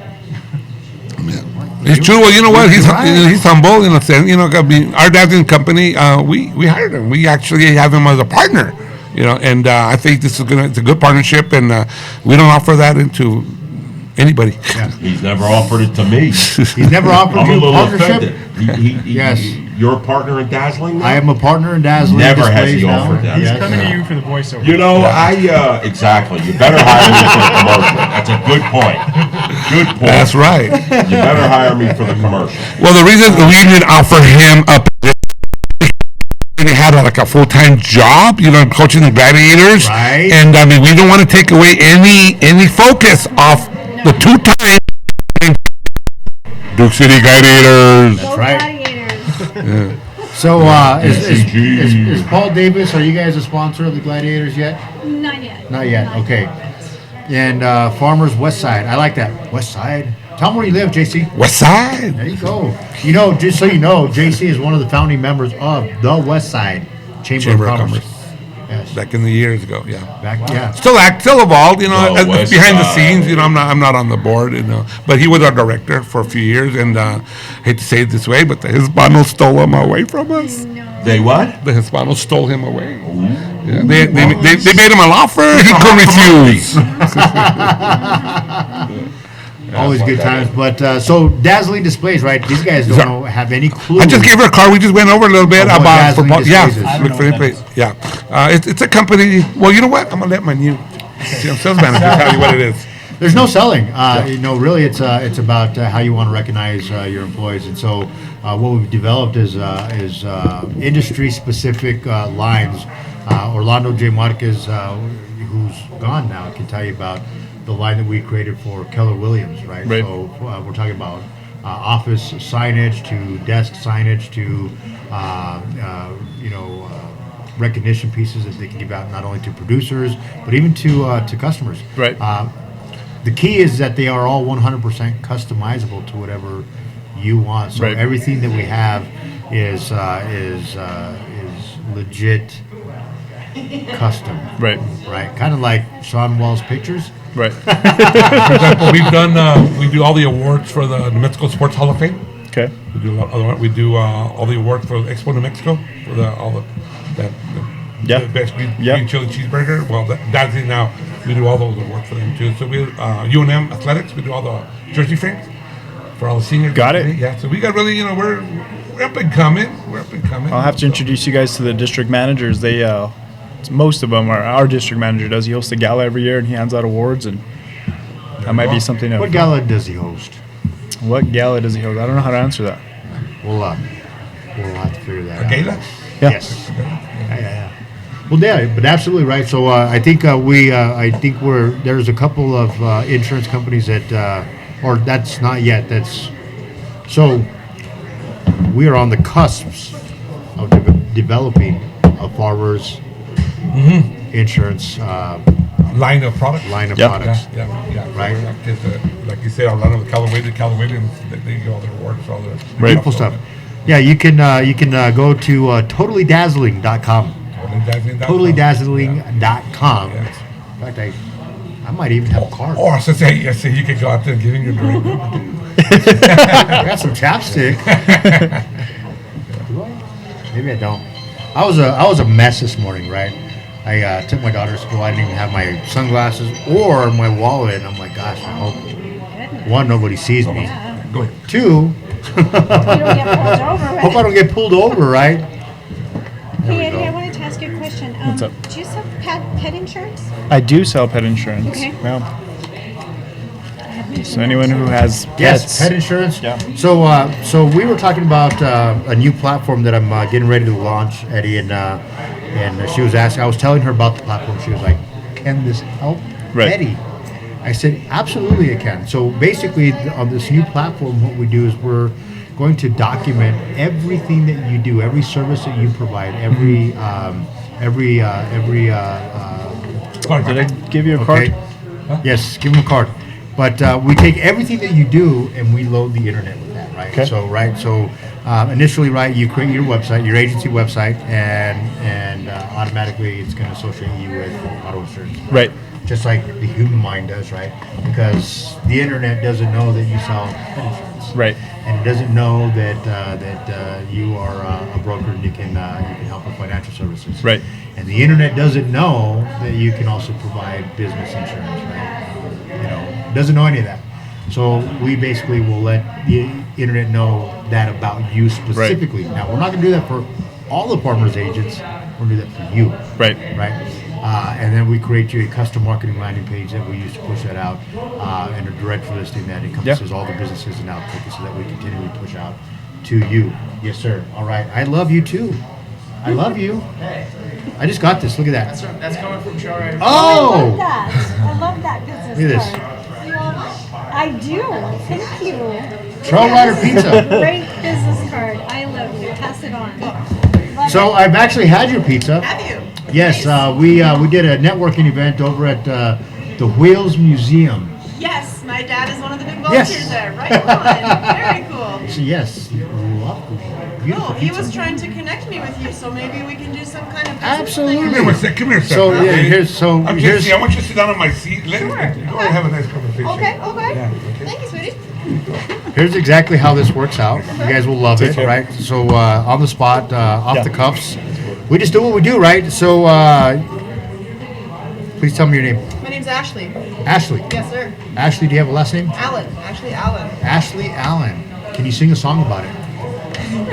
It's true. Well, you know what? He's Right. he's humble in a sense. You know, I mean, our dazzling company, we hired him. We actually have him as a partner. You know, and I think this is it's a good partnership, and we don't offer that into anybody. He's never offered it to me. He's never offered I'm a you a little partnership. offended. Yes. You're a partner in Dazzling now? I am a partner in Dazzling Never has Displays he now. offered that. He's Yes. coming to you for the voiceover. You know, exactly. You better hire me for the commercial. That's a good point. Good point. That's right. You better hire me for the commercial. Well, the reason we didn't offer him a he had like a full-time job, you know, coaching the Gladiators. Right. And I mean, we don't want to take away any focus off the two-time Duke City Gladiators. That's right. Gladiators. So, DCG. is Paul Davis, are you guys a sponsor of the Gladiators yet? Not yet. Not yet, okay. And Farmers West Side, I like that. West Side. Tell them where you live, JC. West Side. There you go. You know, just so you know, JC is one of the founding members of the West Side Chamber of Commerce. Yes. Back in the years ago, yeah. Yeah. Still involved, you know, The West behind the Side. scenes. You know, I'm not on the board, you know. But he was our director for a few years, and hate to say it this way, but the Hispanos stole him away from us. They what? The Hispanos stole him away. Yeah, they made him an offer he couldn't refuse. Always good times. But so Dazzling Displays, right? These guys don't have any clue. I just gave her a call. We just went over a little bit Of what about Dazzling Displays is. look for place. Yeah, it's a company. Well, you know what? I'm gonna let my new sales manager tell you what it is. There's no selling. You know, really, it's about how you want to recognize your employees. And so, what we've developed is industry-specific lines. Orlando J. Marquez, who's gone now, can tell you about the line that we created for Keller Williams, right? Right. So we're talking about office signage to desk signage to recognition pieces that they can give out not only to producers but even to customers. Right. The key is that they are all 100% customizable to whatever you want. So Right. everything that we have is legit custom. Right. Right. Kind of like Sean Wells Pictures. Right. For example, we do all the awards for the New Mexico Sports Hall of Fame. Okay. We do all the awards for Expo New Mexico for the best green chili cheeseburger. Well, that's it now. We do all those awards for them too. So we UNM Athletics. We do all the jersey frames for all the seniors. Got it. Yeah. So we got really, you know, we're up and coming. We're up and coming. I'll have to introduce you guys to the district managers. They, most of them are our district manager does. He hosts a gala every year and he hands out awards, and that might be something. What gala does he host? What gala does he host? I don't know how to answer that. We'll have to figure that out. Gala? Yeah. Yes. Yeah. Well, yeah, but absolutely right. So I think there's a couple of insurance companies that, or that's not yet. So we are on the cusps of developing a Farmers insurance Line of products. line of Yep. products. Yeah. Right. Like you said, a lot of the Keller Williams, they get all their awards for all their Beautiful stuff. Yeah, you can go to totallydazzling.com. Totallydazzling.com. Yes. In fact, I might even have a card. Or so say you could go out there and get in your drink. I got some chapstick. Do I? Maybe I don't. I was a mess this morning, right? I took my daughter to school. I didn't even have my sunglasses or my wallet. And I'm like, gosh, I hope one, nobody sees me. Go ahead. Two, You don't get pulled over, right? hope I don't get pulled over, right? Hey, Eddie, I wanted to ask you a question. What's up? Do you sell pet insurance? I do sell pet insurance. Okay. Yeah. So anyone who has pets. Yes, pet insurance. Yeah. So we were talking about a new platform that I'm getting ready to launch, Eddie, and she was asking. I was telling her about the platform. She was like, "Can this help, Right. Eddie?" I said, "Absolutely, it can." So basically, on this new platform, what we do is we're going to document everything that you do, every service that you provide, every Did I give you a card? Yes, give them a card. But we take everything that you do and we load the internet with that, right? Okay. So initially, right, you create your website, your agency website, and automatically it's going to associate you with auto insurance. Right. just like the human mind does, right? Because the internet doesn't know that you sell pet insurance, Right. and it doesn't know that you are a broker and you can help with financial services, Right. And the internet doesn't know that you can also provide business insurance, right? It doesn't know any of that. So we basically will let the internet know that about you specifically. Now we're not going to do that for all the Farmers agents. We're going to do that for you. Right. Right. And then we create you a custom marketing landing page that we use to push that out, and a direct listing that encompasses all the businesses and outputs so that we continually push out to you. Yes, sir. All right. I love you too. I love you. I just got this. Look at that. That's coming from Shaw Rider. Oh! I love that business Look at this. I do. Thank you. Trail Rider Pizza. Great business card. I love you. Pass it on. Love So it. I've actually had your pizza. Have you? Yes, we did a networking event over at the Wheels Museum. Yes, my dad is one of the big Yes. volunteers there. Right on. Very cool. So yes, lovely. Beautiful No, he pizza. was trying to connect me with you, so maybe we can do some kind of business Absolutely. thing. Come here, one sec. Come here, sir. So yeah, Okay? here's I'm here's just, I want you to sit down on my seat. Let Sure. go and have a nice conversation. Okay, okay. Yeah, okay. Thank you, sweetie. here's exactly how this works out. You guys will love it, right? So on the spot, off the cuffs, we just do what we do, right? So please tell me your name. My name's Ashley. Ashley. Yes, sir. Ashley, do you have a last name? Alan. Ashley Allen. Ashley Allen. Can you sing a song about it?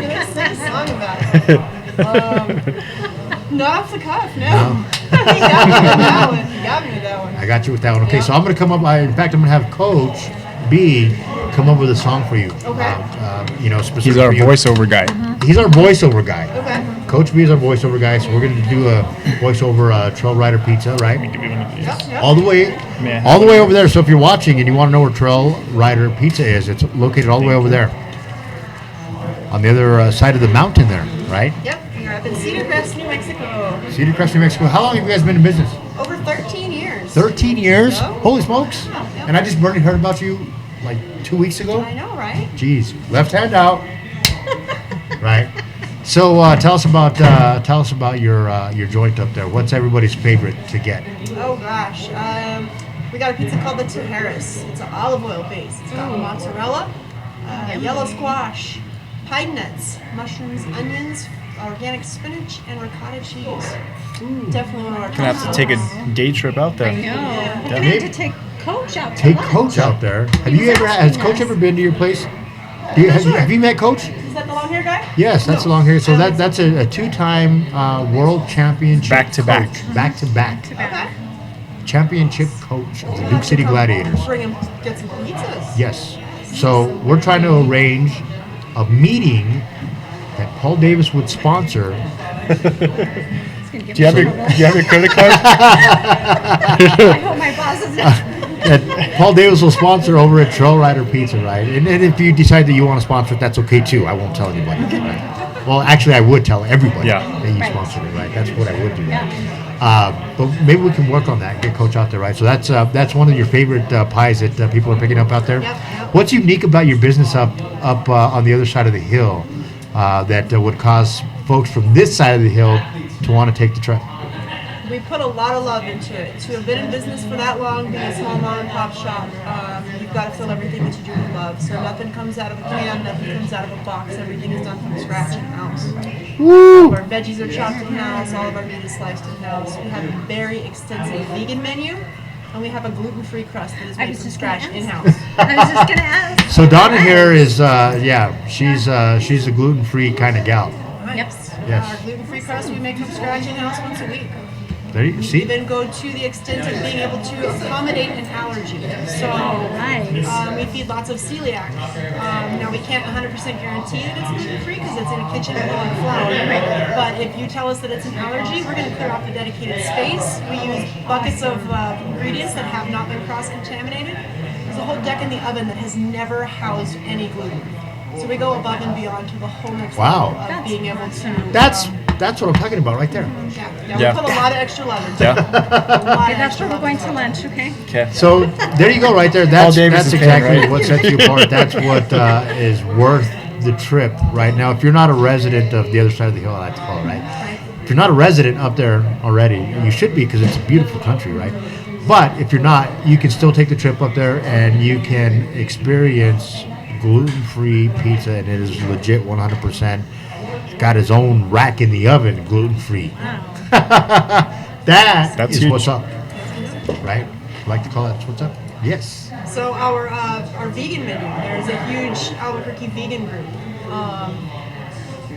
Let's sing a song about it. Not off the cuff, no. He got me with that one. He got me with that one. I got you with that one. Okay, Yeah. so I'm gonna come up. In fact, I'm gonna have Coach B come up with a song for you. Okay. Specific He's our for you. voiceover guy. He's our voiceover guy. Okay. Coach B is our voiceover guy, so we're gonna do a voiceover Trail Rider Pizza, right? Yep, yep. All the way, May I have all the way over there. So if you're watching and you want to know where Trail Rider Pizza is, it's located all the way over there, on the other side of the mountain there, right? Yep, you're up in Cedar Crest, New Mexico. Cedar Crest, New Mexico. How long have you guys been in business? Over 13 years. 13 years. Yeah. Holy smokes! Yeah. And I just barely heard about you like 2 weeks ago. I know, right? Jeez, left hand out. Right. So tell us about your joint up there. What's everybody's favorite to get? Oh gosh, we got a pizza called the Tijeras. It's an olive oil base. It's got mozzarella, yellow squash, pine nuts, mushrooms, onions, organic spinach, and ricotta cheese. Definitely one of our Gonna have to take a day trip out there. Yeah. We're gonna have to take Coach out to Take lunch. Coach out there. Has Coach ever been to your place? Have you met Coach? Is that the long hair guy? Yes, that's No. along here. So that's a two-time world championship Back to back. coach. Back to back. Okay. Championship coach of the Duke City Gladiators. Bring him, get some pizzas. Yes. So we're trying to arrange a meeting that Paul Davis would sponsor. Do you have your credit card? I hope my boss is That Paul Davis will sponsor over at Trail Rider Pizza, right? And if you decide that you want to sponsor it, that's okay too. I won't tell anybody. Right? Well, actually, I would tell everybody Yeah. that you sponsored it, right? That's what I would do. Right? But maybe we can work on that. Get Coach out there, right? So that's one of your favorite pies that people are picking up out there. Yep. What's unique about your business up on the other side of the hill that would cause folks from this side of the hill to want to take the trip? We put a lot of love into it. To have been in business for that long, being a small mom and pop shop, you've got to fill everything that you do with love. So nothing comes out of a can, nothing comes out of a box. Everything is done from scratch in house. All of our veggies are chopped in house. All of our meat is sliced in house. We have a very extensive vegan menu, and we have a gluten-free crust that is made was from just gonna scratch ask. in house. I was just gonna ask. So Donna here is, she's a gluten-free kind of gal. Yep. Yes. Our gluten-free crust we make from scratch in house once a week. There you We see. then go to the extent of being able to accommodate an allergy. So Nice. we feed lots of celiac. Now we can't 100% guarantee that it's gluten-free because it's in a kitchen and low on flour. But if you tell us that it's an allergy, we're going to clear off the dedicated space. We use buckets of ingredients that have not been cross-contaminated. There's a whole deck in the oven that has never housed any gluten. So we go above and beyond to the whole next Wow. level of being able to. That's what I'm talking about right there. Yeah, Yeah. we put a lot of extra love into it. Yeah. A lot of Okay, that's extra where we're love going into to it. lunch, okay? Okay. So there you go, right there. That's Davis is paying, exactly right? what sets you apart. That's what is worth the trip right now. If you're not a resident of the other side of the hill, I like to call it, right? If you're not a resident up there already, you should be because it's a beautiful country, right? But if you're not, you can still take the trip up there and you can experience gluten-free pizza, and it is legit 100%. Got his own rack in the oven, gluten-free. That's huge. what's up, right? Like to call that what's up? Yes. So our vegan menu, there's a huge Albuquerque vegan group.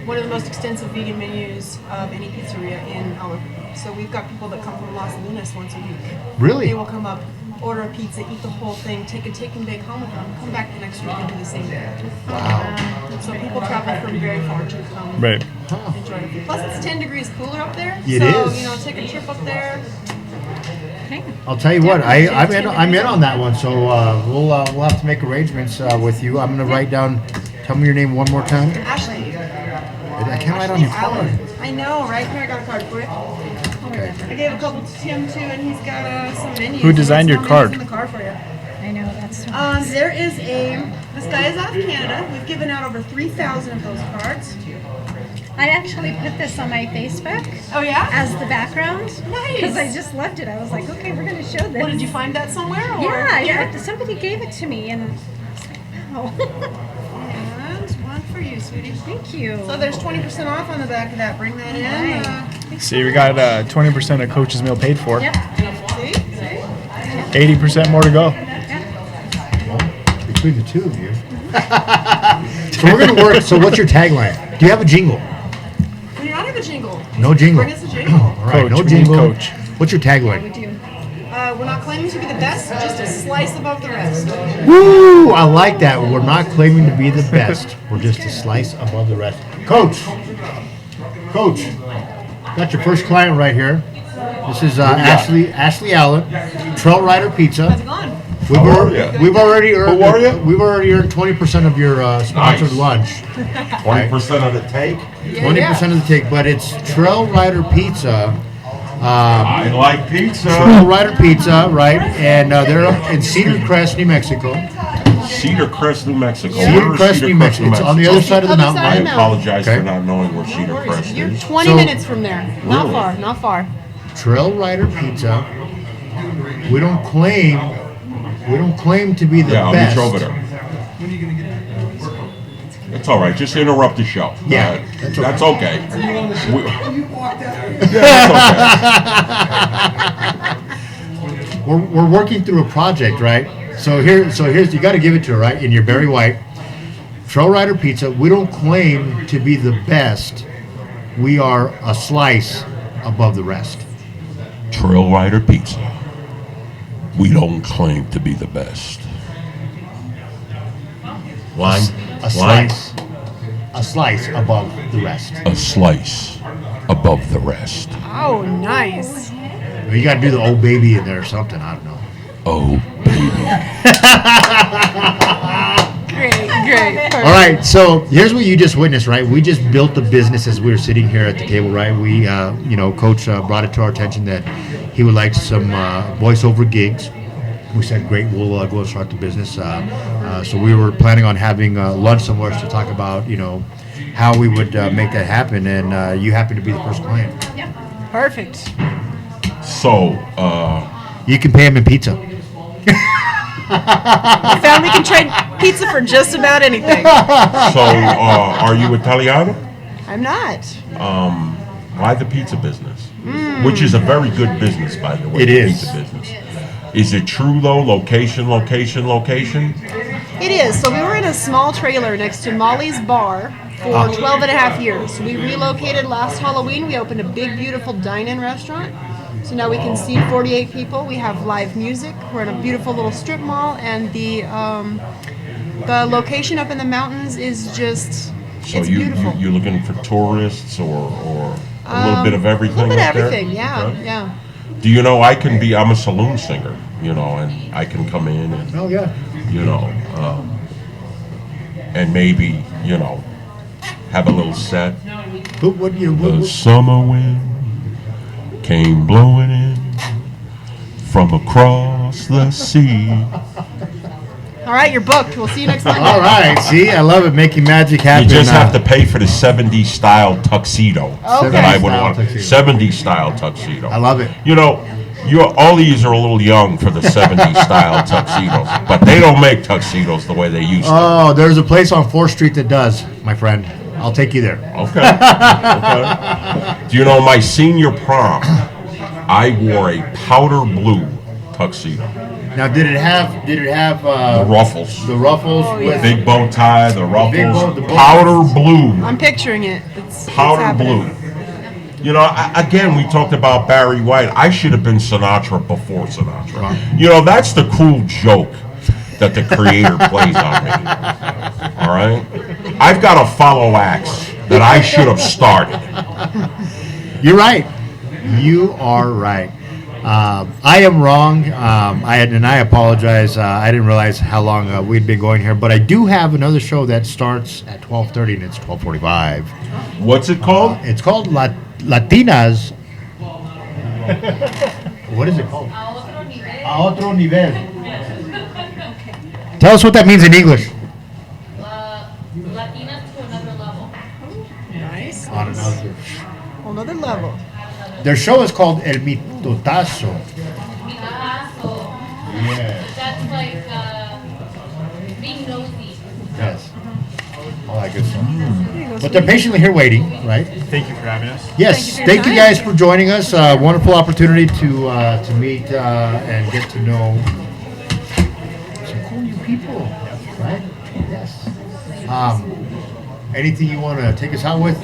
One of the most extensive vegan menus of any pizzeria in Albuquerque. So we've got people that come from Las Lunas once a week. Really? They will come up, order a pizza, eat the whole thing, take a take and bake home with them, come back the next week and do the same thing. Wow. So people travel from very far to come Right. enjoy it. Plus it's 10 degrees cooler up there. It so, is. you know, take a trip up there. I'll tell you what, I'm in on that one. So we'll have to make arrangements with you. I'm gonna write down. Tell me your name one more time. Ashley. I can't write on your Allen. card. I know, right? Here, I got a card for it. Okay. I gave a couple to Tim too, and he's got some menus. Who designed your It's card? in the card for you. I know, that's so There is this guy is out of Canada. We've given out over 3,000 of those cards. I actually put this on my Facebook Oh yeah? as the background. Nice. Because I just loved it. I was like, okay, we're going to show this. What, did you find that somewhere? Or? Yeah, somebody gave it to me, and I was like, wow. And one for you, sweetie. Thank you. So there's 20% off on the back of that. Bring that in. See, we got 20% of Coach's meal paid for. Yep. See? 80% more to go. Between the two of you. So we're gonna work. So what's your tagline? Do you have a jingle? We do not have a jingle. No jingle. Bring us a jingle. All right, Coach, no we need jingle. Coach. What's your tagline? We're not claiming to be the best, just a slice above the rest. Woo! I like that. We're not claiming to be the best. We're just a slice above the rest. Coach, got your first client right here. This is Ashley Allen, Trail Rider Pizza. How's it going? We've already earned. Who are you? We've already earned 20% of your sponsored Nice. lunch. 20% of the take. 20% of the take, but it's Trail Rider Pizza. I like pizza. Trail Rider Pizza, right? And they're up in Cedar Crest, New Mexico. Cedar Crest, New Mexico. Cedar Where is Crest, New Mexico. It's on the other side of the Other mountain. side I of the apologize Okay. for not knowing where Cedar Crest You're is. 20 So- minutes from there. Not Really? far, not far. Trail Rider Pizza. We don't claim to be the Yeah, I'll best. meet you over there. It's all right. Just interrupt the show. Yeah, That's okay. We- We're working through a project, right? So here's you got to give it to her, right? And you're Barry White. Trail Rider Pizza. We don't claim to be the best. We are a slice above the rest. Trail Rider Pizza. We don't claim to be the best. Line? A slice. A slice above the rest. A slice above the rest. Oh, nice. You got to do the old baby in there or something. I don't know. Oh, baby. Great. All right, so here's what you just witnessed, right? We just built the business as we were sitting here at the table, right? We, Coach brought it to our attention that he would like some voiceover gigs. We said, great, we'll go and start the business. So we were planning on having lunch somewhere to talk about, how we would make that happen, and you happen to be the first client. Perfect. So, You can pay him in pizza. We found we can trade pizza for just about anything. are you Italiano? I'm not. Why the pizza business? Which is a very good business, by the way. It the is. Pizza business. Is it true though? Location. It is. So we were in a small trailer next to Molly's Bar for 12 and a half years. We relocated last Halloween. We opened a big, beautiful dine-in restaurant. So now we can seat 48 people. We have live music. We're in a beautiful little strip mall, and the location up in the mountains is just So it's you beautiful. you're looking for tourists or a little bit of everything. A little bit up of there? everything, yeah, Okay. yeah. Do you know I'm a saloon singer, and I can come in and Oh, yeah. and maybe have a little set. But what, The summer wind came blowing in from across the sea. All right, you're booked. We'll see you next Monday. all right, see, I love it, making magic happen. You just have to pay for the 70s style tuxedo. Okay. That I would 70s want. style tuxedo. 70s style tuxedo. I love it. All these are a little young for the 70s style tuxedos, but they don't make tuxedos the way they used to. Oh, there's a place on 4th Street that does, my friend. I'll take you there. Okay. Okay. Do you know my senior prom? I wore a powder blue tuxedo. Now, did it have The ruffles. the ruffles with Big bow tie, the ruffles, the bow- powder blue. I'm picturing it. It's Powder happening. blue. You know, again, we talked about Barry White. I should have been Sinatra before Sinatra. You know, that's the cruel joke that the creator plays on me. All right? I've got to follow acts that I should have started. You're right. You are right. I am wrong. I apologize. I didn't realize how long we'd been going here, but I do have another show that starts at 12:30 and it's 12:45. What's it called? It's called Latinas. What is it called? A otro nivel. Tell us what that means in English. Latinas to another level. Nice. On another. Another level. Their show is called El Mitotazo. Picasso. Yeah. That's like being nosy. Yes. All that good stuff. But they're patiently here waiting, right? Thank you for having us. Yes. Thank you for your Thank you time. guys for joining us. Wonderful opportunity to meet and get to know some cool new people, right? Yes. Anything you want to take us out with?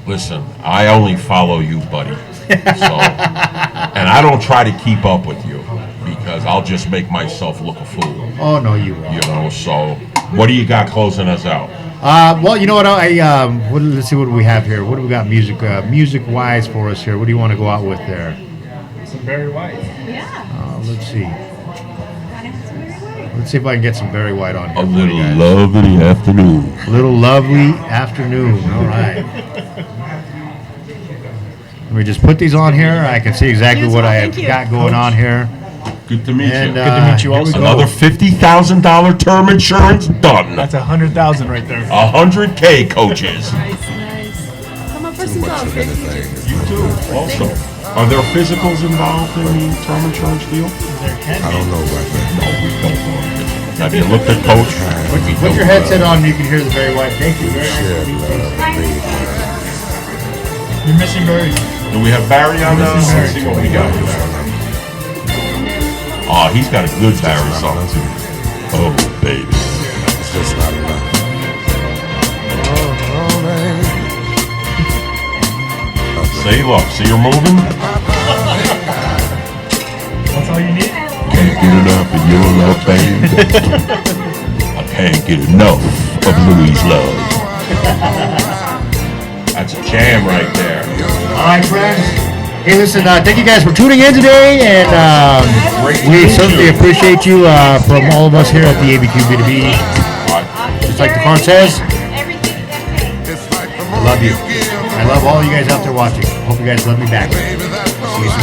Listen, I only follow you, buddy. So, and I don't try to keep up with you because I'll just make myself look a fool. Oh no, you won't. You know, so what do you got closing us out? Well, you know what? Let's see what do we have here. What do we got music wise for us here? What do you want to go out with there? Some Barry White. Let's see. Let's see if I can get some Barry White on here. A for you little guys. lovely afternoon. Little lovely afternoon. All right. Let me just put these on here. I can see exactly Yes, what well, I thank have you. got going on here. Good to meet And you. Good to meet you here we also. go. Another $50,000 term insurance done. That's 100,000 right there. 100K coaches. Nice, nice. Come up for some dogs. Great to meet you. You too. Also, are there physicals involved in the term insurance deal? I don't know about that. No, we don't. Have you looked at Coach? Put your headset on. You can hear the Barry White. Thank you very much. You're missing Barry. Do we have Barry on now? Let's see what we got. Oh, he's got a good Barry song. Oh, baby. It's just not enough. See, look, see you're moving? That's all you need? Can't get enough of your love, baby. I can't get enough of Louis' love. That's a jam right there. All right, friends. Hey, listen, thank you guys for tuning in today, and we certainly appreciate you from all of us here at the ABQ B2B. Just like the card says, I love you. I love all you guys out there watching. Hope you guys love me back. See you soon.